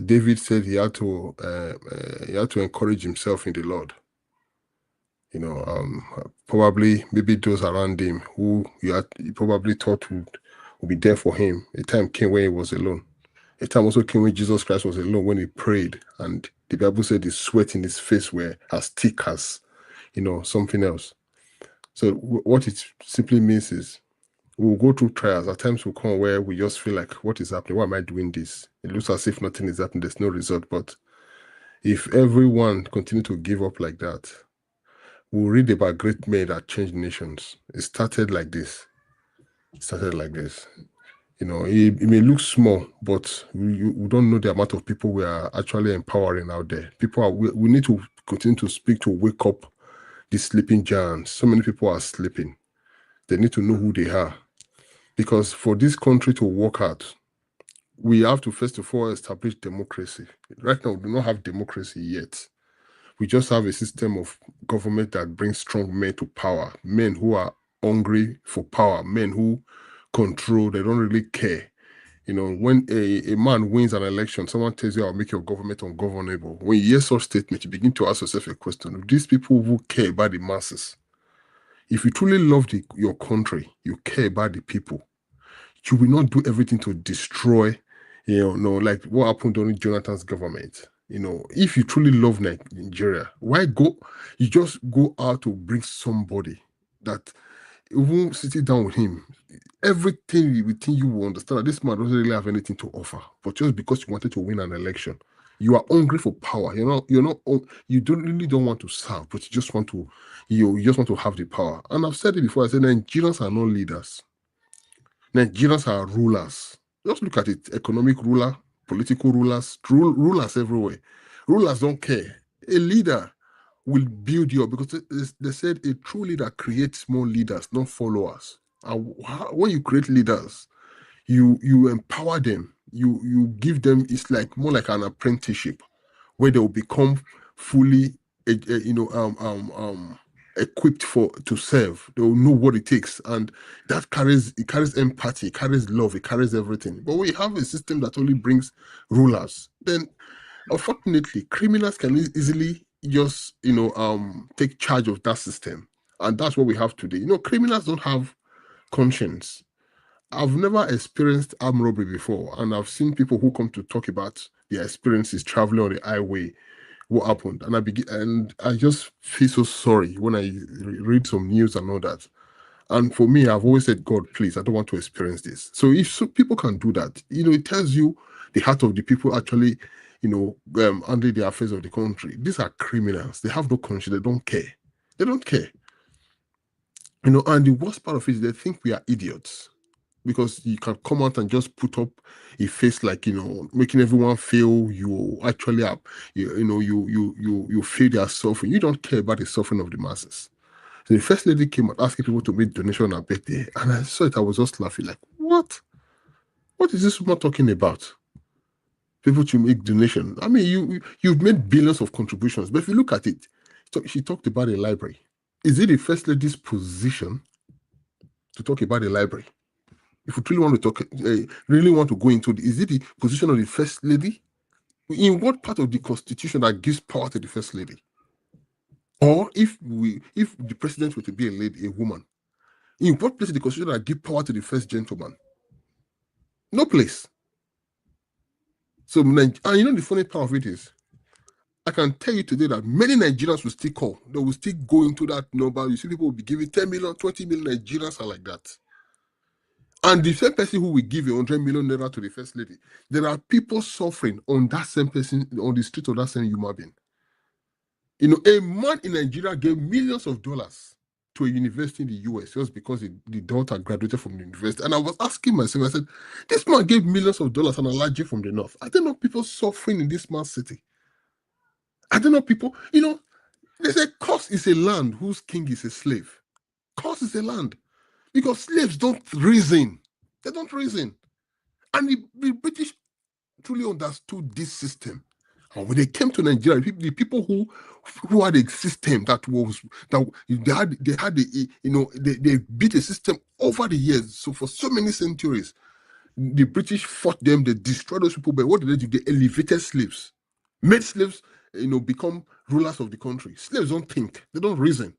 David said he had to encourage himself in the Lord. Probably maybe those around him who he probably thought would be there for him. A time came when he was alone. A time also came when Jesus Christ was alone, when he prayed, and the Bible said the sweat in his face were as thick as something else. So what it simply means is we'll go through trials. At times will come where we just feel like, what is happening? Why am I doing this? It looks as if nothing is happening. There's no result. But if everyone continue to give up like that, we'll read about great men that changed nations. It started like this. It may look small, but we don't know the amount of people we are actually empowering out there. We need to continue to speak to wake up these sleeping giants. So many people are sleeping. They need to know who they are. Because for this country to work out, we have to first of all establish democracy. Right now, we do not have democracy yet. We just have a system of government that brings strong men to power, men who are hungry for power, men who control, they don't really care, You know, when a man wins an election, someone tells you, I'll make your government ungovernable. When you hear such statements, you begin to ask yourself a question. These people who care about the masses, if you truly love your country, you care about the people, you will not do everything to destroy, like what happened during Jonathan's government. You know, if you truly love Nigeria, why go? You just go out to bring somebody that even sitting down with him, everything you will understand that this man doesn't really have anything to offer, but just because you wanted to win an election, you are hungry for power. You don't want to serve, but you just want to, you just want to have the power. And I've said it before. I said Nigerians are not leaders. Nigerians are rulers. Just look at it: economic ruler, political rulers, rulers everywhere. Rulers don't care. A leader will build you up, because they said a true leader creates more leaders, not followers. And when you create leaders, you empower them. You give them. It's like more like an apprenticeship, where they will become fully, equipped to serve. They will know what it takes, and that carries empathy, it carries love, it carries everything. But we have a system that only brings rulers. Then, unfortunately, criminals can easily just take charge of that system, and that's what we have today. Criminals don't have conscience. I've never experienced armed robbery before, and I've seen people who come to talk about their experiences traveling on the highway, what happened, and I just feel so sorry when I read some news and all that. And for me, I've always said, God, please, I don't want to experience this. So if people can do that, it tells you the heart of the people actually, under the affairs of the country. These are criminals. They have no conscience. They don't care. They don't care. And the worst part of it is they think we are idiots, because you can come out and just put up a face like, making everyone feel you actually are, you feel their suffering. You don't care about the suffering of the masses. So the First Lady came out asking people to make donation on her birthday, and I saw it. I was just laughing, like, what? What is this woman talking about? People to make donation. I mean, you've made billions of contributions, but if you look at it, she talked about a library. Is it the First Lady's position to talk about a library? If you really want to talk, really want to go into is it the position of the First Lady? In what part of the Constitution that gives power to the First Lady? Or if the president were to be a woman, in what place in the Constitution that gives power to the First Gentleman? No place. So, and the funny part of it is, I can tell you today that many Nigerians will still call. They will still go into that number. You see, people will be giving 10 million, 20 million. Nigerians are like that. And the same person who will give 100 million naira to the First Lady, there are people suffering on that same person, on the street of that same human being. A man in Nigeria gave millions of dollars to a university in the US just because the daughter graduated from the university. And I was asking myself, I said, this man gave millions of dollars and allergy from the north. I don't know people suffering in this man's city. I don't know people, they say Kos is a land whose king is a slave. Kos is a land. Because slaves don't reason. They don't reason. And the British truly understood this system. And when they came to Nigeria, the people who had a system they built a system over the years. So for so many centuries, the British fought them, they destroyed those people. But what did they do? They elevated slaves, made slaves, become rulers of the country. Slaves don't think. They don't reason.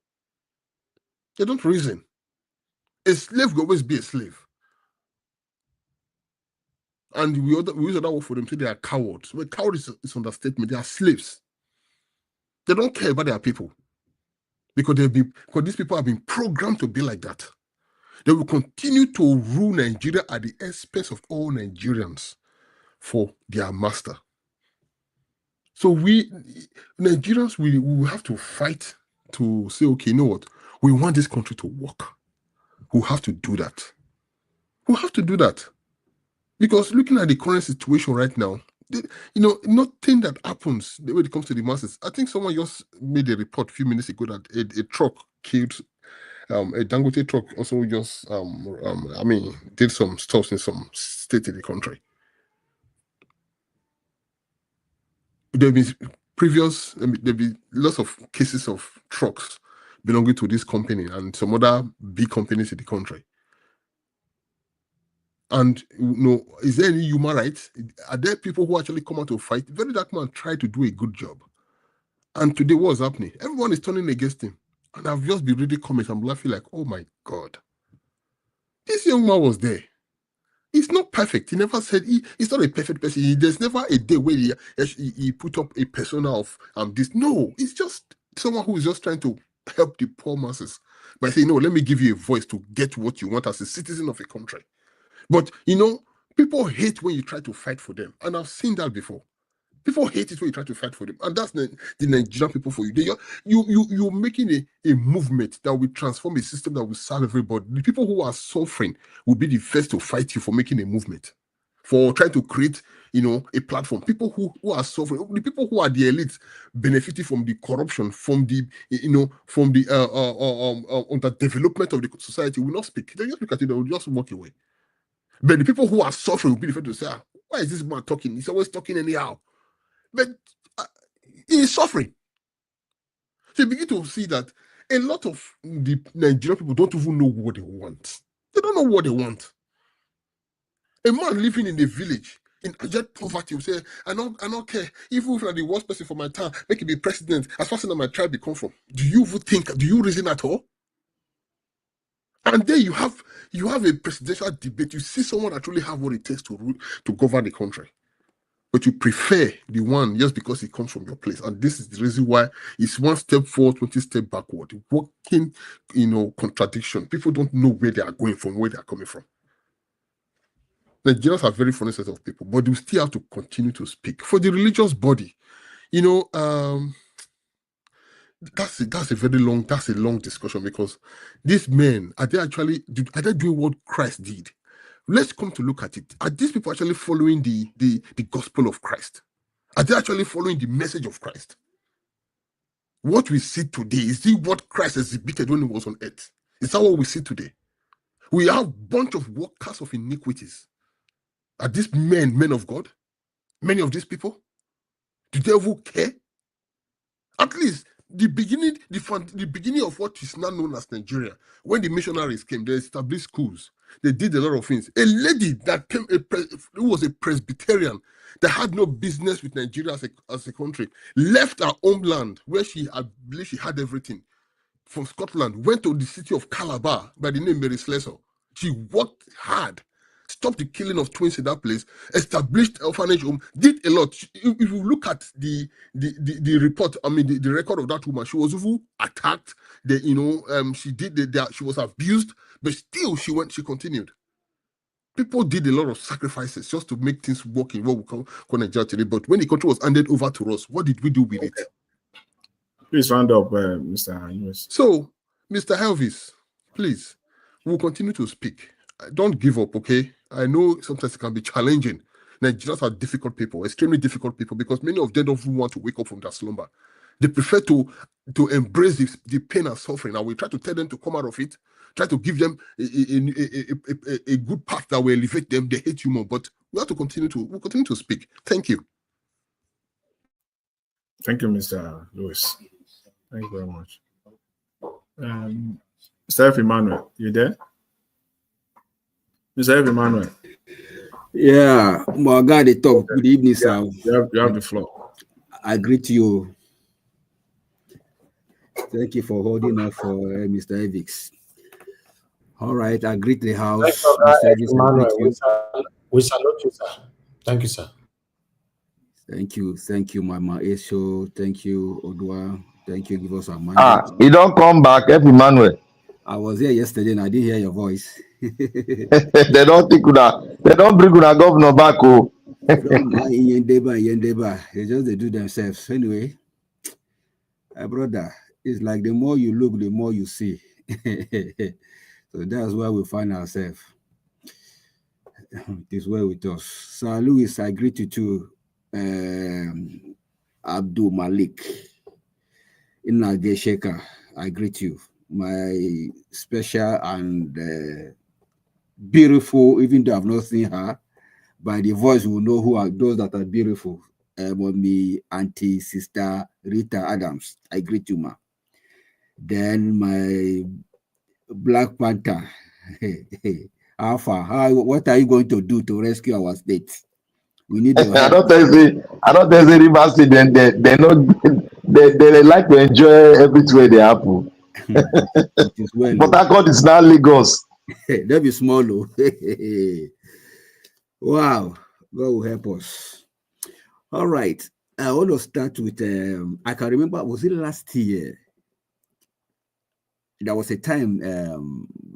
They don't reason. A slave will always be a slave. And we use that word for them, say they are cowards. But coward is understatement. They are slaves. They don't care about their people. Because these people have been programmed to be like that. They will continue to rule Nigeria at the expense of all Nigerians for their master. So we Nigerians, we will have to fight to say, okay, you know what? We want this country to work. We have to do that. We have to do that. Because looking at the current situation right now, nothing that happens when it comes to the masses. I think someone just made a report a few minutes ago that a truck killed, a Dangote truck also just, did some stuff in some state in the country. There'll be lots of cases of trucks belonging to this company and some other big companies in the country. And is there any human rights? Are there people who actually come out to fight? Very dark man tried to do a good job. And today, what's happening? Everyone is turning against him. And I've just been reading comments. I'm laughing like, oh my God. This young man was there. He's not perfect. He never said he's not a perfect person. There's never a day where he put up a persona of this. No, it's just someone who is just trying to help the poor masses by saying, no, let me give you a voice to get what you want as a citizen of a country. But, people hate when you try to fight for them. And I've seen that before. People hate it when you try to fight for them. And that's the Nigerian people for you. You're making a movement that will transform a system that will serve everybody. The people who are suffering will be the first to fight you for making a movement, for trying to create, a platform. People who are suffering, the people who are the elites benefiting from the corruption, from the, from the underdevelopment of the society will not speak. They just look at it, they will just walk away. But the people who are suffering will be the first to say, why is this man talking? He's always talking anyhow. But he is suffering. So you begin to see that a lot of the Nigerian people don't even know what they want. They don't know what they want. A man living in a village in abject poverty will say, I don't care. Even if I'm the worst person for my town, make it be president, as far as my tribe they come from. Do you reason at all? And then you have a presidential debate. You see someone that really have what it takes to govern the country. But you prefer the one just because it comes from your place. And this is the reason why it's 1 step forward, 20 steps backward. Working, contradiction. People don't know where they are going from, where they are coming from. Nigerians are very funny set of people, but we still have to continue to speak. For the religious body, that's a long discussion, because these men, are they doing what Christ did? Let's come to look at it. Are these people actually following the gospel of Christ? Are they actually following the message of Christ? What we see today, is it what Christ exhibited when he was on earth? Is that what we see today? We have a bunch of workers of iniquities. Are these men of God? Many of these people? Do they ever care? At least the beginning of what is now known as Nigeria, when the missionaries came, they established schools. They did a lot of things. A lady that came, who was a Presbyterian, that had no business with Nigeria as a country, left her homeland where I believe she had everything, from Scotland, went to the city of Calabar by the name Mary Slessor. She worked hard, stopped the killing of twins in that place, established orphanage home, did a lot. If you look at the report, the record of that woman, she was even attacked. She was abused, but still she continued. People did a lot of sacrifices just to make things work in what we call Nigeria today. But when the country was handed over to us, what did we do with it? Please round up, Mr. Lewis. So, Mr. Elvis, please, we'll continue to speak. Don't give up, okay? I know sometimes it can be challenging. Nigerians are difficult people, extremely difficult people, because many of them don't even want to wake up from their slumber. They prefer to embrace the pain and suffering, and we try to tell them to come out of it, try to give them a good path that will elevate them. They hate you more, but we'll continue to speak. Thank you. Thank you, Mr. Lewis. Thank you very much. Mr. F. Emmanuel, you there? Mr. F. Emmanuel. Yeah, my God, they talk. Good evening, sir. You have the floor. I greet you. Thank you for holding up for Mr. Evix. All right, I greet the house. Mr. Evix, Emmanuel, we salute you, sir. Thank you, sir. Thank you, Mama Esho. Thank you, Odua. Thank you, give us a man. You don't come back, F. Emmanuel. I was here yesterday and I didn't hear your voice. They don't bring una governor back. They just do themselves. Anyway, brother, it's like the more you look, the more you see. So that's where we find ourselves. This way with us. Sir Louis, I greet you too. Abdul Malik. Inage Sheka, I greet you. My special and beautiful, even though I've not seen her, by the voice we will know who are those that are beautiful. Me, Auntie, Sister Rita Adams, I greet you, ma. Then my Black Panther, Alpha, what are you going to do to rescue our state? We need your I help. don't tell you, Rivers State, they like to enjoy everywhere they happen. It is well. But Harcourt is now Lagos. That be small. Wow, God will help us. All right. I want to start with, I can remember, was it last year? There was a time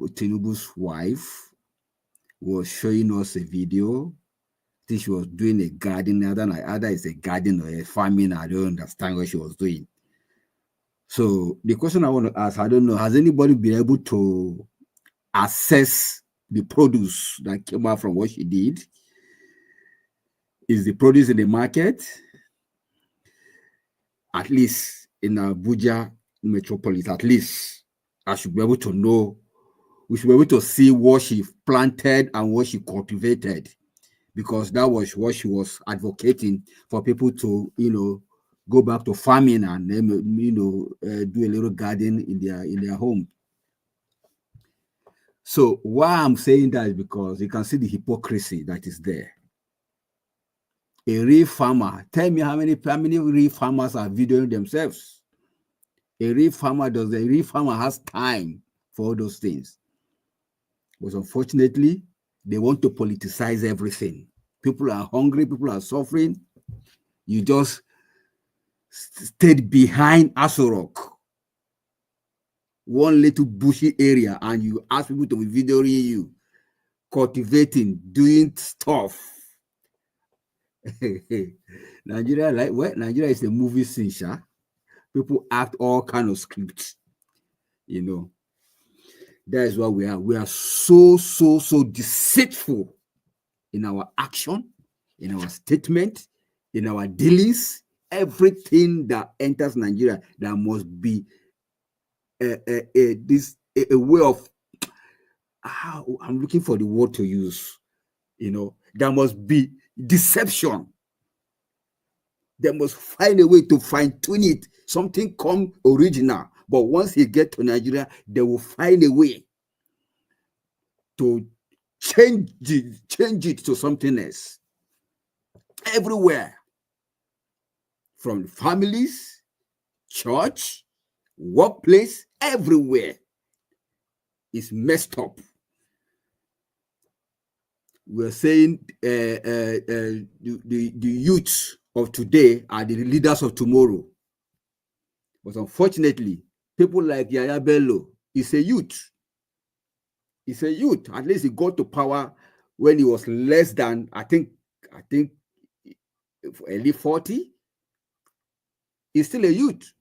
Tinubu's wife was showing us a video. I think she was doing a garden. I don't know, either it's a garden or a farming. I don't understand what she was doing. So the question I want to ask, I don't know, has anybody been able to assess the produce that came out from what she did? Is the produce in the market? At least in Abuja metropolis, at least I should be able to know. We should be able to see what she planted and what she cultivated, because that was what she was advocating for people to, go back to farming and do a little garden in their home. So why I'm saying that is because you can see the hypocrisy that is there. A real farmer, tell me how many real farmers are videoing themselves. A real farmer has time for all those things. But unfortunately, they want to politicize everything. People are hungry, people are suffering. You just stayed behind Aso Rock, one little bushy area, and you ask people to be videoing you, cultivating, doing stuff. Nigeria, Nigeria is a movie scene, sha. People act all kind of scripts, That is what we are. We are so deceitful in our action, in our statement, in our dealings. Everything that enters Nigeria, there must be a way of, I'm looking for the word to use, there must be deception. They must find a way to fine-tune it, something come original. But once you get to Nigeria, they will find a way to change it to something else. Everywhere, from families, church, workplace, everywhere is messed up. We're saying the youth of today are the leaders of tomorrow. But unfortunately, people like Yaya Bello is a youth. He's a youth. At least he got to power when he was less than, I think early 40. He's still a youth.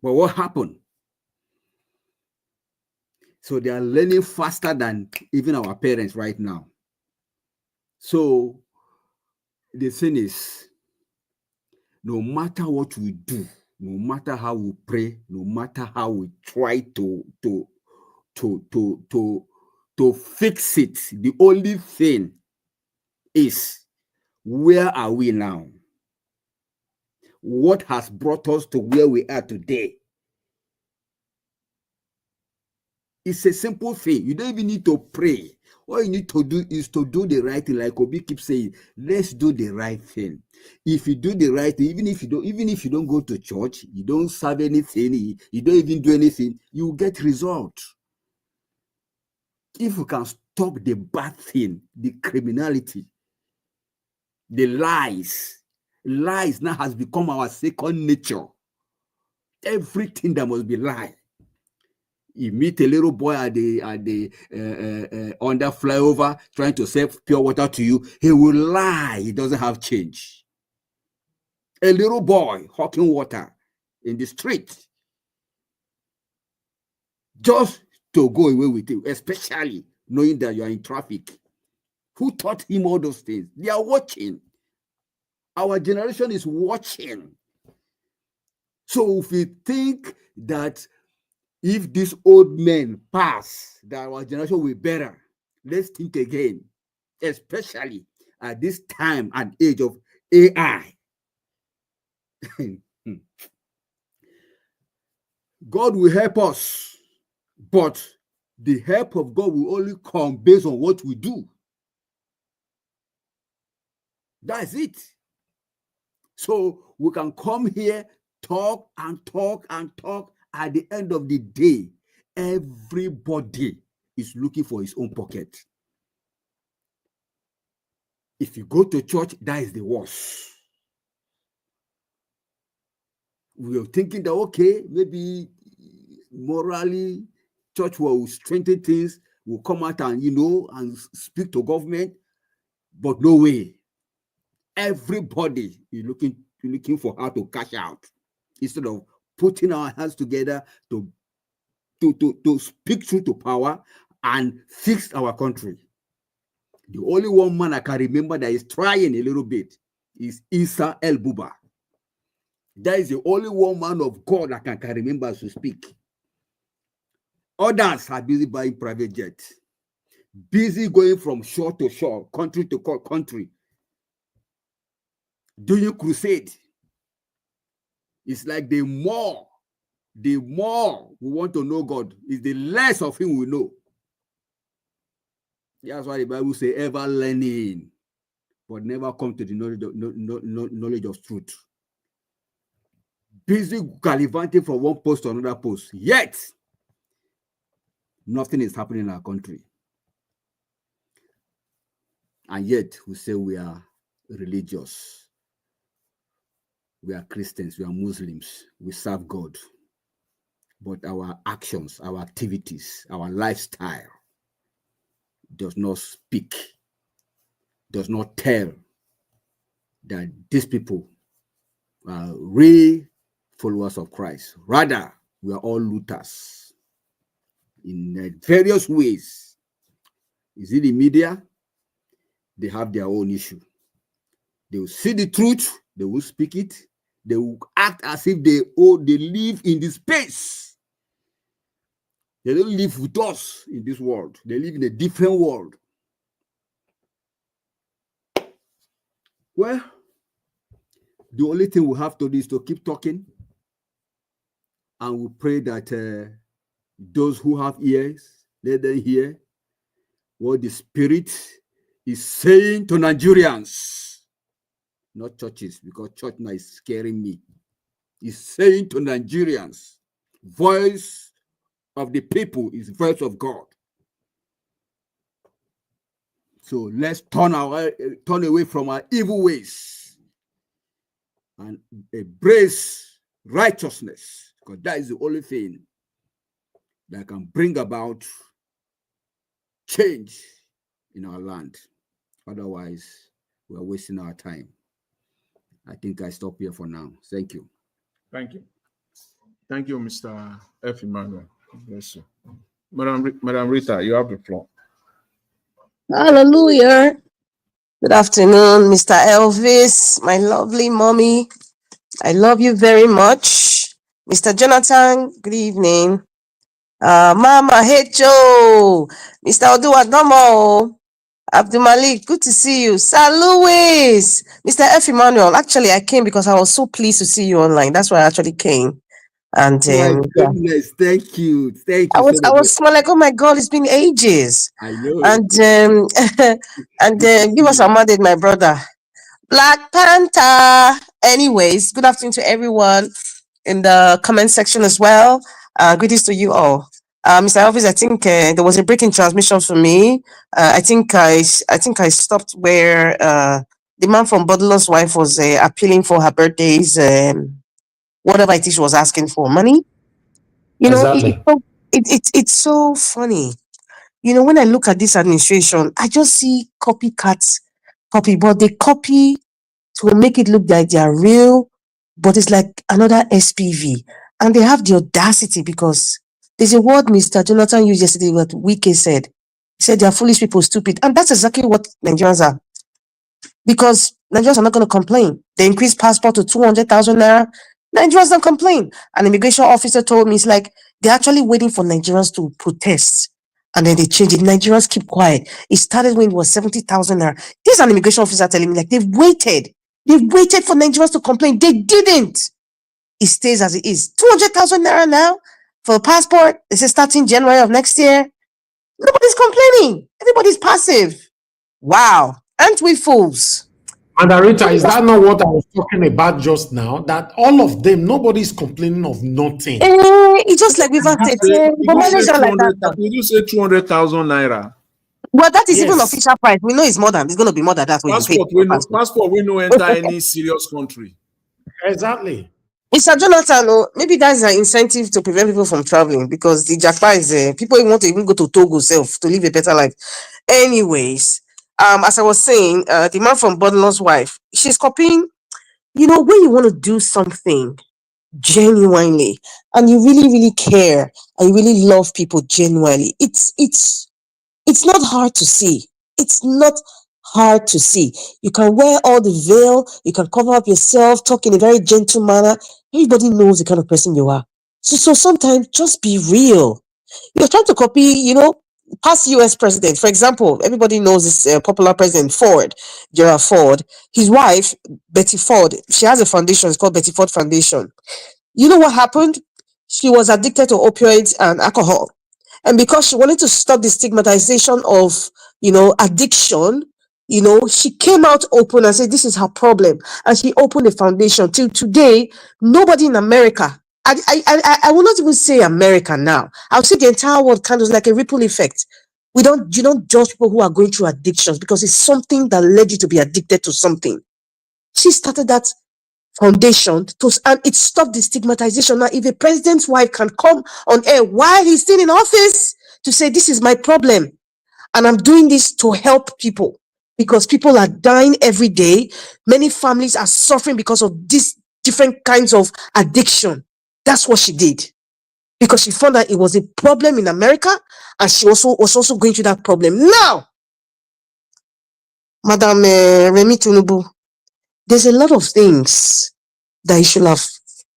But what happened? So they are learning faster than even our parents right now. So the thing is, no matter what we do, no matter how we pray, no matter how we try to fix it, the only thing is, where are we now? What has brought us to where we are today? It's a simple thing. You don't even need to pray. All you need to do is to do the right thing. Like Obi keeps saying, let's do the right thing. If you do the right thing, even if you don't go to church, you don't serve anything, you don't even do anything, you will get results. If you can stop the bad thing, the criminality, the lies now has become our second nature. Everything that must be lie. You meet a little boy at the under flyover trying to sell pure water to you, he will lie. He doesn't have change. A little boy hawking water in the street just to go away with you, especially knowing that you are in traffic. Who taught him all those things? They are watching. Our generation is watching. So if we think that if these old men pass, that our generation will be better, let's think again, especially at this time and age of AI. God will help us, but the help of God will only come based on what we do. That's it. So we can come here, talk and talk and talk. At the end of the day, everybody is looking for his own pocket. If you go to church, that is the worst. We are thinking that, okay, maybe morally, church will strengthen things, will come out and, and speak to government, but no way. Everybody is looking for how to cash out instead of putting our hands together to speak truth to power and fix our country. The only one man I can remember that is trying a little bit is Isa El-Buba. That is the only one man of God I can remember to speak. Others are busy buying private jets, busy going from shore to shore, country to country, doing crusade. It's like the more we want to know God, is the less of him we know. That's why the Bible says ever learning, but never come to the knowledge of truth. Busy gallivanting from one post to another post, yet nothing is happening in our country. And yet we say we are religious. We are Christians, we are Muslims, we serve God. But our actions, our activities, our lifestyle does not speak, does not tell that these people are real followers of Christ. Rather, we are all looters in various ways. Is it the media? They have their own issue. They will see the truth, they will speak it, they will act as if they live in this space. They don't live with us in this world. They live in a different world. Well, the only thing we have to do is to keep talking, and we pray that those who have ears, let them hear what the Spirit is saying to Nigerians, not churches, because church now is scaring me. He's saying to Nigerians, voice of the people is voice of God. So let's turn away from our evil ways and embrace righteousness, because that is the only thing that can bring about change in our land. Otherwise, we are wasting our time. I think I stop here for now. Thank you. Thank you. Thank you, Mr. F. Emmanuel. Bless you. Madam Rita, you have the floor. Hallelujah. Good afternoon, Mr. Elvis, my lovely mommy. I love you very much. Mr. Jonathan, good evening. Mama, hey Joe. Mr. Oduwadomo. Abdul Malik, good to see you. Sir Louis. Mr. F. Emmanuel, actually, I came because I was so pleased to see you online. That's why I actually came. And my goodness, thank you. Thank you I was so much. like, oh my God, it's been ages. I know. And give us a mandate, my brother. Black Panther. Anyways, good afternoon to everyone in the comment section as well. Greetings to you all. Mr. Elvis, I think there was a break in transmission for me. I think I stopped where the man from Bodilon's wife was appealing for her birthdays, whatever it is she was asking for, money. You know, exactly. it's so funny. You know, when I look at this administration, I just see copycats, but they copy to make it look like they are real, but it's like another SPV. And they have the audacity, because there's a word Mr. Jonathan used yesterday, what Wike said. He said they are foolish people, stupid. And that's exactly what Nigerians are. Because Nigerians are not going to complain. They increased passport to 200,000 naira. Nigerians don't complain. An immigration officer told me, it's like they're actually waiting for Nigerians to protest. And then they change it. Nigerians keep quiet. It started when it was 70,000 naira. This is an immigration officer telling me, like, they've waited for Nigerians to complain. They didn't. It stays as it is. 200,000 naira now for a passport. This is starting January of next year. Nobody's complaining. Everybody's passive. Wow. Aren't we fools? And Arita, is that not what I was talking about just now? That all of them, nobody's complaining of nothing. It's just like we've Did said. you say 200,000 naira? Well, that is even Yes. official price. We know it's more than, it's going to be more than that when you pay for passport. Passport we no enter any serious country. Exactly. Mr. Jonathan, maybe that's an incentive to prevent people from traveling because the Japan is people want to even go to Togo self to live a better life. Anyways, as I was saying, the man from Bodlon's wife, she's copying. You know, when you want to do something genuinely and you really, really care and you really love people genuinely, it's not hard to see. It's not hard to see. You can wear all the veil, you can cover up yourself, talk in a very gentle manner. Everybody knows the kind of person you are. So sometimes just be real. You're trying to copy, past US president. For example, everybody knows this popular president Ford, Gerald Ford. His wife, Betty Ford, she has a foundation. It's called Betty Ford Foundation. You know what happened? She was addicted to opioids and alcohol. And because she wanted to stop the stigmatization of, addiction, she came out open and said, this is her problem. And she opened a foundation. Till today, nobody in America, I will not even say America now. I'll say the entire world kind of like a ripple effect. You don't judge people who are going through addictions because it's something that led you to be addicted to something. She started that foundation and it stopped the stigmatization. Now, if a president's wife can come on air while he's still in office to say, this is my problem, and I'm doing this to help people because people are dying every day. Many families are suffering because of these different kinds of addiction. That's what she did because she found that it was a problem in America and she was also going through that problem. Now, Madam Remi Tinubu, there's a lot of things that you should have,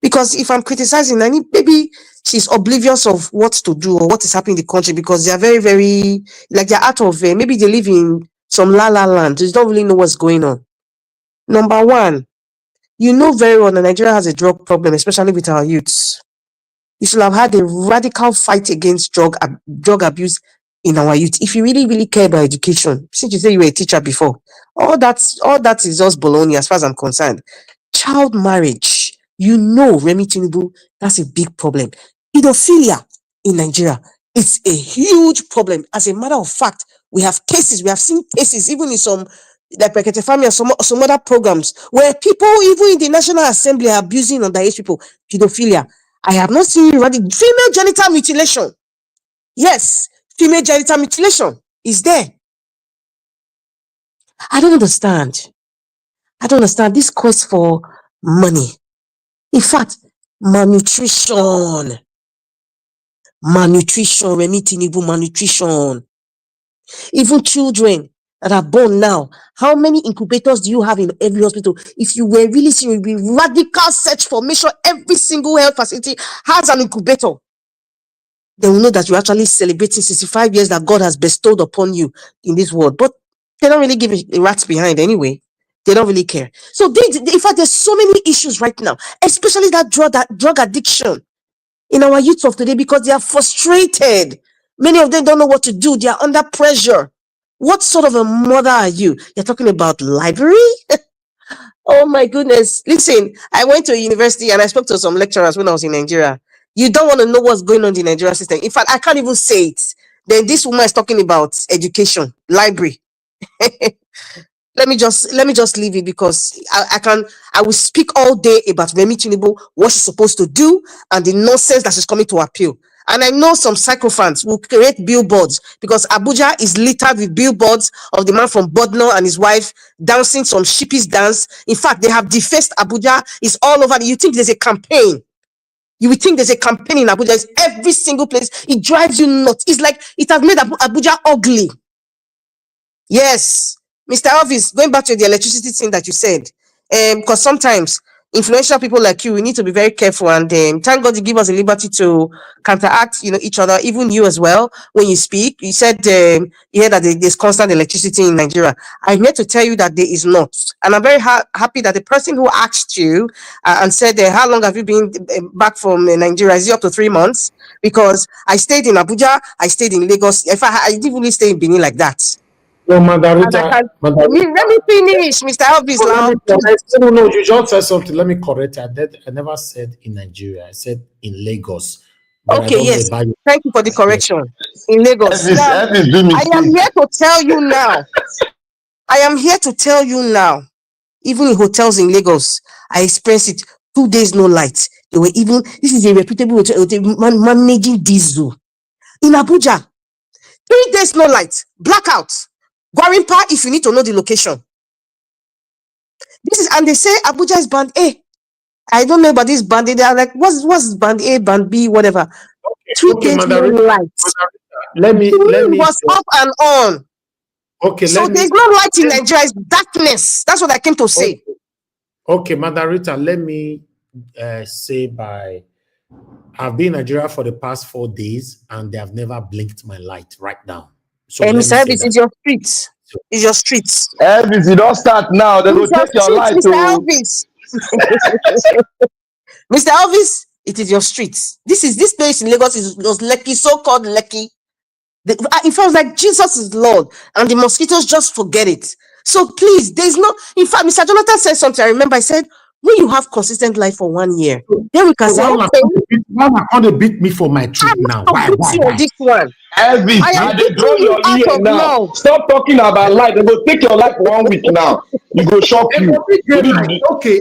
because if I'm criticizing, I mean, maybe she's oblivious of what to do or what is happening in the country because they are very, very, like they're out of, maybe they live in some la land. They don't really know what's going on. Number one, you know very well that Nigeria has a drug problem, especially with our youths. You should have had a radical fight against drug abuse in our youth. If you really, really care about education, since you say you were a teacher before, all that is just baloney as far as I'm concerned. Child marriage, Remi Tinubu, that's a big problem. Pedophilia in Nigeria, it's a huge problem. As a matter of fact, we have seen cases, even in some, like Pekete Family or some other programs, where people, even in the National Assembly, are abusing underage people. Pedophilia. I have not seen female genital mutilation. Yes, female genital mutilation is there. I don't understand this quest for money. In fact, malnutrition, Remi Tinubu, malnutrition. Even children that are born now, how many incubators do you have in every hospital? If you were really serious, it would be radical search for, make sure every single health facility has an incubator. They will know that you're actually celebrating 65 years that God has bestowed upon you in this world. But they don't really give a rat's behind anyway. They don't really care. So in fact, there's so many issues right now, especially that drug addiction in our youth of today, because they are frustrated. Many of them don't know what to do. They are under pressure. What sort of a mother are you? You're talking about library? Oh my goodness. Listen, I went to a university and I spoke to some lecturers when I was in Nigeria. You don't want to know what's going on in the Nigerian system. In fact, I can't even say it. Then this woman is talking about education, library. Let me just leave it because I will speak all day about Remi Tinubu, what she's supposed to do, and the nonsense that she's coming to appeal. And I know some sycophants will create billboards because Abuja is littered with billboards of the man from Bodno and his wife dancing some sheepish dance. In fact, they have defaced Abuja. It's all over. You think there's a campaign. You would think there's a campaign in Abuja. It's every single place. It drives you nuts. It's like it has made Abuja ugly. Yes. Mr. Elvis, going back to the electricity thing that you said, because sometimes influential people like you, we need to be very careful. And thank God you give us the liberty to counteract, each other, even you as well. When you speak, you said you hear that there's constant electricity in Nigeria. I'm here to tell you that there is not. And I'm very happy that the person who asked you and said, how long have you been back from Nigeria? Is it up to 3 months? Because I stayed in Abuja, I stayed in Lagos. In fact, I didn't really stay in Benin like that. No, And Mandarita, let me finish, Mr. Elvis. No, you just said something. Let me correct it. I never said in Nigeria. I said in Lagos. But Okay, yes. Thank you for the correction. In Lagos. Now, I am here to tell you now. Even in hotels in Lagos, I experienced it. 2 days, no light. They were even, this is a reputable hotel, managing diesel. In Abuja, 3 days, no light. Blackout. Gwarimpa, if you need to know the location. And they say Abuja is band A. I don't know about this band A. They are like, what's band A, band B, whatever. 3 days, no light. Let me was off and on. Okay, so there's no light in Nigeria, it's darkness. That's what I came to say. Okay, Mandarita, let me say I've been in Nigeria for the past 4 days and they have never blinked my light right now. So Mr. Elvis, it's your streets. It's your streets. Elvis, you don't start now. They will take your light. Mr. Elvis. Mr. Elvis, it is your streets. This place in Lagos was Lekki, so-called Lekki. It feels like Jesus is Lord and the mosquitoes just forget it. So please, there's no, in fact, Mr. Jonathan said something. I remember I said, when you have consistent life for 1 year, then we can say, why can't they beat me for my truth now? Why? This one. Elvis, they draw your ear now. Stop talking about life. They go take your life for 1 week now. You go shock you. Okay,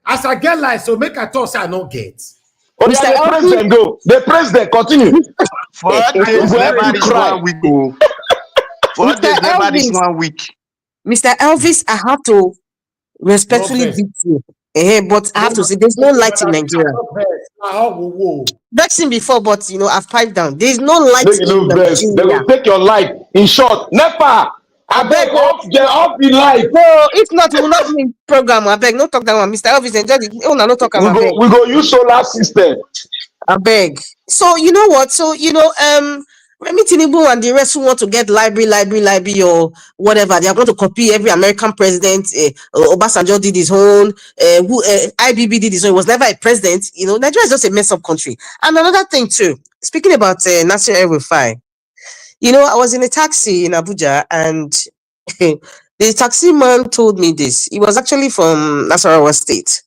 as I get life, so make a toss I don't get. Oh, yeah, the president go. The president continue. 4 days never reach 1 week. 4 days never reach 1 week. Mr. Elvis, I have to respectfully beat you. But I have to say, there's no light in Nigeria. Vexing before, but I've piped down. There's no light in Nigeria. They will take your light. In short, NEPA. I beg off the light. No, if not, we will not be in program. I beg, no talk that one. Mr. Elvis, enjoy it. Oh, no talk about it. We go use solar system. I beg. So you know what? So Remi Tinubu and the rest who want to get library or whatever, they are going to copy every American president. Obasanjo did his own. IBB did his own. He was never a president. Nigeria is just a mess up country. And another thing too. Speaking about Nasir El-Rufai, I was in a taxi in Abuja and the taxi man told me this. He was actually from Nasarawa State.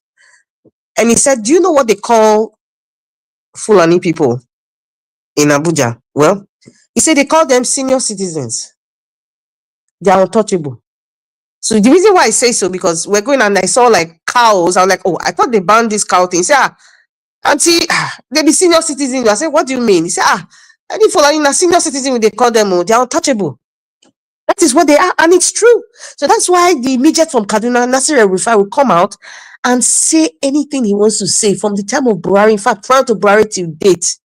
And he said, do you know what they call Fulani people in Abuja? Well, he said they call them senior citizens. They are untouchable. So the reason why I say so, because we're going and I saw like cows. I was like, oh, I thought they banned this cow thing. He said, auntie, they be senior citizens. I said, what do you mean? He said, any Fulani senior citizen, they call them, they are untouchable. That is what they are, and it's true. So that's why the immediate from Kaduna, Nasir El-Rufai, will come out and say anything he wants to say from the time of Buhari. In fact, prior to Buhari till date,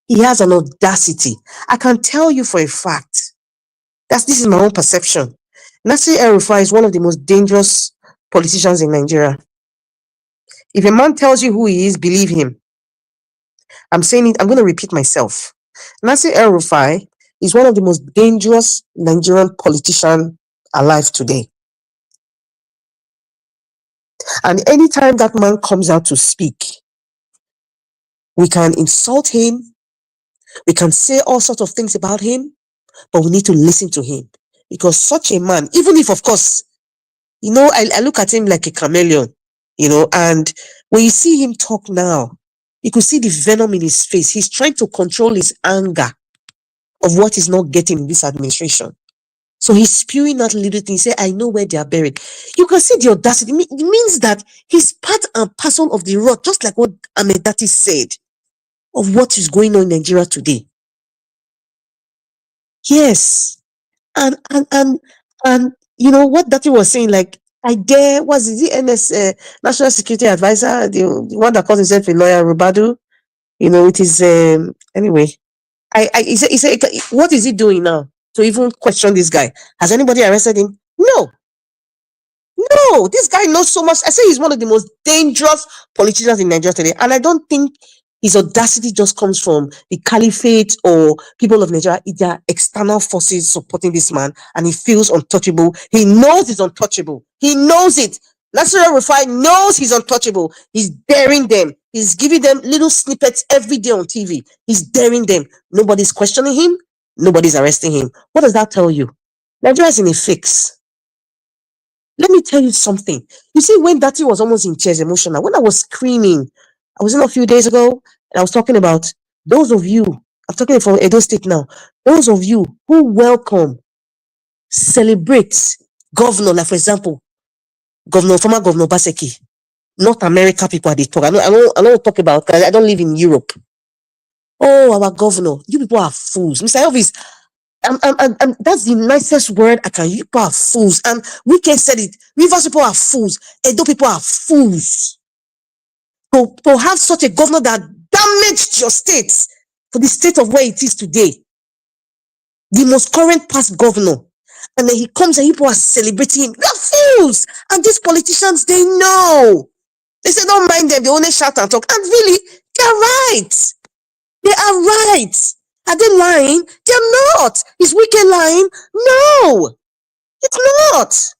he has an audacity. I can tell you for a fact that this is my own perception. Nasir El-Rufai is one of the most dangerous politicians in Nigeria. If a man tells you who he is, believe him. I'm saying it, I'm going to repeat myself. Nasir El-Rufai is one of the most dangerous Nigerian politicians alive today. And anytime that man comes out to speak, we can insult him, we can say all sorts of things about him, but we need to listen to him. Because such a man, even if, of course, I look at him like a chameleon, and when you see him talk now, you could see the venom in his face. He's trying to control his anger of what he's not getting in this administration. So he's spewing out little things. Say, I know where they are buried. You can see the audacity. It means that he's part and parcel of the rot, just like what Datti said, of what is going on in Nigeria today. Yes. And what Datti was saying, like, was the NS National Security Advisor, the one that calls himself a lawyer, Rubadu? It is anyway. He said, what is he doing now to even question this guy? Has anybody arrested him? No. No, this guy knows so much. I say he's one of the most dangerous politicians in Nigeria today. And I don't think his audacity just comes from the caliphate or people of Nigeria. There are external forces supporting this man, and he feels untouchable. He knows he's untouchable. He knows it. El-Rufai knows he's untouchable. He's daring them. He's giving them little snippets every day on TV. He's daring them. Nobody's questioning him. Nobody's arresting him. What does that tell you? Nigeria's in a fix. Let me tell you something. You see, when Datti was almost in tears, emotional, when I was screaming, I was in a few days ago, and I was talking about those of you, I'm talking from Edo State now, those of you who welcome, celebrate governor, like for example, former Governor Baseki, North America people are they talk. I don't talk about, because I don't live in Europe. Oh, our governor, you people are fools. Mr. Elvis, that's the nicest word I can use. You people are fools. And Wike said it. Rivers people are fools. Edo people are fools. To have such a governor that damaged your state for the state of where it is today. The most current past governor. And then he comes and people are celebrating him. They're fools. And these politicians, they know. They say, don't mind them. They only shout and talk. And really, they're right. They are right. Are they lying? They're not. Is Wike lying? No, it's not.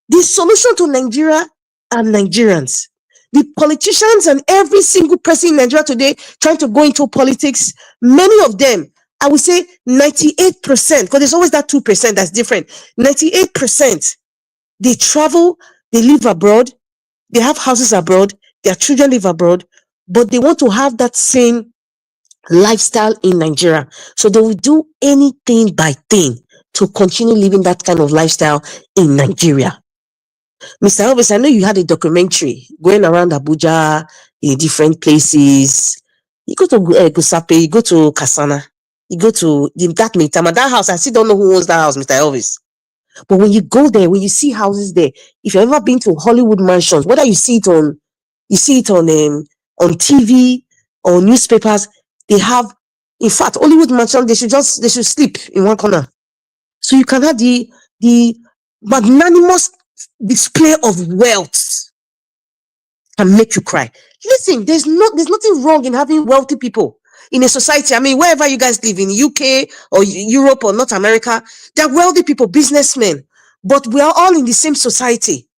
The solution to Nigeria are Nigerians. The politicians and every single person in Nigeria today trying to go into politics, many of them, I would say 98%, because there's always that 2% that's different. 98%, they travel, they live abroad, they have houses abroad, their children live abroad, but they want to have that same lifestyle in Nigeria. So they will do anything by thing to continue living that kind of lifestyle in Nigeria. Mr. Elvis, I know you had a documentary going around Abuja in different places. You go to Gusape, you go to Kasana, you go to that Maitama, that house. I still don't know who owns that house, Mr. Elvis. But when you go there, when you see houses there, if you've ever been to Hollywood mansions, whether you see it on TV or newspapers, they have, in fact, Hollywood mansion, they should sleep in one corner. So you can have the magnanimous display of wealth can make you cry. Listen, there's nothing wrong in having wealthy people in a society. I mean, wherever you guys live, in UK or Europe or North America, they're wealthy people, businessmen, but we are all in the same society.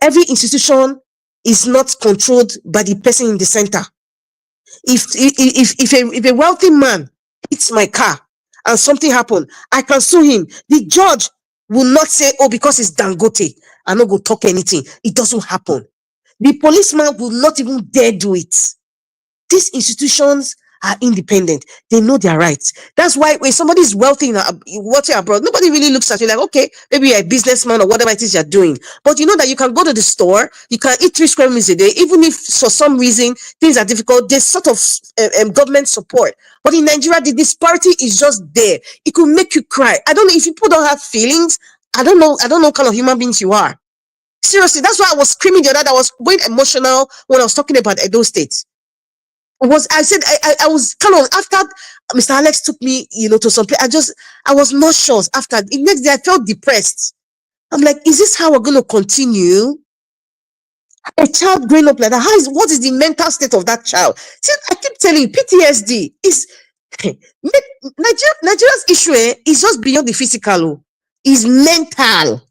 Every institution is not controlled by the person in the center. If a wealthy man hits my car and something happened, I can sue him. The judge will not say, oh, because it's Dangote, I'm not going to talk anything. It doesn't happen. The policeman will not even dare do it. These institutions are independent. They know their rights. That's why when somebody is wealthy abroad, nobody really looks at you like, okay, maybe you're a businessman or whatever it is you're doing. But you know that you can go to the store, you can eat 3 square meals a day, even if for some reason things are difficult, there's sort of government support. But in Nigeria, the disparity is just there. It could make you cry. I don't know if people don't have feelings. I don't know what kind of human beings you are. Seriously, that's why I was screaming the other day. I was going emotional when I was talking about Edo State. I was kind of, after Mr. Alex took me, to some place, I was nauseous after. The next day, I felt depressed. I'm like, is this how we're going to continue? A child growing up like that, what is the mental state of that child? See, I keep telling you, PTSD is, Nigeria's issue is just beyond the physical. It's mental.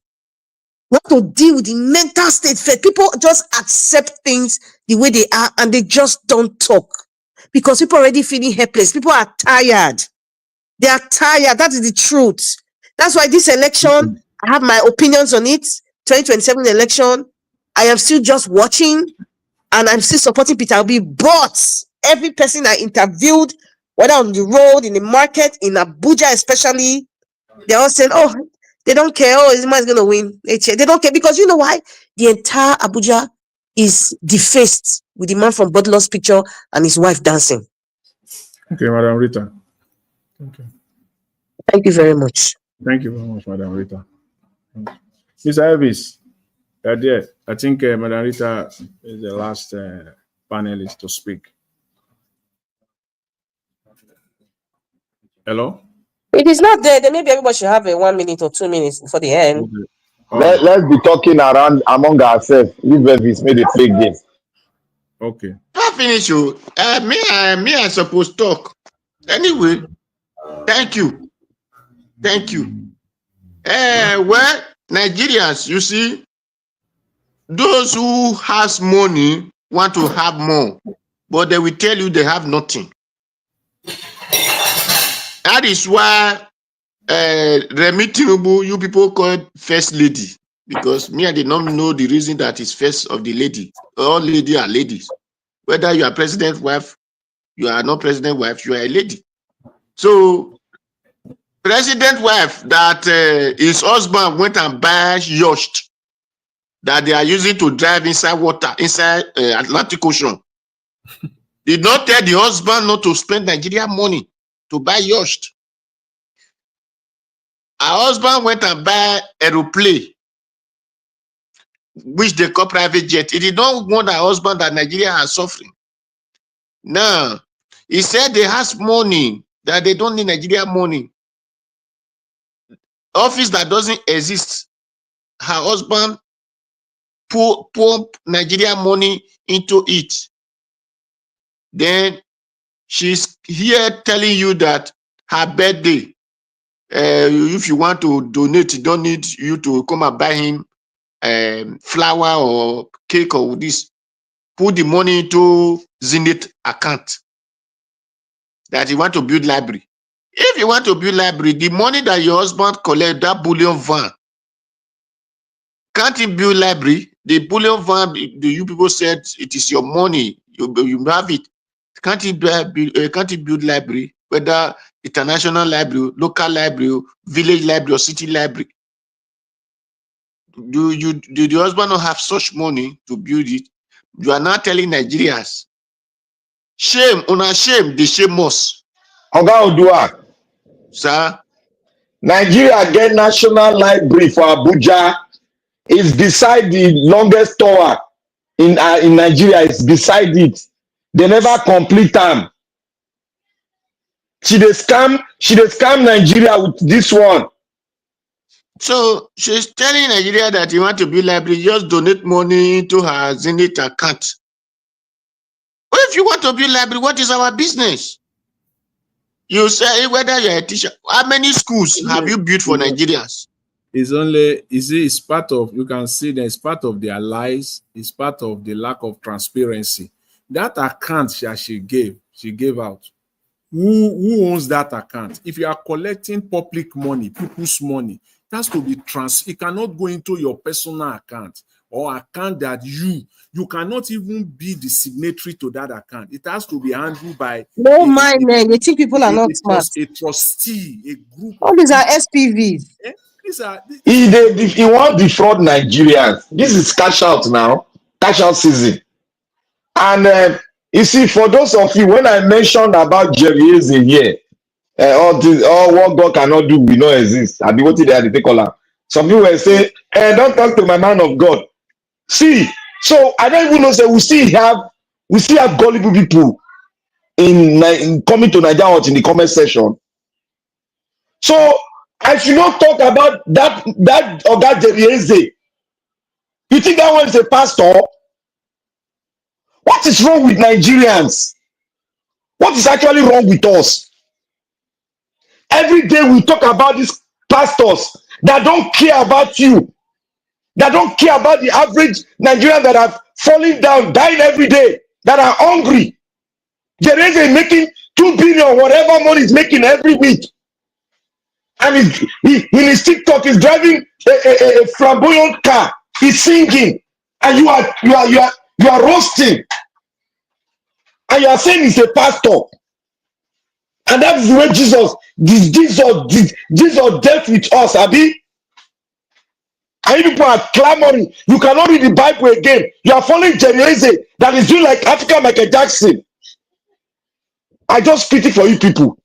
We have to deal with the mental state. People just accept things the way they are and they just don't talk because people are already feeling helpless. People are tired. They are tired. That is the truth. That's why this election, I have my opinions on it. 2027 election, I am still just watching and I'm still supporting Peter Obi. But every person I interviewed, whether on the road, in the market, in Abuja especially, they're all saying, oh, they don't care. Oh, this man's going to win. They don't care because you know why? The entire Abuja is defaced with the man from Budlow's picture and his wife dancing. Okay, Madam Rita. Okay. Thank you very much. Thank you very much, Madam Rita. Mr. Elvis, there. I think Madam Rita is the last panelist to speak. Hello? It is not there. Then maybe everybody should have a 1 minute or 2 minutes before the end. Okay. Let's be talking around among ourselves. This made a play game. Okay. I finish you. I supposed talk. Anyway, thank you. Thank you. Well, Nigerians, you see, those who has money want to have more, but they will tell you they have nothing. That is why Remi Tinubu, you people call it first lady, because me, I did not know the reason that is first of the lady. All lady are ladies. Whether you are president wife, you are not president wife, you are a lady. So president wife that his husband went and buy yacht that they are using to drive inside water, inside Atlantic Ocean, did not tell the husband not to spend Nigerian money to buy yacht. Her husband went and buy aeroplane, which they call private jet. He did not want her husband that Nigeria are suffering. Now, he said they has money, that they don't need Nigeria money. Office that doesn't exist. Her husband pump Nigeria money into it. Then she's here telling you that her birthday, if you want to donate, you don't need you to come and buy him flour or cake or this. Put the money into Zenith account that you want to build library. If you want to build library, the money that your husband collect, that bullion van, can't he build library? The bullion van, you people said it is your money, you have it. Can't he build library, whether international library, local library, village library, or city library? Do the husband not have such money to build it? You are now telling Nigerians, shame, on a shame, they shame us. Oga Odua. Sir? Nigeria get National Library for Abuja. It's beside the longest tower in Nigeria. It's beside it. They never complete them. She dey scam Nigeria with this one. So she's telling Nigeria that you want to build library, just donate money to her Zenith account. But if you want to build library, what is our business? You say whether you're a teacher, how many schools have you built for Nigerians? It's only, it's part of, you can see that it's part of their lies, it's part of the lack of transparency. That account she gave out. Who owns that account? If you are collecting public money, people's money, it has to be it cannot go into your personal account or account that you cannot even be the signatory to that account. It has to be handled by you think people are not smart. A trustee, a group. All these are SPVs. He wants to defraud Nigerians. This is cash out now, cash out season. And you see, for those of you, when I mentioned about Jerry here, all what God cannot do, we know exist. I be what they take all out. Some people will say, don't talk to my man of God. See, so I don't even know. Say we still have gullible people in coming to Nigeria in the comment section. So I should not talk about that Oga Jerry. You think that one is a pastor? What is wrong with Nigerians? What is actually wrong with us? Every day we talk about these pastors that don't care about you, that don't care about the average Nigerians that are falling down, dying every day, that are hungry. There is making 2 billion, whatever money is making every week. And in his TikTok, he's driving a flamboyant car. He's singing. And you are roasting. And you are saying he's a pastor. And that is the way Jesus dealt with us, Abi. And you people are clamoring. You cannot read the Bible again. You are following Jerry that is doing like African Michael Jackson. I just pity for you people.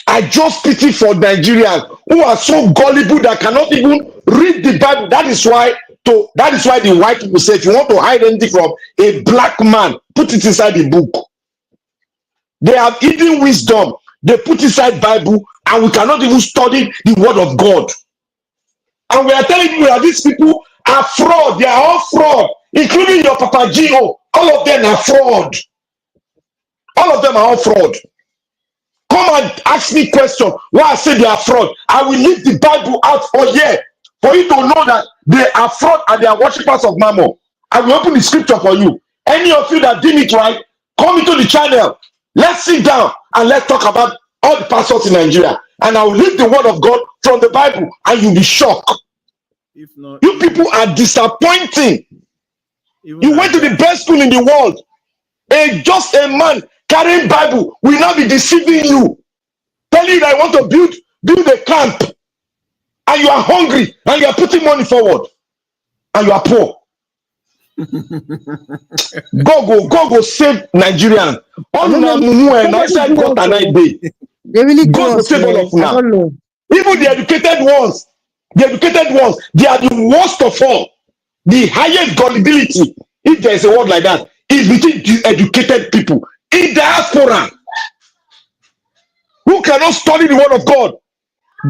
I just pity for Nigerians who are so gullible that cannot even read the Bible. That is why the white people say, if you want to hide anything from a black man, put it inside the book. They have hidden wisdom. They put inside Bible, and we cannot even study the word of God. And we are telling you that these people are fraud. They are all fraud, including your Papa Gio. All of them are fraud. All of them are all fraud. Come and ask me question why I say they are fraud. I will leave the Bible out for you, for you to know that they are fraud and they are worshippers of Mammon. I will open the scripture for you. Any of you that did it right, come into the channel. Let's sit down and let's talk about all the pastors in Nigeria. And I will read the word of God from the Bible and you'll be shocked. If not, You people are disappointing. You went to the best school in the world. Just a man carrying Bible will not be deceiving you. Tell you that I want to build a camp. And you are hungry and you are putting money forward. And you are poor. go save Nigerians. They really God will save all of now. Even the educated ones, they are the worst of all. The highest gullibility, if there is a word like that, is between the educated people in diaspora who cannot study the word of God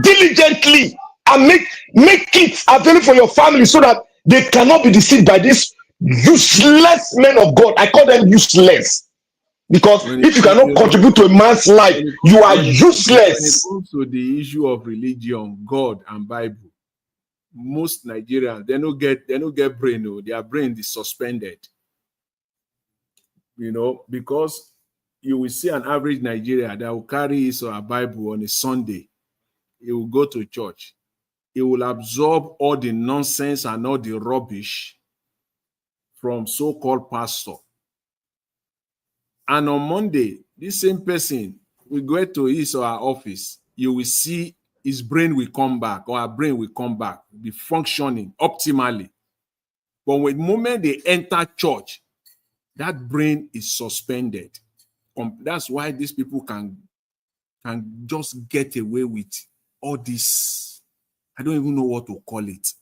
diligently and make it available for your family so that they cannot be deceived by these useless men of God. I call them useless because if you cannot contribute to a man's life, you are useless. When it comes to the issue of religion, God and Bible, most Nigerians they don't get brain. No, their brain is suspended. You know, because you will see an average Nigerian that will carry his or her Bible on a Sunday. He will go to church. He will absorb all the nonsense and all the rubbish from so-called pastor. And on Monday, this same person will go to his or her office. You will see his brain will come back, or her brain will come back, be functioning optimally. But when the moment they enter church, that brain is suspended. That's why these people can just get away with all this. I don't even know what to call it.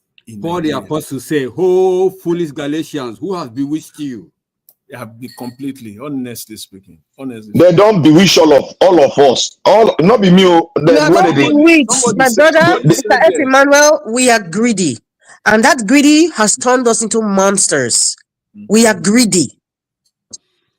Paul the apostle say, "Oh, foolish Galatians, who has bewitched you?" They have been completely, honestly speaking. They don't bewitch all of us. Not be me. You are not bewitched, my brother, Mr. F. Emmanuel. We are greedy, and that greedy has turned us into monsters. We are greedy.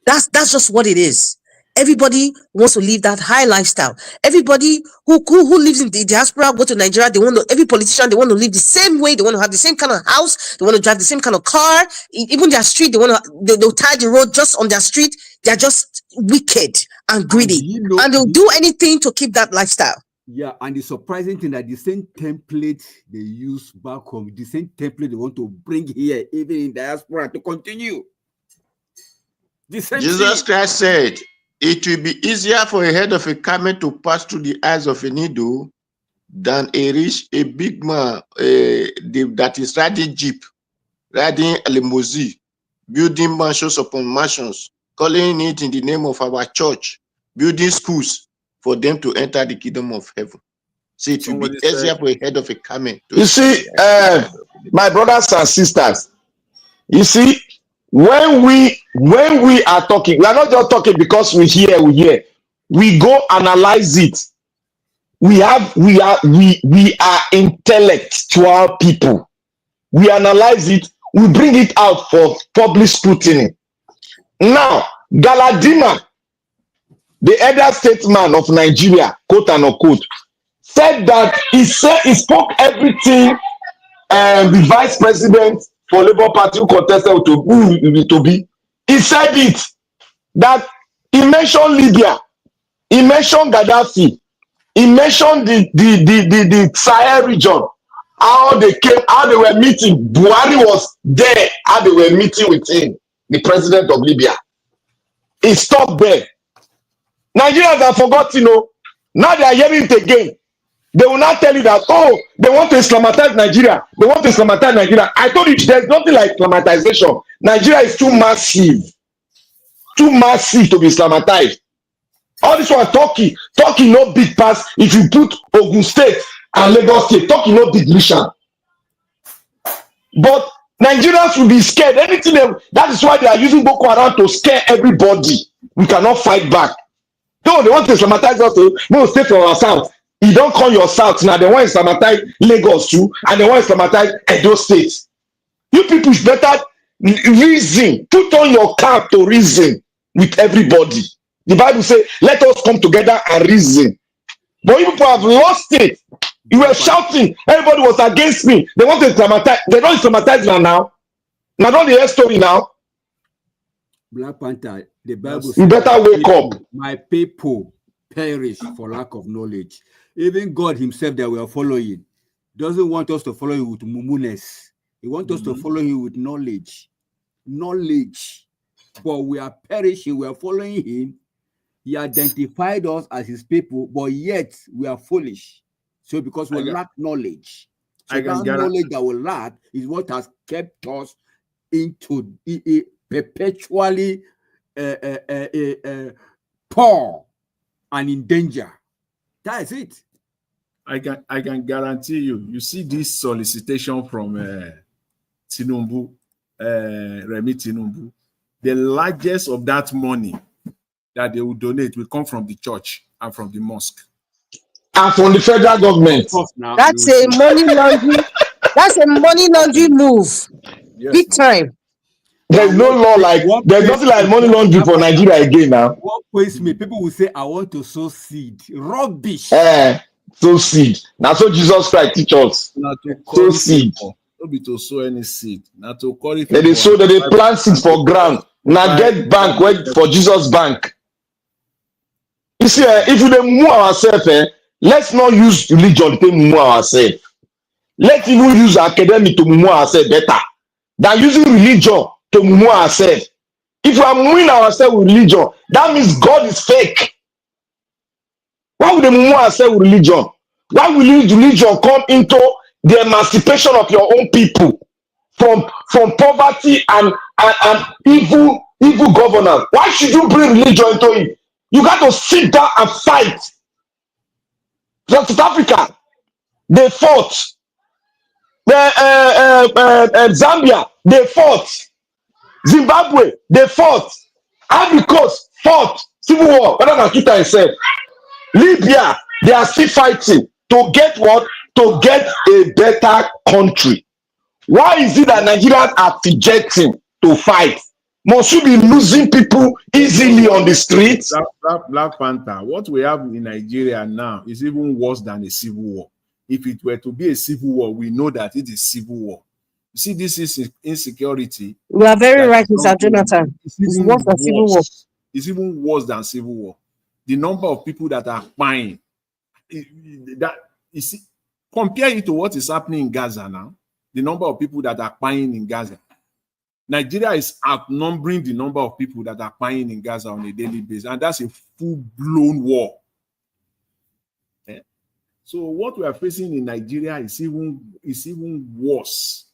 That's just what it is. Everybody wants to live that high lifestyle. Everybody who lives in the diaspora go to Nigeria. Every politician, they want to live the same way. They want to have the same kind of house. They want to drive the same kind of car. Even their street, they'll tie the road just on their street. They're just wicked and greedy, and they'll do anything to keep that lifestyle. Yeah, and the surprising thing that the same template they use back home, the same template they want to bring here, even in diaspora, to continue. Jesus Christ said, "It will be easier for a head of a camel to pass through the eyes of a needle than a big man that is riding jeep, riding a limousine, building mansions upon mansions, calling it in the name of our church, building schools for them to enter the kingdom of heaven." See, it will be easier for a head of a camel. You see, my brothers and sisters, you see, when we are talking, we are not just talking because we hear. We go analyze it. We are intellectual people. We analyze it. We bring it out for public scrutiny. Now, Galadima, the elder statesman of Nigeria, quote and unquote, said that he spoke everything, the vice president for Labour Party who contested to be. He said it, that he mentioned Libya, he mentioned Gaddafi, he mentioned the Sahel region, how they were meeting. Buhari was there, how they were meeting with him, the president of Libya. He stopped there. Nigerians have forgotten, now they are hearing it again. They will not tell you that, they want to Islamatize Nigeria. They want to Islamatize Nigeria. I told you, there's nothing like Islamatization. Nigeria is too massive to be Islamatized. All this one, Turkey no big pass. If you put Ogun State and Lagos State, Turkey no big mission. But Nigerians will be scared. That is why they are using Boko Haram to scare everybody. We cannot fight back. No, they want to Islamatize us. No, stay for ourselves. You don't call your south now. They want to Islamatize Lagos too, and they want to Islamatize Edo State. You people should better reason. Put on your cap to reason with everybody. The Bible says, "Let us come together and reason." But you people have lost it. You were shouting. Everybody was against me. They want to Islamatize. They don't Islamatize now. Now don't hear story now. Black Panther, the Bible says, you better wake up. My people perish for lack of knowledge. Even God himself that we are following doesn't want us to follow him with mumunes. He wants us to follow him with knowledge. Knowledge. But we are perishing. We are following him. He identified us as his people, but yet we are foolish. So because we lack knowledge. So that knowledge that we lack is what has kept us into perpetually poor and in danger. That is it. I can guarantee you. You see this solicitation from Tinubu, Remi Tinubu. The largest of that money that they will donate will come from the church and from the mosque. And from the federal government. That's a money laundering. That's a money laundering move. Yes. Big time. There's no law like there's nothing like money laundering for Nigeria again now. What pays me? People will say, I want to sow seed. Rubbish. Sow seed. Now so Jesus Christ teach us. Sow seed. Don't be to sow any seed. Now to call it. They sow that they plant seeds for ground. Now get bank wait for Jesus bank. You see, if we don't move ourselves, let's not use religion to move ourselves. Let's even use academic to move ourselves better than using religion to move ourselves. If we are moving ourselves with religion, that means God is fake. Why would they move ourselves with religion? Why will religion come into the emancipation of your own people from poverty and evil governance? Why should you bring religion into it? You got to sit down and fight. South Africa, they fought. Zambia, they fought. Zimbabwe, they fought. Ivory Coast fought. Civil war, better than Twitter itself. Libya, they are still fighting to get what? To get a better country. Why is it that Nigerians are fidgeting to fight? Must you be losing people easily on the streets? Black Panther, what we have in Nigeria now is even worse than a civil war. If it were to be a civil war, we know that it is civil war. You see, this is insecurity. You are very right, Mr. Jonathan. It's worse than civil war. It's even worse than civil war. The number of people that are dying, that you see, compare it to what is happening in Gaza now. The number of people that are dying in Gaza. Nigeria is outnumbering the number of people that are dying in Gaza on a daily basis, and that's a full-blown war. So what we are facing in Nigeria is even worse.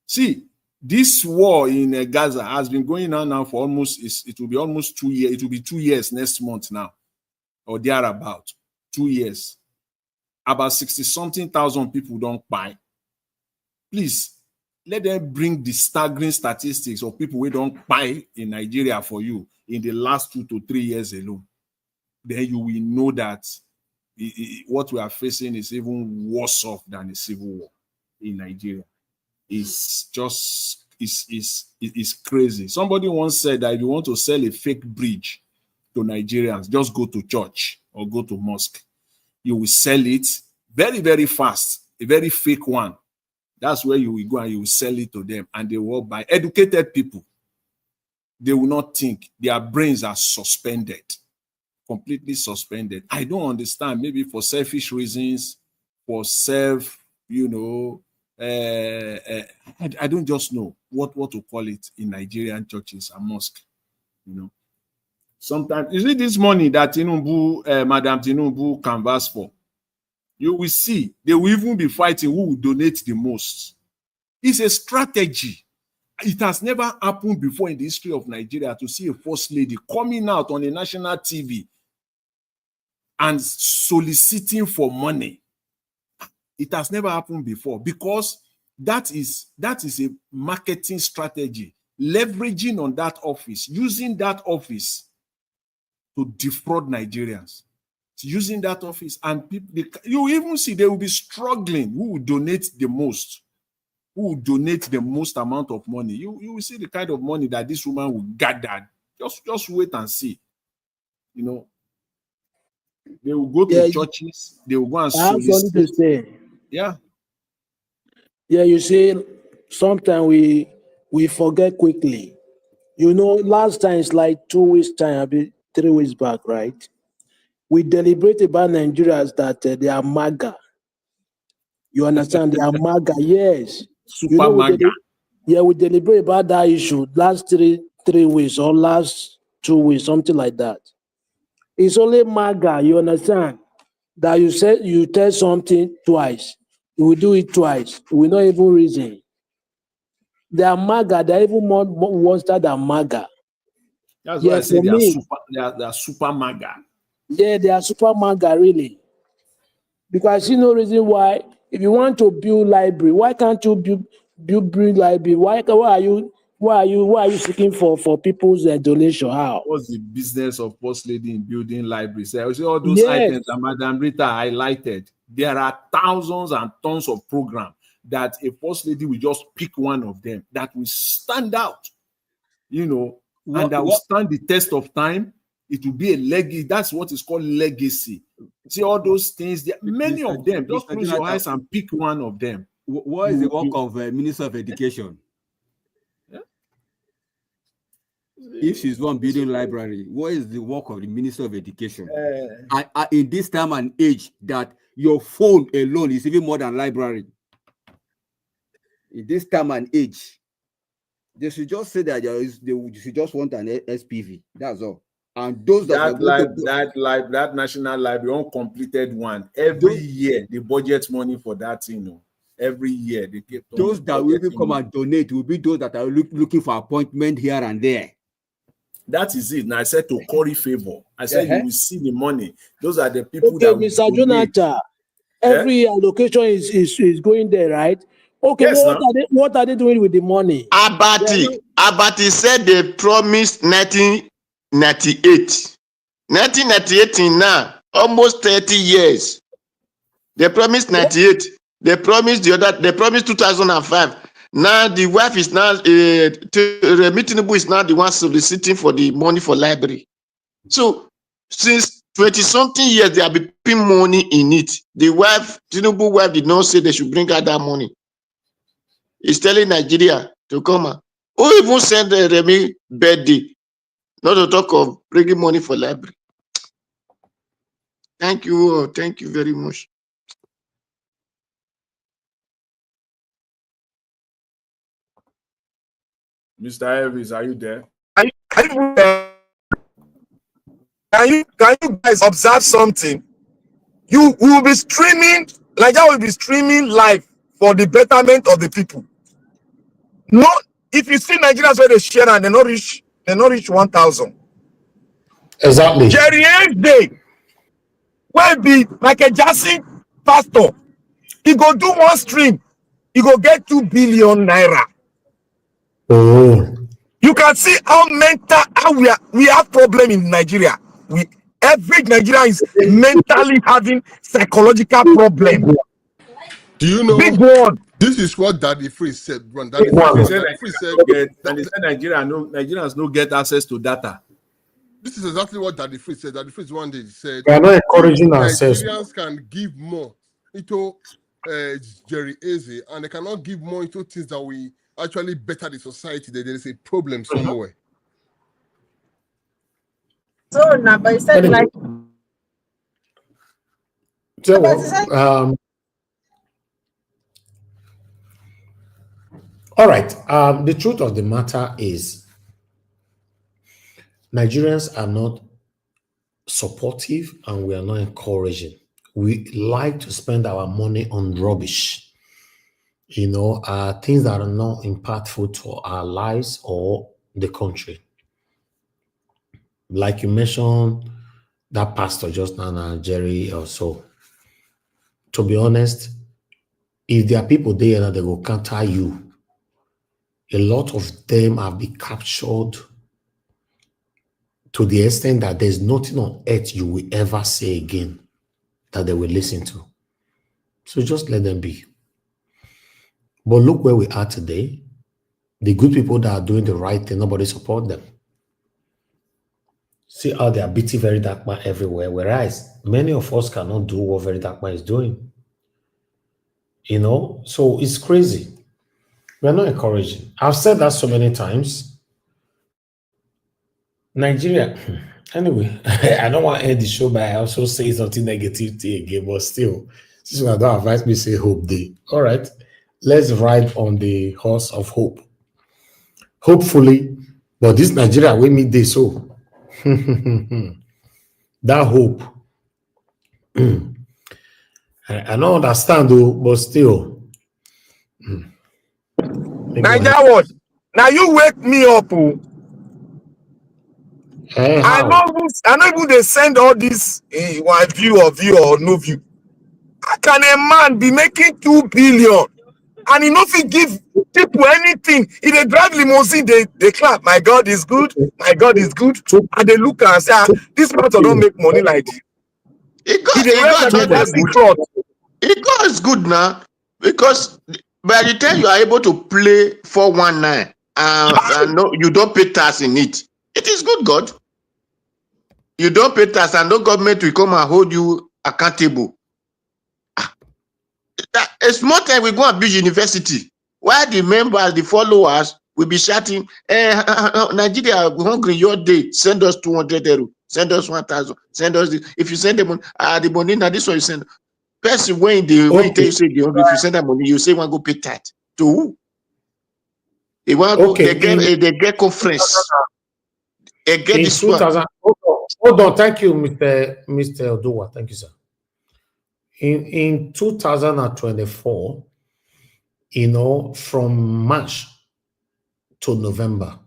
See, this war in Gaza has been going on now for it will be almost 2 years. It will be 2 years next month now, or thereabout. 2 years. About 60-something thousand people don't buy. Please, let them bring the staggering statistics of people who don't buy in Nigeria for you in the last 2 to 3 years alone. Then you will know that what we are facing is even worse off than a civil war in Nigeria. It's just, it's crazy. Somebody once said that if you want to sell a fake bridge to Nigerians, just go to church or go to mosque. You will sell it very, very fast, a very fake one. That's where you will go and you will sell it to them, and they will buy. Educated people, they will not think. Their brains are suspended, completely suspended. I don't understand, maybe for selfish reasons, for self, I don't just know what to call it in Nigerian churches and mosques, Sometimes, is it this money that Tinubu, Madam Tinubu canvass for? You will see, they will even be fighting who will donate the most. It's a strategy. It has never happened before in the history of Nigeria to see a first lady coming out on a national TV and soliciting for money. It has never happened before because that is a marketing strategy, leveraging on that office, using that office to defraud Nigerians. using that office, and people, you even see they will be struggling. Who will donate the most? Who will donate the most amount of money? You will see the kind of money that this woman will gather. Just wait and see. You know, they will go to churches. They will go and I have something to solicit. say. Yeah. Yeah, you see, sometimes we forget quickly. You know, last time it's like 2 weeks time, 3 weeks back, right? We deliberate about Nigerians that they are MAGA. You understand? They are MAGA, yes. Super MAGA. We deliberate about that issue last three weeks or last 2 weeks, something like that. It's only MAGA, you understand? That you said you tell something twice. You will do it twice. We not even reason. They are MAGA, they're even more worse than MAGA. That's why I say they are super MAGA. Yeah, they are super MAGA, really. Because I see no reason why, if you want to build library, why can't you build library? Why are you seeking for people's donation? How? What's the business of First Lady in building libraries? I see all those Yes. items that Madam Rita highlighted. There are thousands and tons of programs that a First Lady will just pick one of them that will stand out, you know, and that will stand the test of time. It will be a legacy. That's what is called legacy. See all those things. There, many of them. Just close your eyes and pick one of them. What is the work of Minister of Education? Yeah? If she's one building library, what is the work of the Minister of Education? In this time and age, that your phone alone is even more than library. In this time and age, they should just say that they should just want an SPV. That's all. And those that national library, uncompleted one, every year they budget money for that, you know. Every year they get those that will even come and donate will be those that are looking for appointment here and there. That is it. Now I said to curry favor. I said you will see the money. Those are the people that will Mr. Jonathan, every allocation is going there, right? Okay, yes, what are they doing with the money? Abati said they promised 1998. 1998 in now, almost 30 years. They promised 98. They promised they promised 2005. Now the wife is now, Tinubu is now the one soliciting for the money for library. So since 20-something years, they have been putting money in it. The wife, Tinubu wife, did not say they should bring out that money. He's telling Nigeria to come out. Who even sent the Remy birthday? Not to talk of bringing money for library. Thank you very much. Mr. Elvis, are you there? Can you guys observe something? We will be streaming, Nigeria will be streaming live for the betterment of the people. No, if you see Nigerians where they share and they not reach 1,000. Exactly. Jerry Day will be like a Jassy pastor. He go do one stream, he go get 2 billion naira. Oh. You can see how we have problem in Nigeria. Every Nigerian is mentally having psychological problem. Do you know? Big one. This is what Daddy Free said. They said Nigerians don't get access to data. This is exactly what Daddy Free said. Daddy Free one day said, "We are not encouraging access. Nigerians can give more into Jerry Eze, and they cannot give more into things that we actually better the society. There is a problem somewhere." So now, but he said like. All right. The truth of the matter is, Nigerians are not supportive and we are not encouraging. We like to spend our money on rubbish, you know, things that are not impactful to our lives or the country. Like you mentioned, that pastor just now, Jerry or so. To be honest, if there are people there that they will counter you, a lot of them have been captured to the extent that there's nothing on earth you will ever say again that they will listen to. So just let them be. But look where we are today. The good people that are doing the right thing, nobody support them. See how they are beating Very Dark Man everywhere, whereas many of us cannot do what Very Dark Man is doing. You know, so it's crazy. We're not encouraging. I've said that so many times. Nigeria, anyway, I don't want to end the show by also saying something negative again, but still, since I don't advise me say hope day. All right, let's ride on the horse of hope. Hopefully, but this Nigeria we meet this so that hope. I don't understand though, but still. Niger what? Now you wake me up. Oh. I know even they send all this one view or no view. How can a man be making 2 billion and he not give people anything? If they drive limousine, they clap. My God is good. My God is good. And they look and say, this man don't make money like this. It goes good now because by the time you are able to play 419 and no, you don't pay tax in it. It is good, God. You don't pay tax and no government will come and hold you accountable. A small time we go and build university. While the members, the followers will be shouting, Nigeria, we're hungry your day. Send us 200 euro. Send us 1,000. Send us this. If you send them the money, now this one you send. Person when you tell you say the hungry, if you send them money, you say one go pay tax. To who? They want to they get conference. They get in this 2000, one. Hold on, thank you, Mr. Oduwa. Thank you, sir. In 2024, you know, from March to November,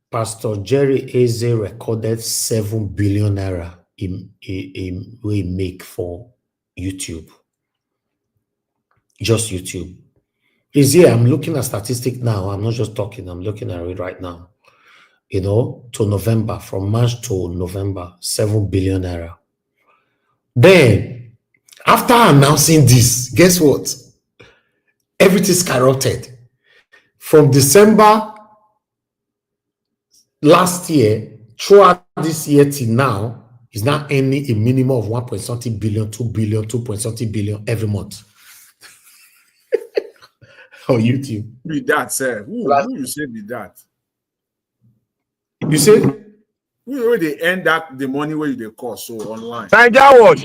Pastor Jerry Eze recorded 7 billion naira we make for YouTube. Just YouTube. Is here, I'm looking at statistics now. I'm not just talking, I'm looking at it right now. You know, to November, from March to November, 7 billion naira. Then, after announcing this, guess what? Everything skyrocketed. From December last year, throughout this year till now, is now earning a minimum of 1 point something billion, 2 billion, 2 point something billion every month. On YouTube. Be that, sir. Who you say be that? You say? Who where they end that the money where they cost so online? Niger what?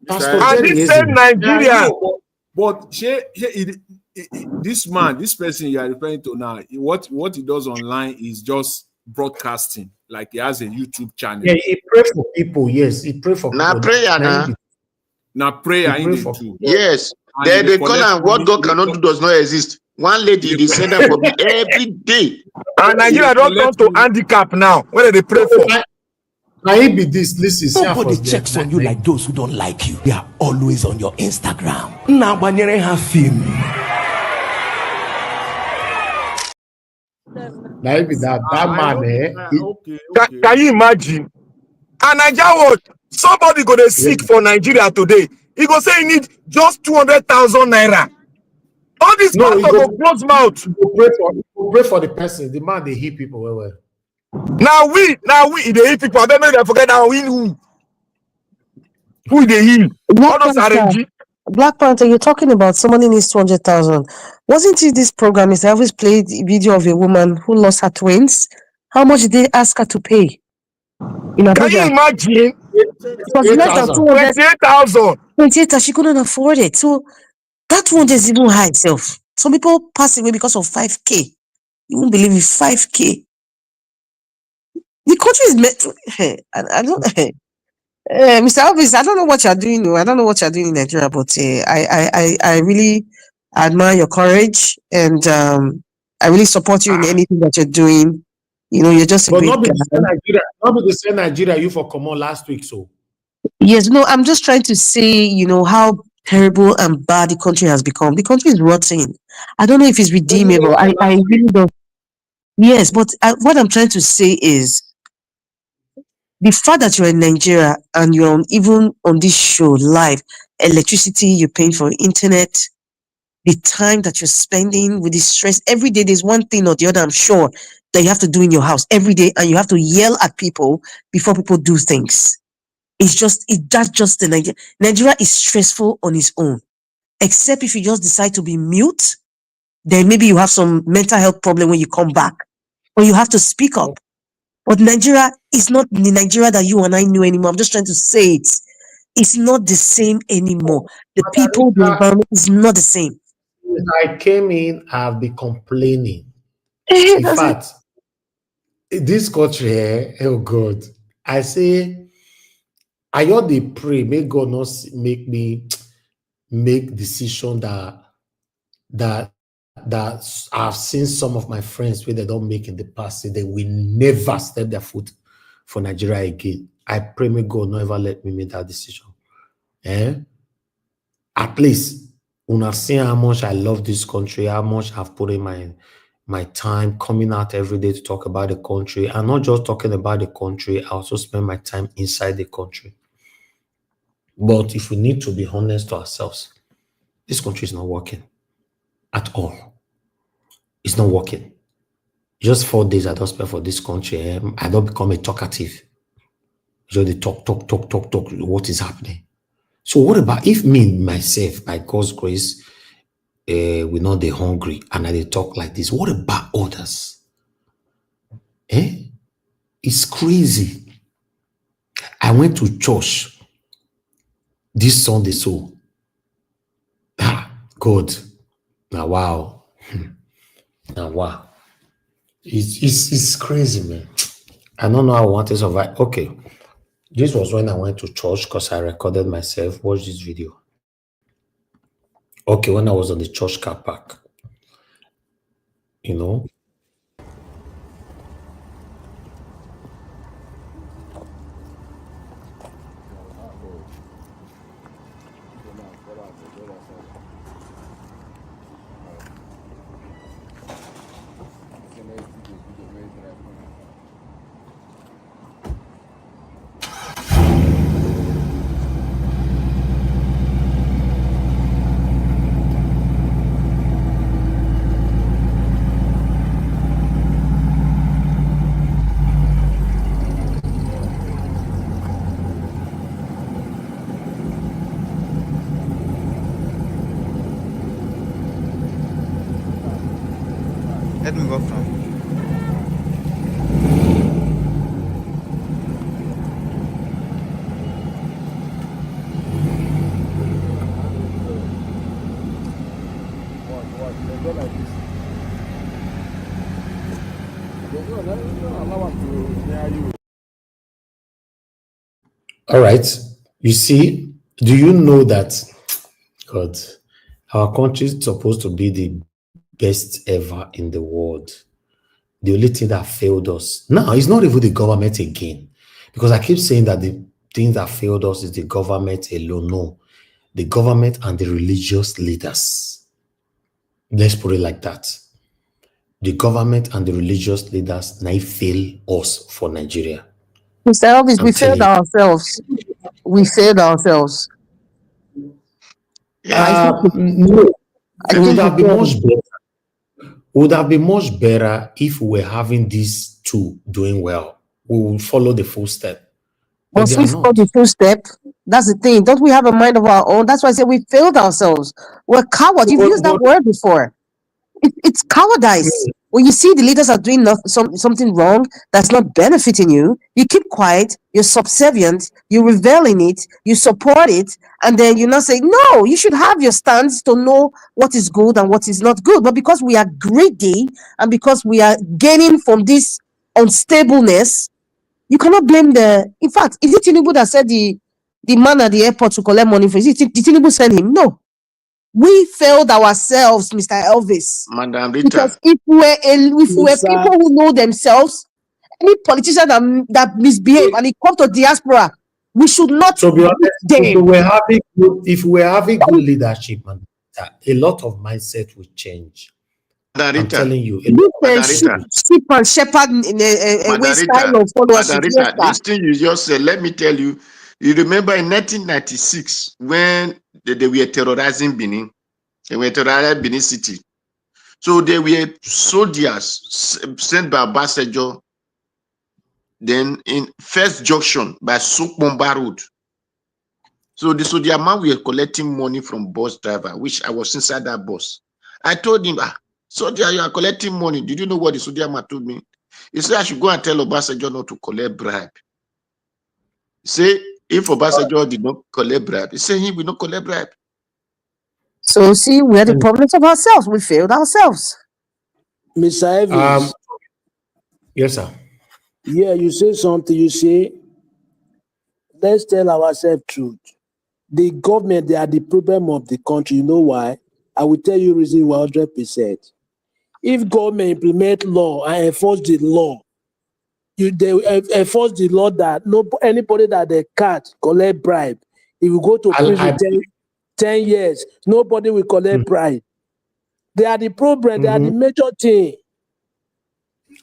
And this same Nigerian. But this man, this person you are referring to now, what he does online is just broadcasting. Like he has a YouTube channel. Yeah, he pray for people. Yes, he pray for people. Now prayer in YouTube. Yes. They call him what God cannot do does not exist. One lady they send her for me every day. And Nigeria don't come to handicap now. What do they pray for? Now he be this. Listen, nobody checks on you like those who don't like you. They are always on your Instagram. Now, Banyere have film. Now he be that man, Can you imagine? And Nigeria what? Somebody go to sick for Nigeria today. He go say he need just 200,000 naira. All this pastor go close mouth. Pray for the person. The man they hit people well. Now we they heal people. I don't know if I forget now who they heal. Black Panther, you're talking about somebody needs 200,000. Wasn't it this program? Mr. Elvis played a video of a woman who lost her twins. How much did they ask her to pay? Can you imagine? It was less than 28,000. 28,000. She couldn't afford it. So that one is even high itself. Some people pass away because of 5K. You won't believe it, 5K. The country is meant to. I don't. Mr. Elvis, I don't know what you're doing. I don't know what you're doing in Nigeria, but I really admire your courage, and I really support you in anything that you're doing. You know, you're just a great guy. Not be the same Nigeria you for come on last week, so. Yes, no, I'm just trying to say, you know, how terrible and bad the country has become. The country is rotting. I don't know if it's redeemable. I really don't. Yes, but what I'm trying to say is the fact that you're in Nigeria and you're even on this show live, electricity, you're paying for internet, the time that you're spending with the stress every day, there's one thing or the other, I'm sure, that you have to do in your house every day, and you have to yell at people before people do things. That's just the Nigeria. Nigeria is stressful on its own, except if you just decide to be mute, then maybe you have some mental health problem when you come back, or you have to speak up. But Nigeria is not the Nigeria that you and I knew anymore. I'm just trying to say it. It's not the same anymore. The people, the environment is not the same. Since I came in, I've been complaining. In fact, this country, oh God, I say, I ought to pray, may God not make me make decision that I've seen some of my friends where they don't make in the past, say they will never step their foot for Nigeria again. I pray may God never let me make that decision. At least when I've seen how much I love this country, how much I've put in my time coming out every day to talk about the country, and not just talking about the country, I also spend my time inside the country. But if we need to be honest to ourselves, this country is not working at all. It's not working. Just 4 days I don't spend for this country. I don't become a talkative. So they talk. What is happening? So what about if me, myself, by God's grace, we're not the hungry and I talk like this? What about others? It's crazy. I went to church this Sunday, so God, now wow, now wow, it's crazy, man. I don't know how I want to survive. Okay, this was when I went to church because I recorded myself. Watch this video. Okay, when I was on the church car park, you know. Let me go from. All right. You see, do you know that God, our country is supposed to be the best ever in the world? The only thing that failed us now is not even the government again, because I keep saying that the thing that failed us is the government alone. No, the government and the religious leaders. Let's put it like that. The government and the religious leaders now fail us for Nigeria. Mr. Elvis, we failed ourselves. We failed ourselves. No, it would have been much better. Would have been much better if we were having these two doing well. We will follow the full step. But Once they we are follow not. the full step, that's the thing. Don't we have a mind of our own? That's why I say we failed ourselves. We're cowards. You've used that word before. It's cowardice. When you see the leaders are doing something wrong that's not benefiting you, you keep quiet, you're subservient, you revel in it, you support it, and then you're not saying, no, you should have your stance to know what is good and what is not good. But because we are greedy and because we are gaining from this unstableness, you cannot blame in fact, is it Tinubu that said the man at the airport to collect money for it? Did Tinubu send him? No. We failed ourselves, Mr. Elvis. Madam Rita. Because if we're people who know themselves, any politician that misbehave and it comes to diaspora, we should not To be honest, them. if we're having good leadership, man, a lot of mindset will change. I'm telling you. Sheep and shepherd in a way style of followership. Yes, this thing you just said, let me tell you. You remember in 1996 when they were terrorizing Benin? They were terrorizing Benin City. So they were soldiers sent by Basejo, then in First Junction by Sukbomba Road. So the soldier man were collecting money from bus driver, which I was inside that bus. I told him, soldier, you are collecting money. Did you know what the soldier man told me? He said I should go and tell Obasanjo not to collect bribe. He said if Obasanjo did not collect bribe, he said he will not collect bribe. So see, we are the problems of ourselves. We failed ourselves. Mr. Evans. Yes, sir. Yeah, you say something. You say, let's tell ourselves truth. The government, they are the problem of the country. You know why? I will tell you reason 100%. If government implement law and enforce the law, they enforce the law that anybody that they can't collect bribe, if you go to prison 10 years, nobody will collect bribe. They are the problem. They are the major thing.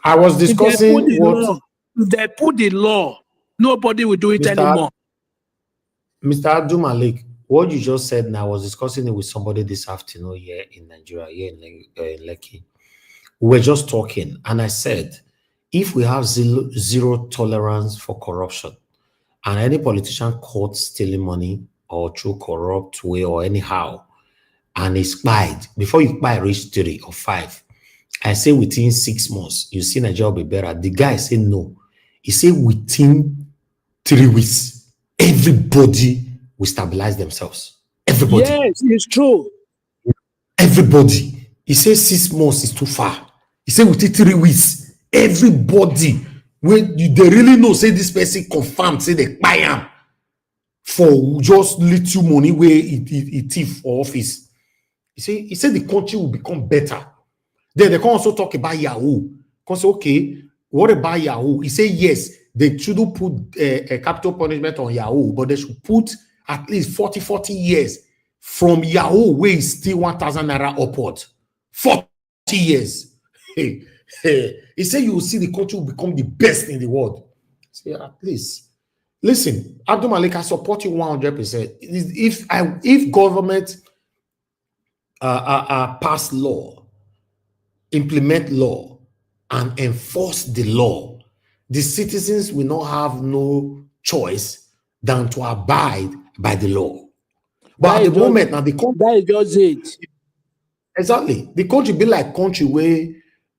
I was discussing if they put the law, nobody will do it anymore. Mr. Abdul Malik, what you just said now, I was discussing it with somebody this afternoon here in Nigeria, here in Lekki. We were just talking, and I said, if we have zero tolerance for corruption, and any politician caught stealing money or through corrupt way or anyhow, and is expired, before you buy reach 3 or 5, I say within 6 months, you see Nigeria will be better. The guy said no. He said within 3 weeks, everybody will stabilize themselves. Everybody. Yes, it's true. Everybody. He says 6 months is too far. He said within 3 weeks, everybody, when they really know, say this person confirmed, say they buy him for just little money where he thief for office. He said the country will become better. Then they can also talk about Yahoo. Because okay, what about Yahoo? He said yes, they shouldn't put a capital punishment on Yahoo, but they should put at least 40 years from Yahoo, where it's still 1,000 naira upward. 40 years. He said you will see the country will become the best in the world. Say at least. Listen, Abdul Malik, I support you 100%. If government pass law, implement law, and enforce the law, the citizens will not have no choice than to abide by the law. But at the moment, now the country, that is just it. Exactly. The country be like country where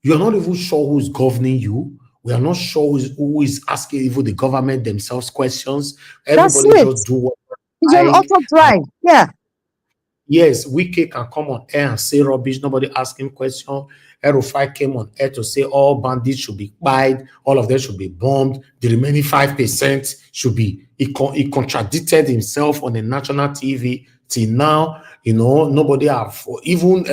you're not even sure who's governing you. We are not sure who is asking even the government themselves questions. Everybody just do what it's an auto drive. Yeah. Yes, Wiki can come on air and say rubbish. Nobody asking question. El-Rufai came on air to say all bandits should be buyed, all of them should be bombed. The remaining 5% should be. He contradicted himself on the national TV. Till now, nobody have even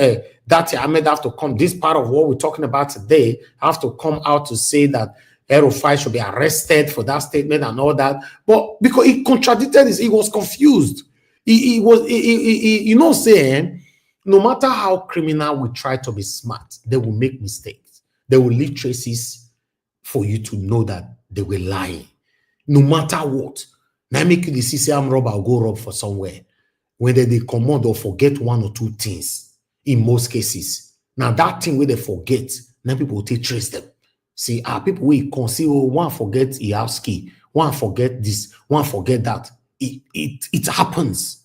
Datti Ahmed have to come. This part of what we're talking about today have to come out to say that El-Rufai should be arrested for that statement and all that. But because he contradicted this, he was confused. He was saying, no matter how criminal we try to be smart, they will make mistakes. They will leave traces for you to know that they were lying. No matter what. Now make you the CCM rob, I'll go rob for somewhere. When they command or forget one or two things, in most cases. Now that thing where they forget, now people will take trace them. See, people will consider one forget Iowski, one forget this, one forget that. It happens.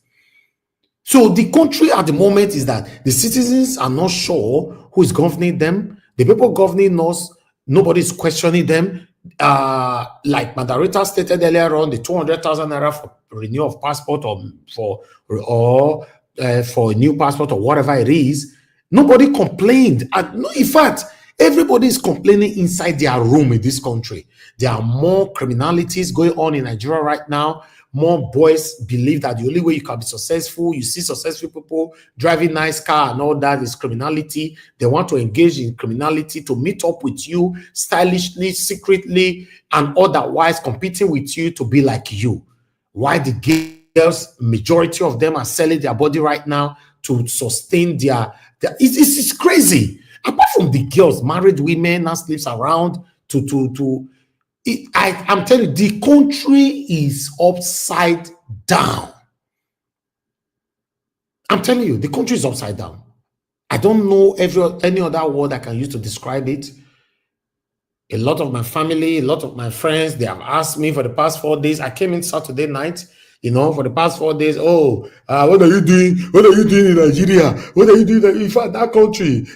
So the country at the moment is that the citizens are not sure who is governing them. The people governing us, nobody is questioning them. Like Madarita stated earlier on, the 200,000 naira for renewal of passport or for a new passport or whatever it is, nobody complained. In fact, everybody is complaining inside their room in this country. There are more criminalities going on in Nigeria right now. More boys believe that the only way you can be successful, you see successful people driving nice car and all that, is criminality. They want to engage in criminality to meet up with you stylishly, secretly, and otherwise competing with you to be like you. Why the girls, majority of them are selling their body right now to sustain their it's crazy. Apart from the girls, married women now sleeps around I'm telling you, the country is upside down. I'm telling you, the country is upside down. I don't know any other word I can use to describe it. A lot of my family, a lot of my friends, they have asked me for the past 4 days. I came in Saturday night, for the past 4 days. Oh, what are you doing? What are you doing in Nigeria? What are you doing in fact, that country?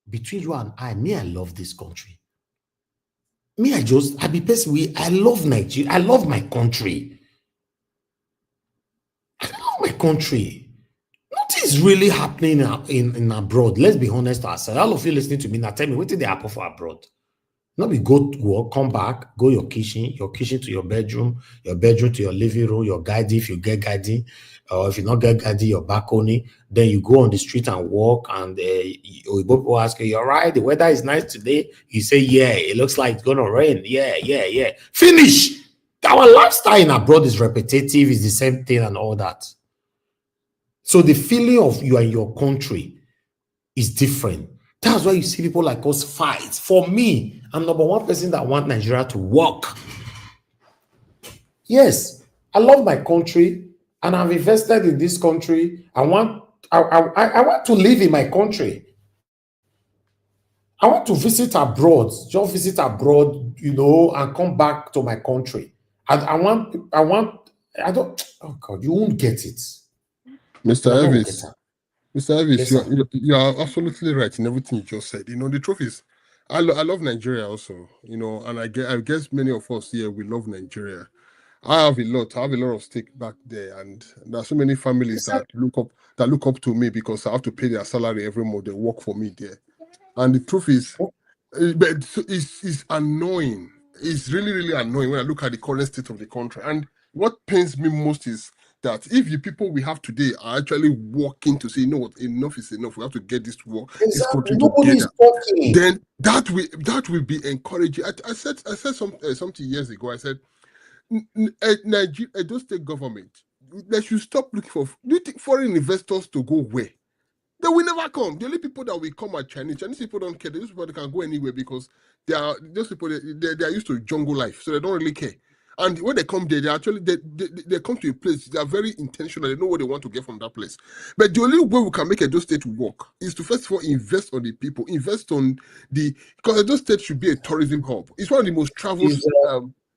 Between you and I love this country. I be personally, I love Nigeria. I love my country. I love my country. Nothing is really happening in abroad. Let's be honest to ourselves. All of you listening to me now, tell me what did they happen for abroad? Not be go to work, come back, go your kitchen to your bedroom to your living room, your garden if you get garden, or if you not get garden, your balcony. Then you go on the street and walk, and people ask you, "You're right. The weather is nice today." You say, "Yeah, it looks like it's gonna rain." Yeah. Finish. Our lifestyle in abroad is repetitive. It's the same thing and all that. So the feeling of you and your country is different. That's why you see people like us fight. For me, I'm number one person that want Nigeria to work. Yes, I love my country and I've invested in this country. I want to live in my country. I want to visit abroad, just visit abroad, and come back to my country. And oh God, you won't get it. Mr. Elvis, Yes, you are absolutely right in everything you just said. The truth is, I love Nigeria also, and I guess many of us here, we love Nigeria. I have a lot of stake back there, and there are so many families that look up to me because I have to pay their salary every month. They work for me there. And the truth is, it's annoying. It's really, really annoying when I look at the current state of the country. And what pains me most is that if the people we have today are actually working to say, you know what, enough is enough, we have to get this this country together, then that will be encouraging. I said something years ago. I said, Nigeria, Edo State government, they should stop looking for. Do you think foreign investors to go where? They will never come. The only people that will come are Chinese. Chinese people don't care. Those people, they can go anywhere because those people they are used to jungle life, so they don't really care. And when they come there, they come to a place. They are very intentional. They know what they want to get from that place. But the only way we can make Edo State work is to first of all invest on the people, invest on because Edo State should be a tourism hub. It's one of the most traveled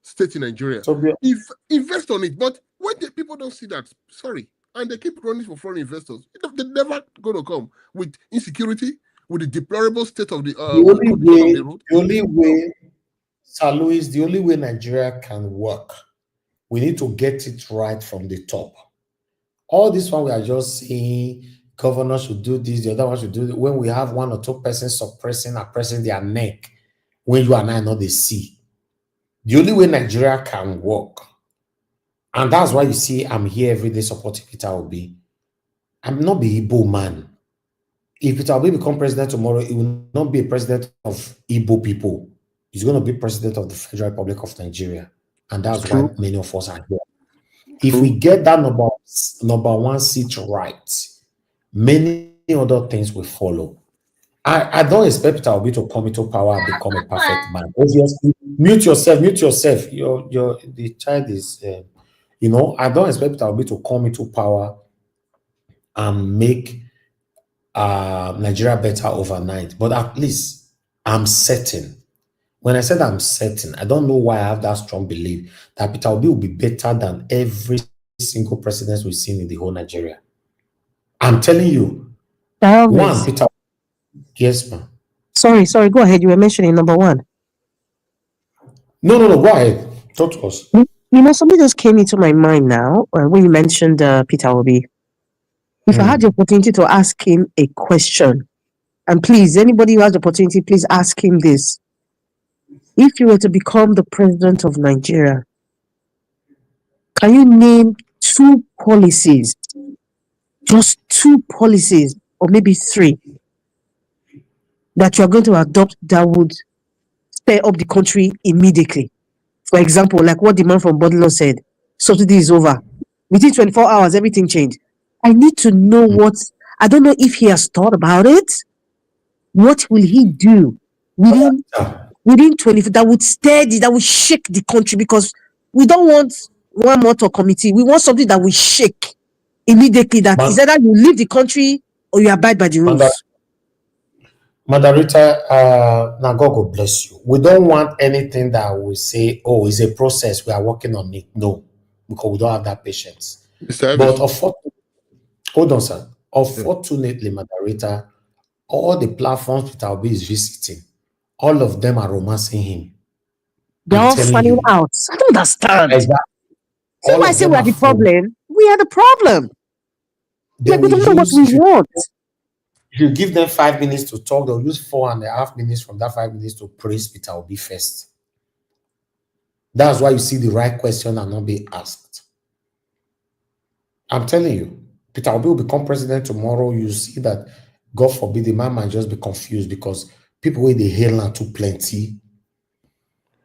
states in Nigeria. If invest on it, but when the people don't see that, sorry. And they keep running for foreign investors. They're never going to come with insecurity, with the deplorable state of the only way, Sir Louis, the only way Nigeria can work, we need to get it right from the top. All this one we are just saying, governors should do this, the other one should do that. When we have one or two persons oppressing their neck, when you and I know they see. The only way Nigeria can work. And that's why you see I'm here every day supporting Peter Obi. I'm not the Igbo man. If Peter Obi become president tomorrow, he will not be a president of Igbo people. He's going to be president of the Federal Republic of Nigeria. And that's why many of us are here. If we get that number one seat right, many other things will follow. I don't expect Peter Obi to come into power and become a perfect man. Obviously, mute yourself. The child is... I don't expect Peter Obi to come into power and make Nigeria better overnight. But at least I'm certain. When I said I'm certain, I don't know why I have that strong belief that Peter Obi will be better than every single president we've seen in the whole Nigeria. I'm telling you. One, Peter. Yes, ma'am. Sorry. Go ahead. You were mentioning number one. No. Go ahead. Talk to us. Something just came into my mind now when you mentioned Peter Obi. If I had the opportunity to ask him a question, and please, anybody who has the opportunity, please ask him this. If you were to become the president of Nigeria, can you name 2 policies, just 2 policies, or maybe 3, that you are going to adopt that would stir up the country immediately? For example, like what the man from Bodilo said, subsidy is over. Within 24 hours, everything changed. I need to know what I don't know if he has thought about it. What will he do within 24 that would steady, that would shake the country? Because we don't want one motor committee. We want something that will shake immediately. That is either you leave the country or you abide by the rules. Moderator, now God will bless you. We don't want anything that will say, oh, it's a process, we are working on it. No, because we don't have that patience. But hold on, sir. Unfortunately, moderator, all the platforms Peter Obi is visiting, all of them are romancing him. They're all finding out. I don't understand. Exactly. So why I say we are the problem? We are the problem. Like we don't know what we want. If you give them 5 minutes to talk, they'll use 4.5 minutes from that 5 minutes to praise Peter Obi first. That's why you see the right question and not be asked. I'm telling you, Peter Obi will become president tomorrow. You see that, God forbid, the man might just be confused because people with the hail are too plenty.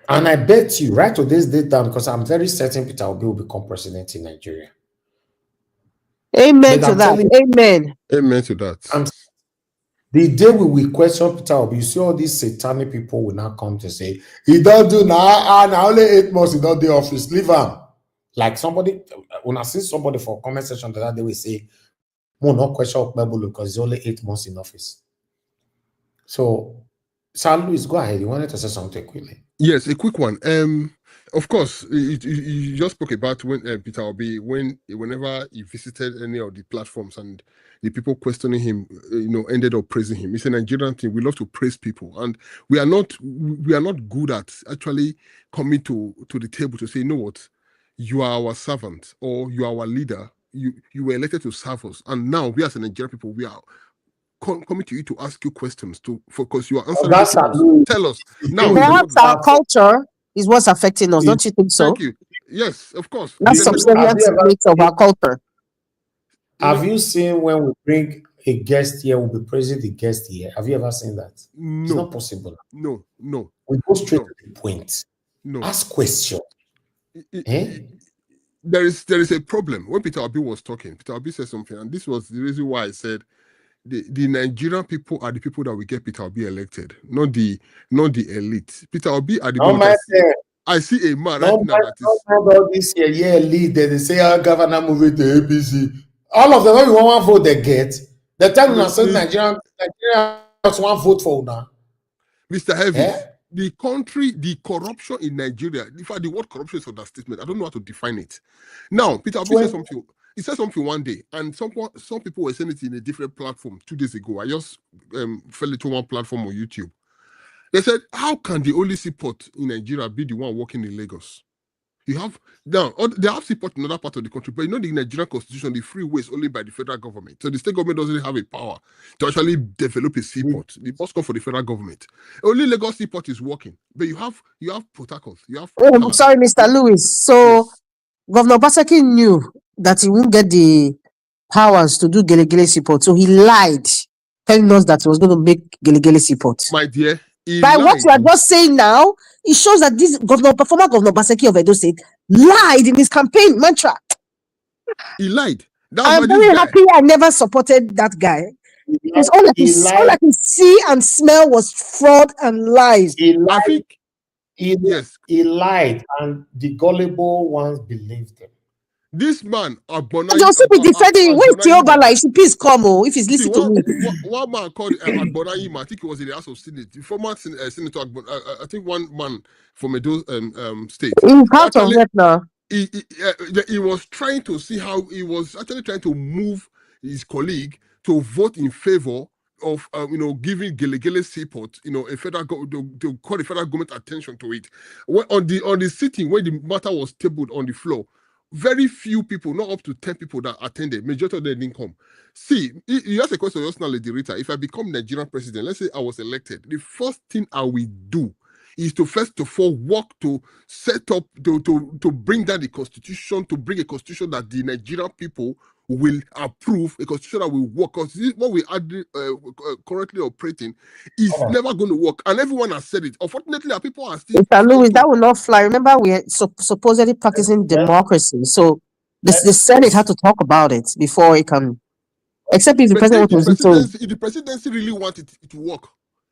And I bet you, right to this date down, because I'm very certain Peter Obi will become president in Nigeria. Amen to that. Amen. Amen to that. The day we will question Peter Obi, you see all these satanic people will now come to say, he don't do now, and only 8 months he don't do office, leave him. Like somebody, when I see somebody for comment section that they will say, more no question of Bible because it's only 8 months in office. So, Sir Louis, go ahead. You wanted to say something quickly. Yes, a quick one. Of course, you just spoke about when Peter Obi, whenever he visited any of the platforms and the people questioning him, ended up praising him. It's a Nigerian thing. We love to praise people, and we are not good at actually coming to the table to say, you know what, you are our servant or you are our leader. You were elected to serve us, and now we as a Nigerian people, we are coming to you to ask you questions to focus. You are answering. Tell us now. Perhaps our culture is what's affecting us. Don't you think so? Thank you. Yes, of course. That's subservient of our culture. Have you seen when we bring a guest here, we'll be praising the guest here? Have you ever seen that? No. It's not possible. No. We go straight to the point. No. Ask questions. There is a problem. When Peter Obi was talking, Peter Obi said something, and this was the reason why I said the Nigerian people are the people that will get Peter Obi elected, not the elite. Peter Obi are the people. I see a man right now that is all this year elite. They say our governor moving to APC. All of them, only one vote they get. The time when I said Nigerian one vote for now. Mr. Heavy, the country, the corruption in Nigeria. In fact, the word corruption is understatement. I don't know how to define it. Now, Peter Obi said something. He said something one day, and some people were saying it in a different platform 2 days ago. I just fell into one platform on YouTube. They said, how can the only seaport in Nigeria be the one working in Lagos? You have now they have seaport in other parts of the country, but the Nigerian constitution, the freeway is only by the federal government. So the state government doesn't have a power to actually develop a seaport. The must come for the federal government. Only Lagos seaport is working, but you have Port Harcourt. You have. Oh, sorry, Mr. Lewis. So yes. Governor Obaseki knew that he won't get the powers to do Gelegele seaport, so he lied, telling us that he was going to make Gelegele seaport. My dear. By what you are just saying now, it shows that this former Governor Obaseki of Edo State lied in his campaign mantra. He lied. I'm very happy I never supported that guy. Because all I can see and smell was fraud and lies. He lied, and the gullible ones believed him. This man, Agbona, just be defending. Wait till Obala, should please come if he's listening to me. One man called Agbona, I think he was in the House of Senate. The former Senator Agbona, I think one man from Edo State. He's part of it now. He was trying to see how he was actually trying to move his colleague to vote in favor of giving Gelegele seaport, a federal to call the federal government attention to it. On the sitting where the matter was tabled on the floor, very few people, not up to 10 people that attended, majority of them didn't come. See, you asked a question just now, Lady Rita. If I become Nigerian president, let's say I was elected, the first thing I will do is to first of all work to set up, to bring down the constitution, to bring a constitution that the Nigerian people will approve, a constitution that will work. Because what we are currently operating is never going to work. And everyone has said it. Unfortunately, our people are still... Mr. Lewis, that will not fly. Remember, we are supposedly practicing democracy. So the Senate had to talk about it before it can... Except if the But president wants to do so. if the presidency really want it, it will work.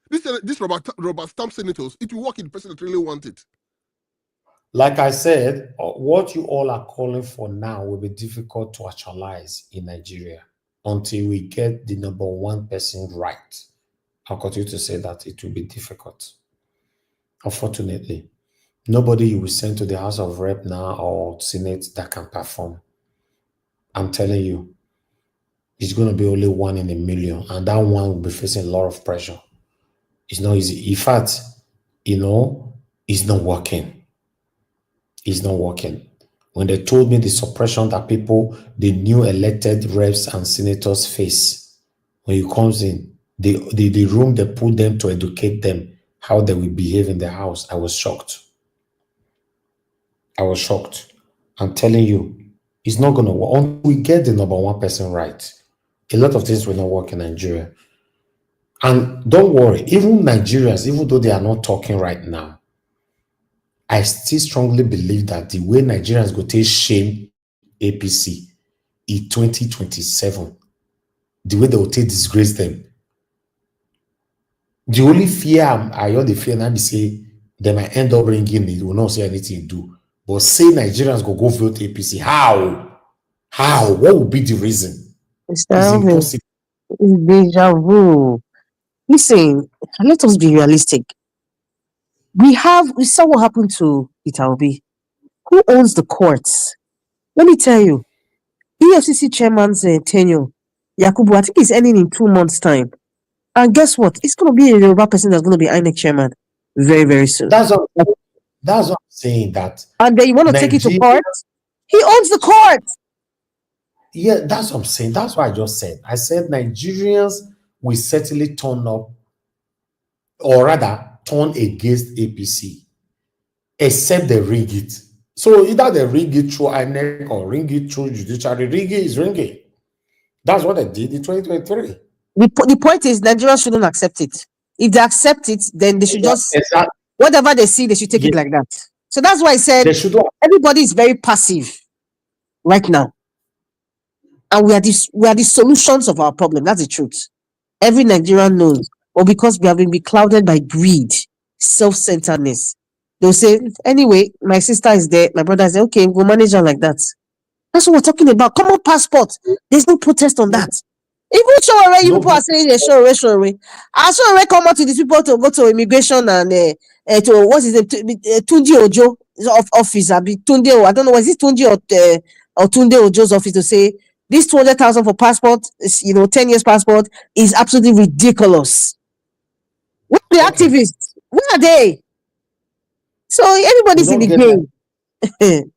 This Robert Stamp senators, it will work if the president really want it. Like I said, what you all are calling for now will be difficult to actualize in Nigeria until we get the number one person right. I'll continue to say that it will be difficult. Unfortunately, nobody you will send to the House of Rep now or Senate that can perform. I'm telling you, it's going to be only 1 in a million, and that one will be facing a lot of pressure. It's not easy. In fact, it's not working. It's not working. When they told me the suppression that the new elected reps and senators face, when you comes in, the room they put them to educate them how they will behave in the house, I was shocked. I'm telling you, it's not going to work. Until we get the number one person right, a lot of things will not work in Nigeria. And don't worry, even Nigerians, even though they are not talking right now, I still strongly believe that the way Nigerians go take shame APC in 2027, the way they will take disgrace them. The only fear I hear the fear now be say they might end up bringing it, will not say anything to do. But say Nigerians go vote APC. How? What would be the reason? It's impossible. It's deja vu. Listen, let us be realistic. We saw what happened to Peter Obi. Who owns the courts? Let me tell you, EFCC chairman's tenure, Yakubu, I think he's ending in 2 months' time. And guess what? It's going to be a Yoruba person that's going to be INEC chairman very, very soon. That's what I'm saying. That. And then you want to take it to court? He owns the court. Yeah, that's what I'm saying. That's what I just said. I said Nigerians will certainly turn up, or rather turn against APC, except they ring it. So either they ring it through INEC or ring it through judiciary. Ring it is ringing. That's what they did in 2023. The point is Nigerians shouldn't accept it. If they accept it, then they should just, whatever they see, they should take it like that. So that's why I said everybody is very passive right now. And we are the solutions of our problem. That's the truth. Every Nigerian knows. Or because we have been beclouded by greed, self-centeredness. They'll say, anyway, my sister is there, my brother is there, okay, we'll manage her like that. That's what we're talking about. Common passport. There's no protest on that. Even you people are saying sure. I saw come out to these people to go to immigration and to what is it? Tunji Ojo office. I don't know, was it Tunji or Tunde Ojo's office to say this 200,000 for passport, 10 years passport is absolutely ridiculous. Where are the activists? Where are they? So everybody's in the game.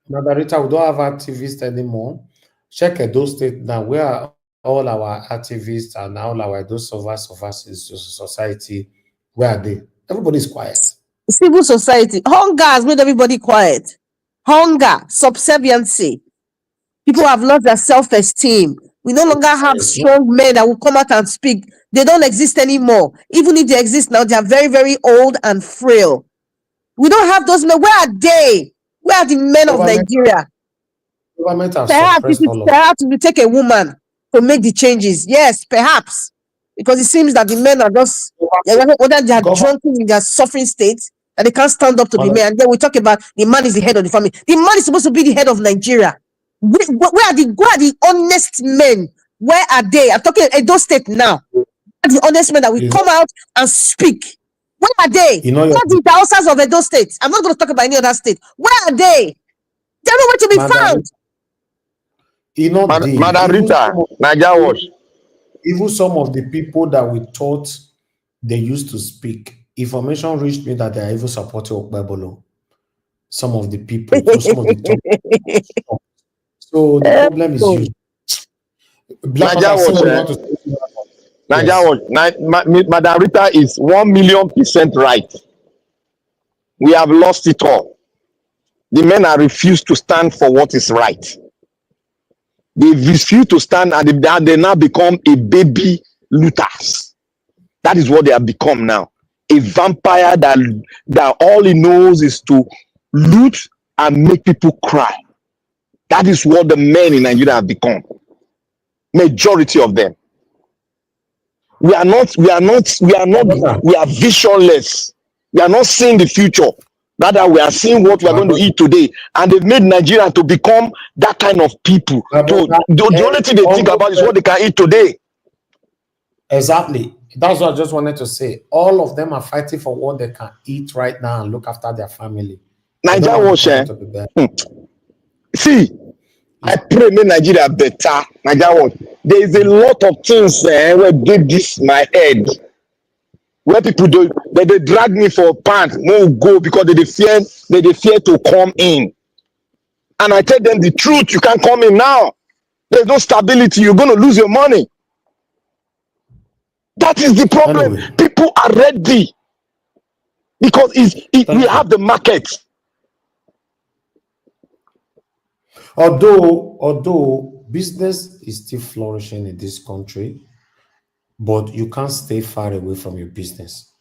Margarita, we don't have activists anymore. Check those states now. Where are all our activists and all our those survivors in society? Where are they? Everybody's quiet. Civil society. Hunger has made everybody quiet. Hunger, subserviency. People have lost their self-esteem. We no longer have strong men that will come out and speak. They don't exist anymore. Even if they exist now, they are very, very old and frail. We don't have those men. Where are they? Where are the men of Nigeria? Perhaps we take a woman to make the changes. Yes, perhaps. Because it seems that the men are just, whether they are drunken in their suffering state, and they can't stand up to the men. And then we talk about the man is the head of the family. The man is supposed to be the head of Nigeria. Where are the honest men? Where are they? I'm talking Edo State now. Where are the honest men that will come out and speak? Where are they? Where are the thousands of Edo States? I'm not going to talk about any other state. Where are they? They're nowhere to be found. Madam Rita, Nigeria Watch. Even some of the people that we thought they used to speak, information reached me that they are even supporting Okpebolo. Some of the people, some of the top. So the problem is you. Madam Rita is 1,000,000% right. We have lost it all. The men are refused to stand for what is right. They refuse to stand and they now become a baby looters. That is what they have become now. A vampire that all he knows is to loot and make people cry. That is what the men in Nigeria have become. Majority of them. We are visionless. We are not seeing the future. Rather, we are seeing what we are going to eat today. And they've made Nigeria to become that kind of people. The only thing they think about is what they can eat today. Exactly. That's what I just wanted to say. All of them are fighting for what they can eat right now and look after their family. Nigeria was see, I pray make Nigeria better. Nigeria was. There is a lot of things where give this my head. Where people do they drag me for pants, won't go because they fear to come in. And I tell them the truth, you can't come in now. There's no stability, you're gonna lose your money. That is the problem. Anyway. People are ready because we have the market. Although business is still flourishing in this country, but you can't stay far away from your business.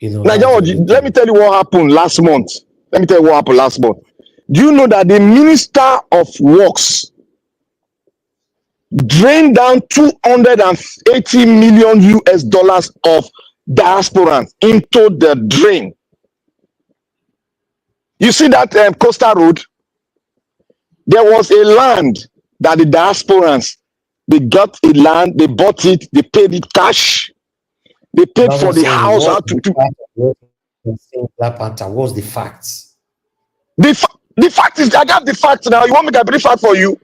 Let me tell you what happened last month. Do you know that the Minister of Works drained down 280 million US dollars of diasporans into the drain? You see that coastal road? There was a land that the diasporans, they got a land, they bought it, they paid it cash, they paid for the house. What's the facts? The fact is, I got the facts now. You want me to bring fact for you?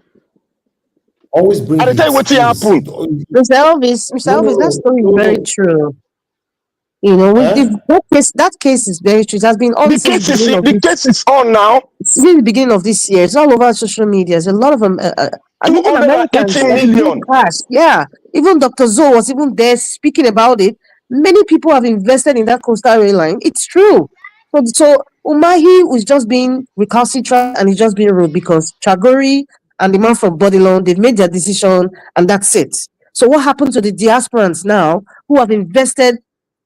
Always bring it. I tell you what happened. Mr. Elvis, that story is very true. You know, that case is very true. It has been on the case is on now. Since the beginning of this year, it's all over social media. There's a lot of them. Even Americans, million. Yeah, even Dr. Zoe was even there speaking about it. Many people have invested in that coastal rail line. It's true. So Umahi was just being recalcitrant and he's just being rude because Chagori and the man from Bodilon, they've made their decision and that's it. So what happened to the diasporans now who have invested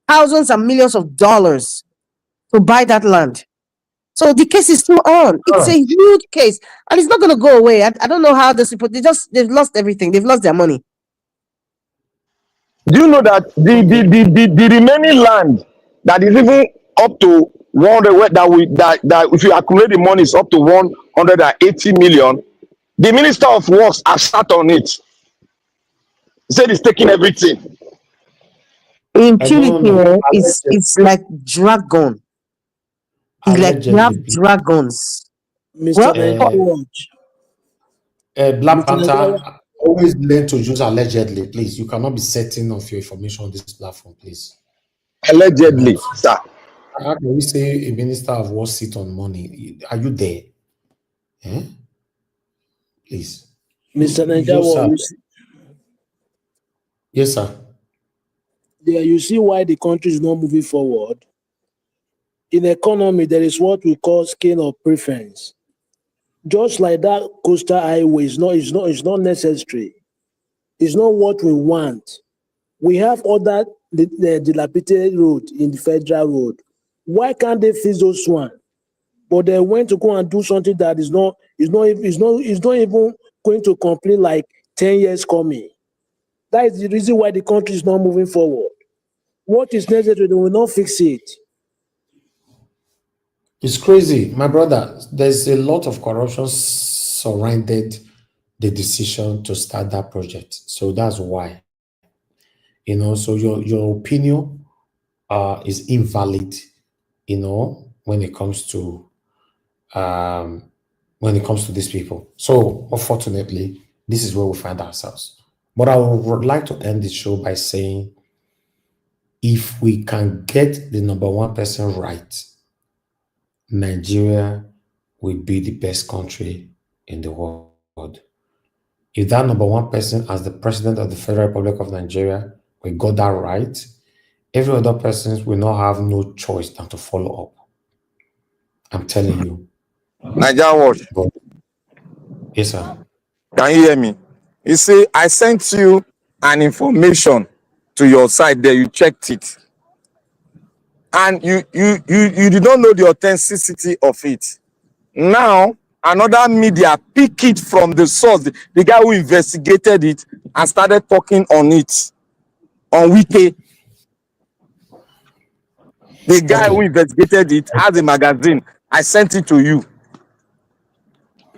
thousands and millions of dollars to buy that land? So the case is still on. It's a huge case and it's not going to go away. I don't know how these people, they've lost everything. They've lost their money. Do you know that the remaining land that is even up to 100 that if you accumulate the money is up to 180 million? The Minister of Works has sat on it. He said he's taking everything. Impunity it's like dragon. It's like you have dragons. Mr. Black Panther, always learn to use allegedly, please. You cannot be setting off your information on this platform, please. Allegedly, sir. How can we say a minister of war sit on money? Are you there? Please. Mr. Nigeria. Yes, sir. Yeah, you see why the country is not moving forward. In economy, there is what we call scale of preference. Just like that coastal highway is not necessary. It's not what we want. We have other dilapidated road in the federal road. Why can't they fix those one? But they went to go and do something that is not even going to complete like 10 years coming. That is the reason why the country is not moving forward. What is necessary, they will not fix it. It's crazy, my brother. There's a lot of corruption surrounded the decision to start that project. So that's why. So your opinion is invalid, when it comes to these people. So unfortunately, this is where we find ourselves. But I would like to end the show by saying, if we can get the number one person right, Nigeria will be the best country in the world. If that number one person, as the president of the Federal Republic of Nigeria, we got that right, every other person will not have no choice than to follow up. I'm telling you. Nigeria, yes, sir. Can you hear me? You see, I sent you an information to your side there. You checked it, and you did not know the authenticity of it. Now another media pick it from the source, the guy who investigated it and started talking on it, on Wiki. The guy who investigated it has a magazine. I sent it to you.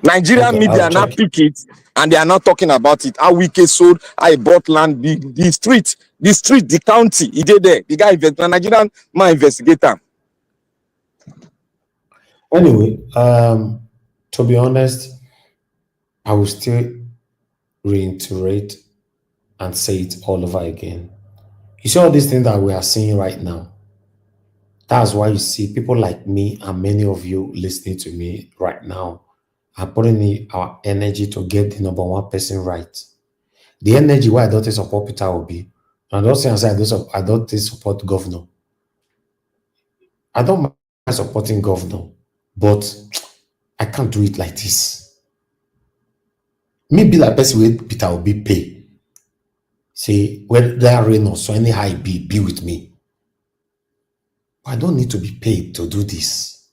Nigerian Okay, media I'll now check. pick it and they are not talking about it. How Wiki sold, how he bought land, the street, the county, he did there. The guy, the Nigerian man investigator. Anyway, to be honest, I will still reiterate and say it all over again. You see all these things that we are seeing right now. That's why you see people like me and many of you listening to me right now are putting in our energy to get the number one person right. The energy why I don't support Peter Obi, and don't say I don't support governor. I don't mind supporting governor, but I can't do it like this. Maybe like person with Peter Obi pay. Say whether rain or so anyhow it be with me. I don't need to be paid to do this.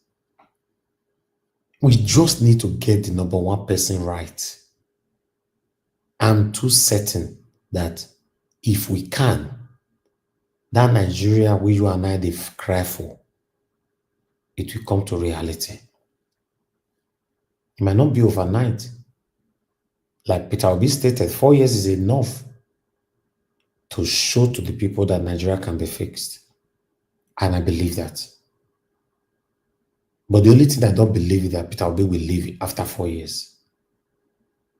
We just need to get the number one person right. I'm too certain that if we can, that Nigeria where you and I they cry for, it will come to reality. It might not be overnight. Like Peter Obi stated, 4 years is enough to show to the people that Nigeria can be fixed. And I believe that. But the only thing I don't believe is that Peter Obi will leave after 4 years.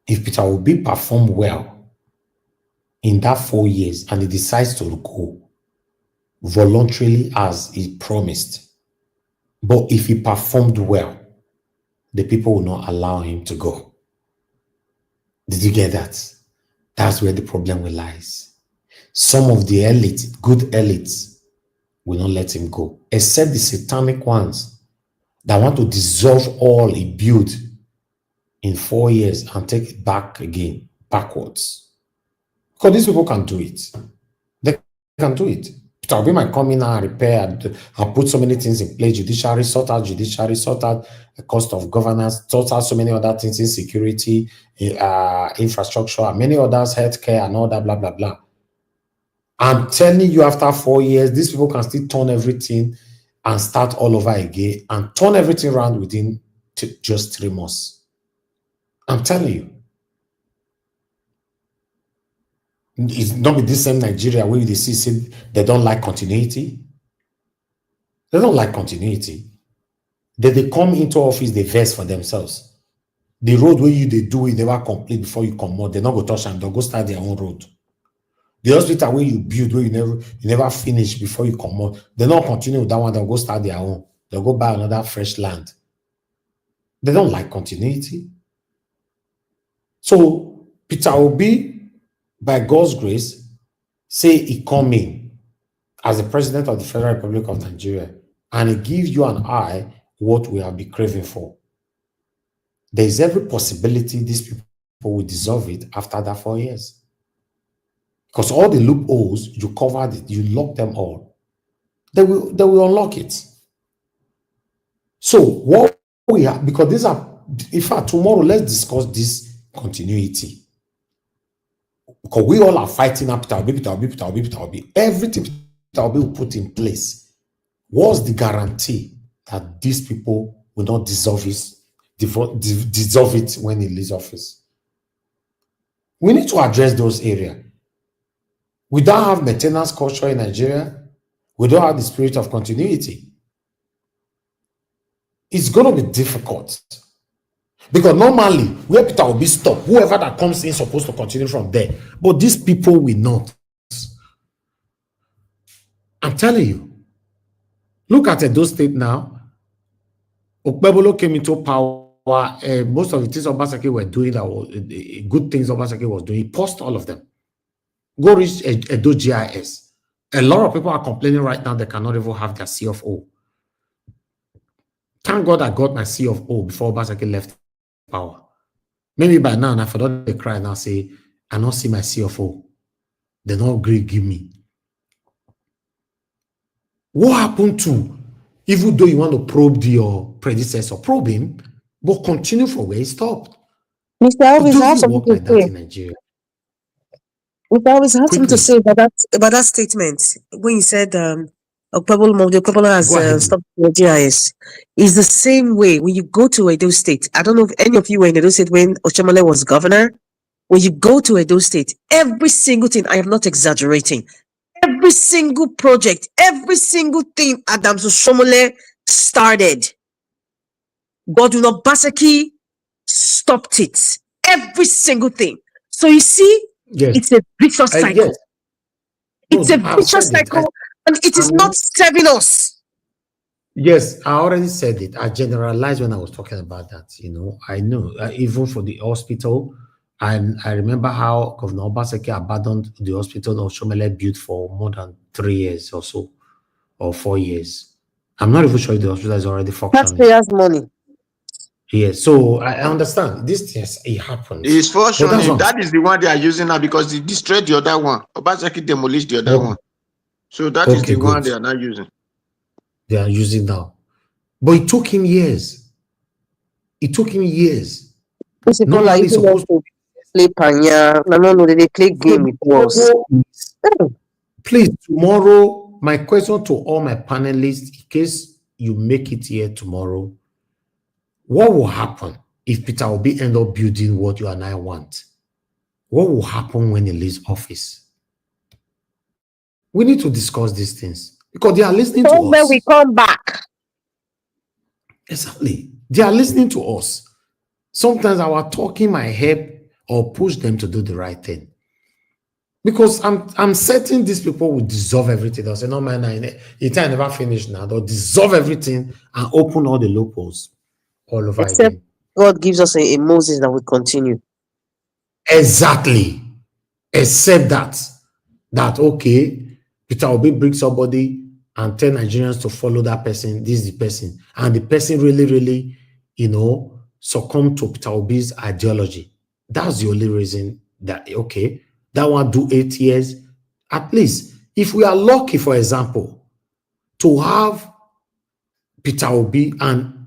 If Peter Obi perform well in that 4 years and he decides to go voluntarily as he promised, but if he performed well, the people will not allow him to go. Did you get that? That's where the problem lies. Some of the elites, good elites, will not let him go, except the satanic ones that want to dissolve all he built in 4 years and take it back again, backwards. Because these people can do it. They can do it. Peter Obi might come in and repair and put so many things in place, judiciary, sort out the cost of governance, sort out so many other things, insecurity, infrastructure, and many others, healthcare and all that, blah, blah, blah. I'm telling you, after 4 years, these people can still turn everything and start all over again and turn everything around within just 3 months. I'm telling you. It's not with this same Nigeria where they see they don't like continuity. They don't like continuity. They come into office, they vex for themselves. The road where they do it, they never complete before you come out. They're not going to touch them. They'll go start their own road. The hospital where you build, where you never finish before you come out, they not continue with that one. They'll go start their own. They'll go buy another fresh land. They don't like continuity. So Peter Obi, by God's grace, say he come in as the president of the Federal Republic of Nigeria, and he gives you and I what we have been craving for. There is every possibility these people will dissolve it after that 4 years. Because all the loopholes, you covered it, you locked them all. They will unlock it. So what we have, because these are, in fact, tomorrow let's discuss this continuity. Because we all are fighting up Peter Obi. Everything Peter Obi will put in place. What's the guarantee that these people will not dissolve it when he leaves office? We need to address those areas. We don't have maintenance culture in Nigeria. We don't have the spirit of continuity. It's going to be difficult. Because normally, where Peter will be stopped, whoever that comes in is supposed to continue from there. But these people will not. I'm telling you. Look at Edo State now. Okpebolo came into power. Most of the things Obaseki were doing, that was good things Obaseki was doing, he paused all of them. Go reach Edo GIS. A lot of people are complaining right now they cannot even have their CFO. Thank God I got my CFO before Obaseki left power. Maybe by now, and I forgot they cry now, say, I don't see my CFO. They don't agree, give me. What happened to, even though you want to probe your predecessor, probe him, but continue for where he stopped. Mr. Elvis, I have It doesn't something work to like that say. in Nigeria. Mr. Elvis, I have something to Quickly, say about that statement. When you said the Okpebolo has go ahead. stopped the GIS. It's the same way when you go to Edo State. I don't know if any of you were in Edo State when Oshomole was governor. When you go to Edo State, every single thing, I am not exaggerating, every single project, every single thing Adams Oshomole started, Godwin Obaseki stopped it. Every single thing. So you see, Yes. it's a vicious cycle. Yes. It's a vicious cycle, and it is not serving us. Yes, I already said it. I generalized when I was talking about that. You know, I know even for the hospital, I remember how Governor Obaseki abandoned the hospital of Shomele built for more than 3 years or so, or 4 years. I'm not even sure if the hospital is already functioning. Taxpayers' money. Yes, so I understand this. Yes, it happens. It's functioning. But That is the one they are using now because they destroyed the other one. Obaseki demolished the other one. So that is the one they are not using. They are using now. But it took him years. It took him years. Normally, supposed to play panya. No, they play game with us. Please, tomorrow, my question to all my panelists, in case you make it here tomorrow, what will happen if Peter Obi end up building what you and I want? What will happen when he leaves office? We need to discuss these things because they are listening to us. When we come back. Exactly. They are listening to us. Sometimes our talking might help or push them to do the right thing. Because I'm certain these people will dissolve everything. They'll say, no, man, it never finished now. They'll dissolve everything and open all the loopholes all over Except again. God gives us a Moses that will continue. Exactly. Except that okay, Peter Obi bring somebody and tell Nigerians to follow that person. This is the person. And the person really, succumb to Peter Obi's ideology. That's the only reason that, okay, that one do 8 years. At least, if we are lucky, for example, to have Peter Obi and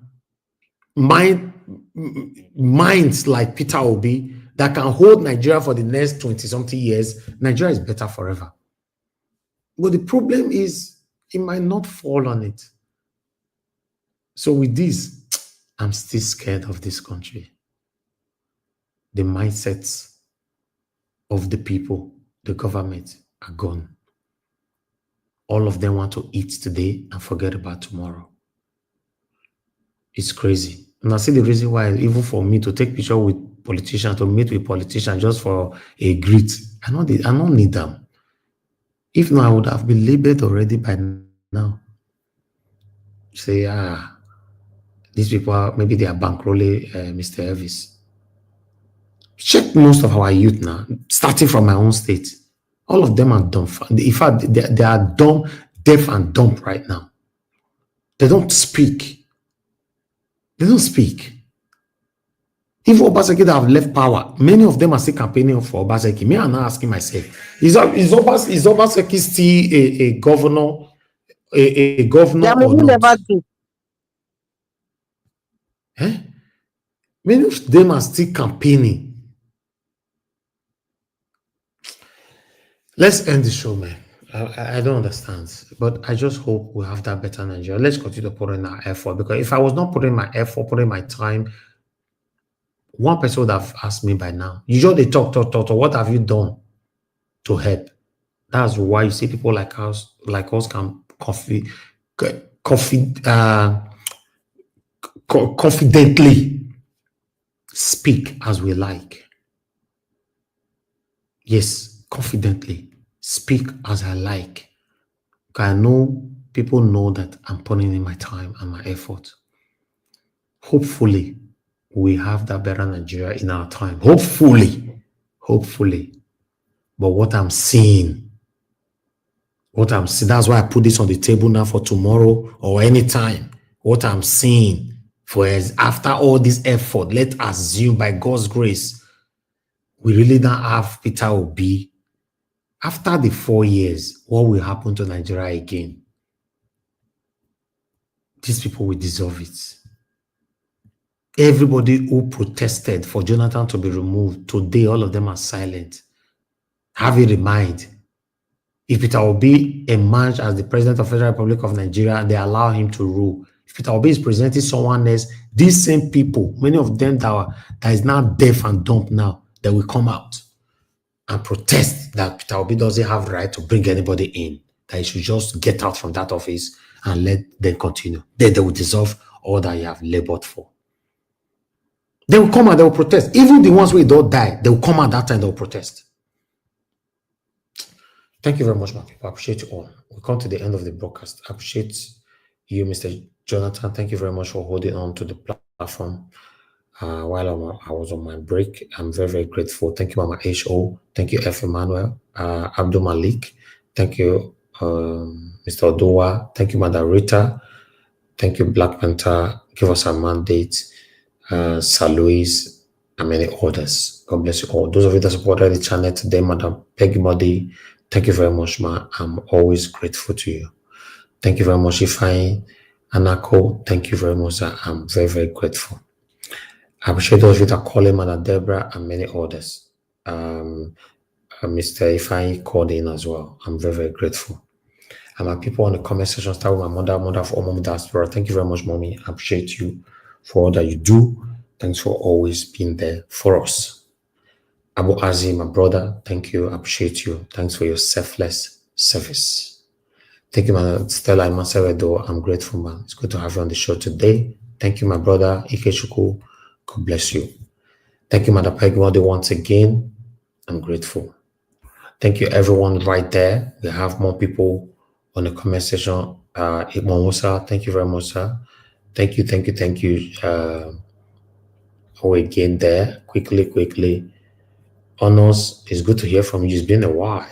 minds like Peter Obi that can hold Nigeria for the next 20-something years, Nigeria is better forever. But the problem is, it might not fall on it. So with this, I'm still scared of this country. The mindsets of the people, the government are gone. All of them want to eat today and forget about tomorrow. It's crazy. And I see the reason why, even for me to take picture with politicians, to meet with politicians just for a greet, I don't need them. If not, I would have been labeled already by now. Say, these people, maybe they are bankrolling Mr. Elvis. Check most of our youth now, starting from my own state. All of them are dumb. In fact, they are dumb, deaf and dumb right now. They don't speak. They don't speak. Even Obaseki that have left power, many of them are still campaigning for Obaseki. Me, I'm not asking myself, is Obaseki still a governor? A governor or not? Many of them are still campaigning. Let's end the show, man. I don't understand, but I just hope we have that better Nigeria. Let's continue to put in our effort, because if I was not putting my effort, putting my time, one person would have asked me by now. You just talk. What have you done to help? That's why you see people like us can confidently speak as we like. Yes, confidently speak as I like. I know people know that I'm putting in my time and my effort. Hopefully, we have that better Nigeria in our time. Hopefully. But what I'm seeing, that's why I put this on the table now for tomorrow or anytime. What I'm seeing for us, after all this effort, let's assume by God's grace, we really don't have Peter Obi. After the 4 years, what will happen to Nigeria again? These people will deserve it. Everybody who protested for Jonathan to be removed, today all of them are silent. Have it in mind. If Peter Obi emerged as the president of the Federal Republic of Nigeria and they allow him to rule, if Peter Obi is presenting someone else, these same people, many of them that is now deaf and dumb now, they will come out and protest that Peter Obi doesn't have the right to bring anybody in, that he should just get out from that office and let them continue. Then they will dissolve all that you have labored for. They will come and they will protest. Even the ones who don't die, they will come at that time, they will protest. Thank you very much, my people. I appreciate you all. We come to the end of the broadcast. I appreciate you, Mr. Jonathan. Thank you very much for holding on to the platform while I was on my break. I'm very, very grateful. Thank you, Mama H.O. Thank you, F. Emmanuel, Abdul Malik. Thank you, Mr. Odowa. Thank you, Madam Rita. Thank you, Black Panther. Give us a mandate. Sir Louis, and many others. God bless you all. Those of you that supported the channel today, Madam Peggy Modi, thank you very much, ma. I'm always grateful to you. Thank you very much, Ifeanyi Anako. Thank you very much, sir. I'm very, very grateful. I appreciate those of you that call in, Madam Deborah, and many others. Mr. Ifeanyi called in as well. I'm very, very grateful. And my people in the comment section, start with my mother for Mom Diaspora. Thank you very much, Mommy. I appreciate you for all that you do. Thanks for always being there for us. Abu Azim, my brother, thank you. I appreciate you. Thanks for your selfless service. Thank you, man. Stella Imasewedo. I'm grateful, man. It's good to have you on the show today. Thank you, my brother, Ikechukwu. God bless you. Thank you, Madam Pegwode, once again. I'm grateful. Thank you, everyone right there. We have more people on the comment section. Musa, thank you very much, sir. Thank you. Again there. Quickly. Honors, it's good to hear from you. It's been a while.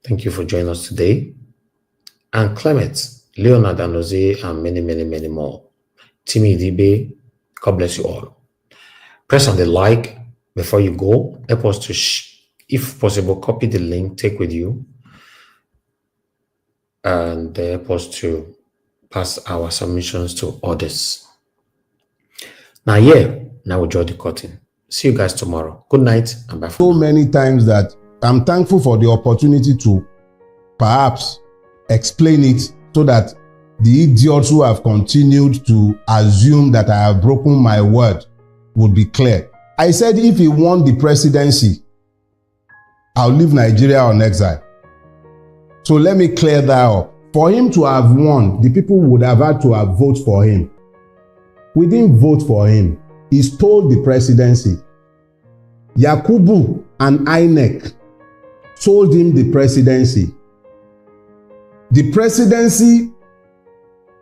Thank you for joining us today. And Clement, Leonard and Jose, and many more. Timmy Dibe, God bless you all. Press on the like before you go. Help us to, if possible, copy the link, take with you, and help us to pass our submissions to others. Now we draw the curtain. See you guys tomorrow. Good night and bye. So many times that I'm thankful for the opportunity to perhaps explain it so that the idiots who have continued to assume that I have broken my word would be clear. I said if he won the presidency, I'll leave Nigeria on exile. So let me clear that up. For him to have won, the people would have had to have voted for him. We didn't vote for him. He stole the presidency. Yakubu and INEC sold him the presidency. The presidency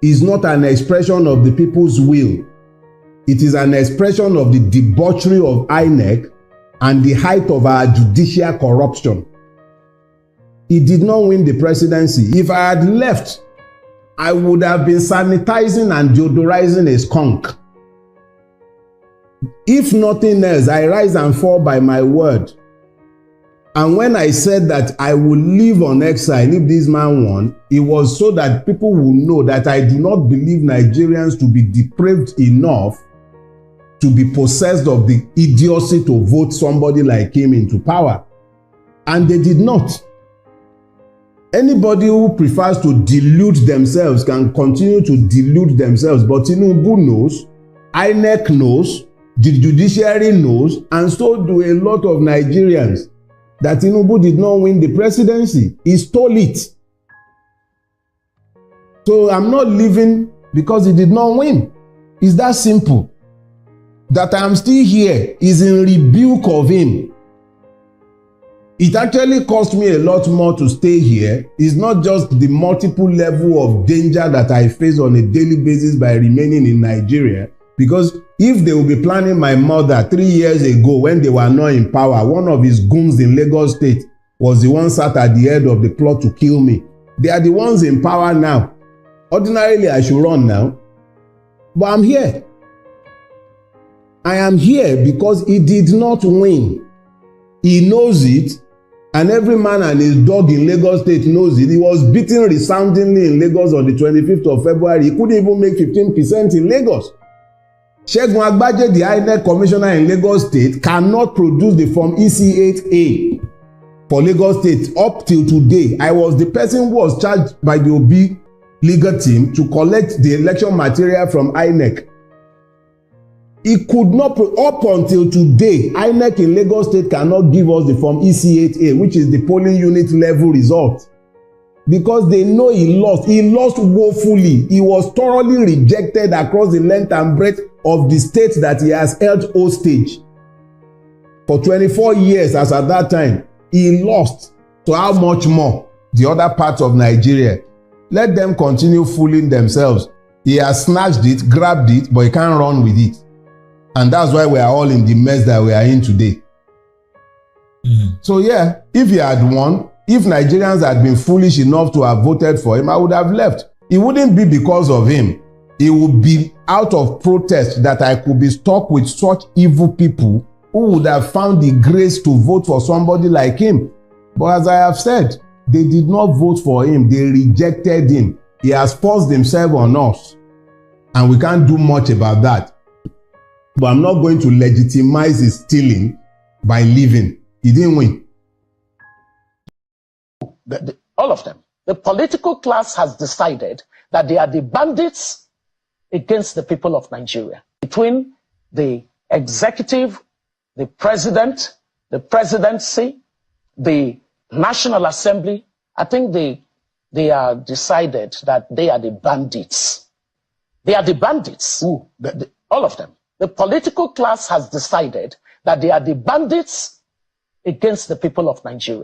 is not an expression of the people's will. It is an expression of the debauchery of INEC and the height of our judicial corruption. He did not win the presidency. If I had left, I would have been sanitizing and deodorizing a skunk. If nothing else, I rise and fall by my word. And when I said that I would live on exile if this man won, it was so that people will know that I do not believe Nigerians to be depraved enough to be possessed of the idiocy to vote somebody like him into power. And they did not. Anybody who prefers to delude themselves can continue to delude themselves, but Tinubu knows, INEC knows, the judiciary knows, and so do a lot of Nigerians, that Tinubu did not win the presidency. He stole it. So I'm not leaving because he did not win. It's that simple. That I'm still here is in rebuke of him. It actually cost me a lot more to stay here. It's not just the multiple level of danger that I face on a daily basis by remaining in Nigeria. Because if they will be planning my murder 3 years ago when they were not in power, one of his goons in Lagos State was the one sat at the head of the plot to kill me. They are the ones in power now. Ordinarily, I should run now. But I'm here. I am here because he did not win. He knows it. And every man and his dog in Lagos State knows it. He was beaten resoundingly in Lagos on the 25th of February. He couldn't even make 15% in Lagos. Segun Agbaje, the INEC commissioner in Lagos State, cannot produce the form EC8A for Lagos State up till today. I was the person who was charged by the Obi legal team to collect the election material from INEC. He could not, up until today, INEC in Lagos State cannot give us the form EC8A, which is the polling unit level result. Because they know he lost. He lost woefully. He was thoroughly rejected across the length and breadth of the state that he has held hostage. For 24 years as at that time, he lost. So how much more the other parts of Nigeria? Let them continue fooling themselves. He has snatched it, grabbed it, but he can't run with it. And that's why we are all in the mess that we are in today. So yeah, if he had won, if Nigerians had been foolish enough to have voted for him, I would have left. It wouldn't be because of him. It would be out of protest that I could be stuck with such evil people who would have found the grace to vote for somebody like him. But as I have said, they did not vote for him. They rejected him. He has forced himself on us. And we can't do much about that. But I'm not going to legitimize his stealing by leaving. He didn't win. All of them. The political class has decided that they are the bandits against the people of Nigeria. Between the executive, the president, the presidency, the National Assembly, I think they are decided that they are the bandits. They are the bandits. All of them. The political class has decided that they are the bandits against the people of Nigeria.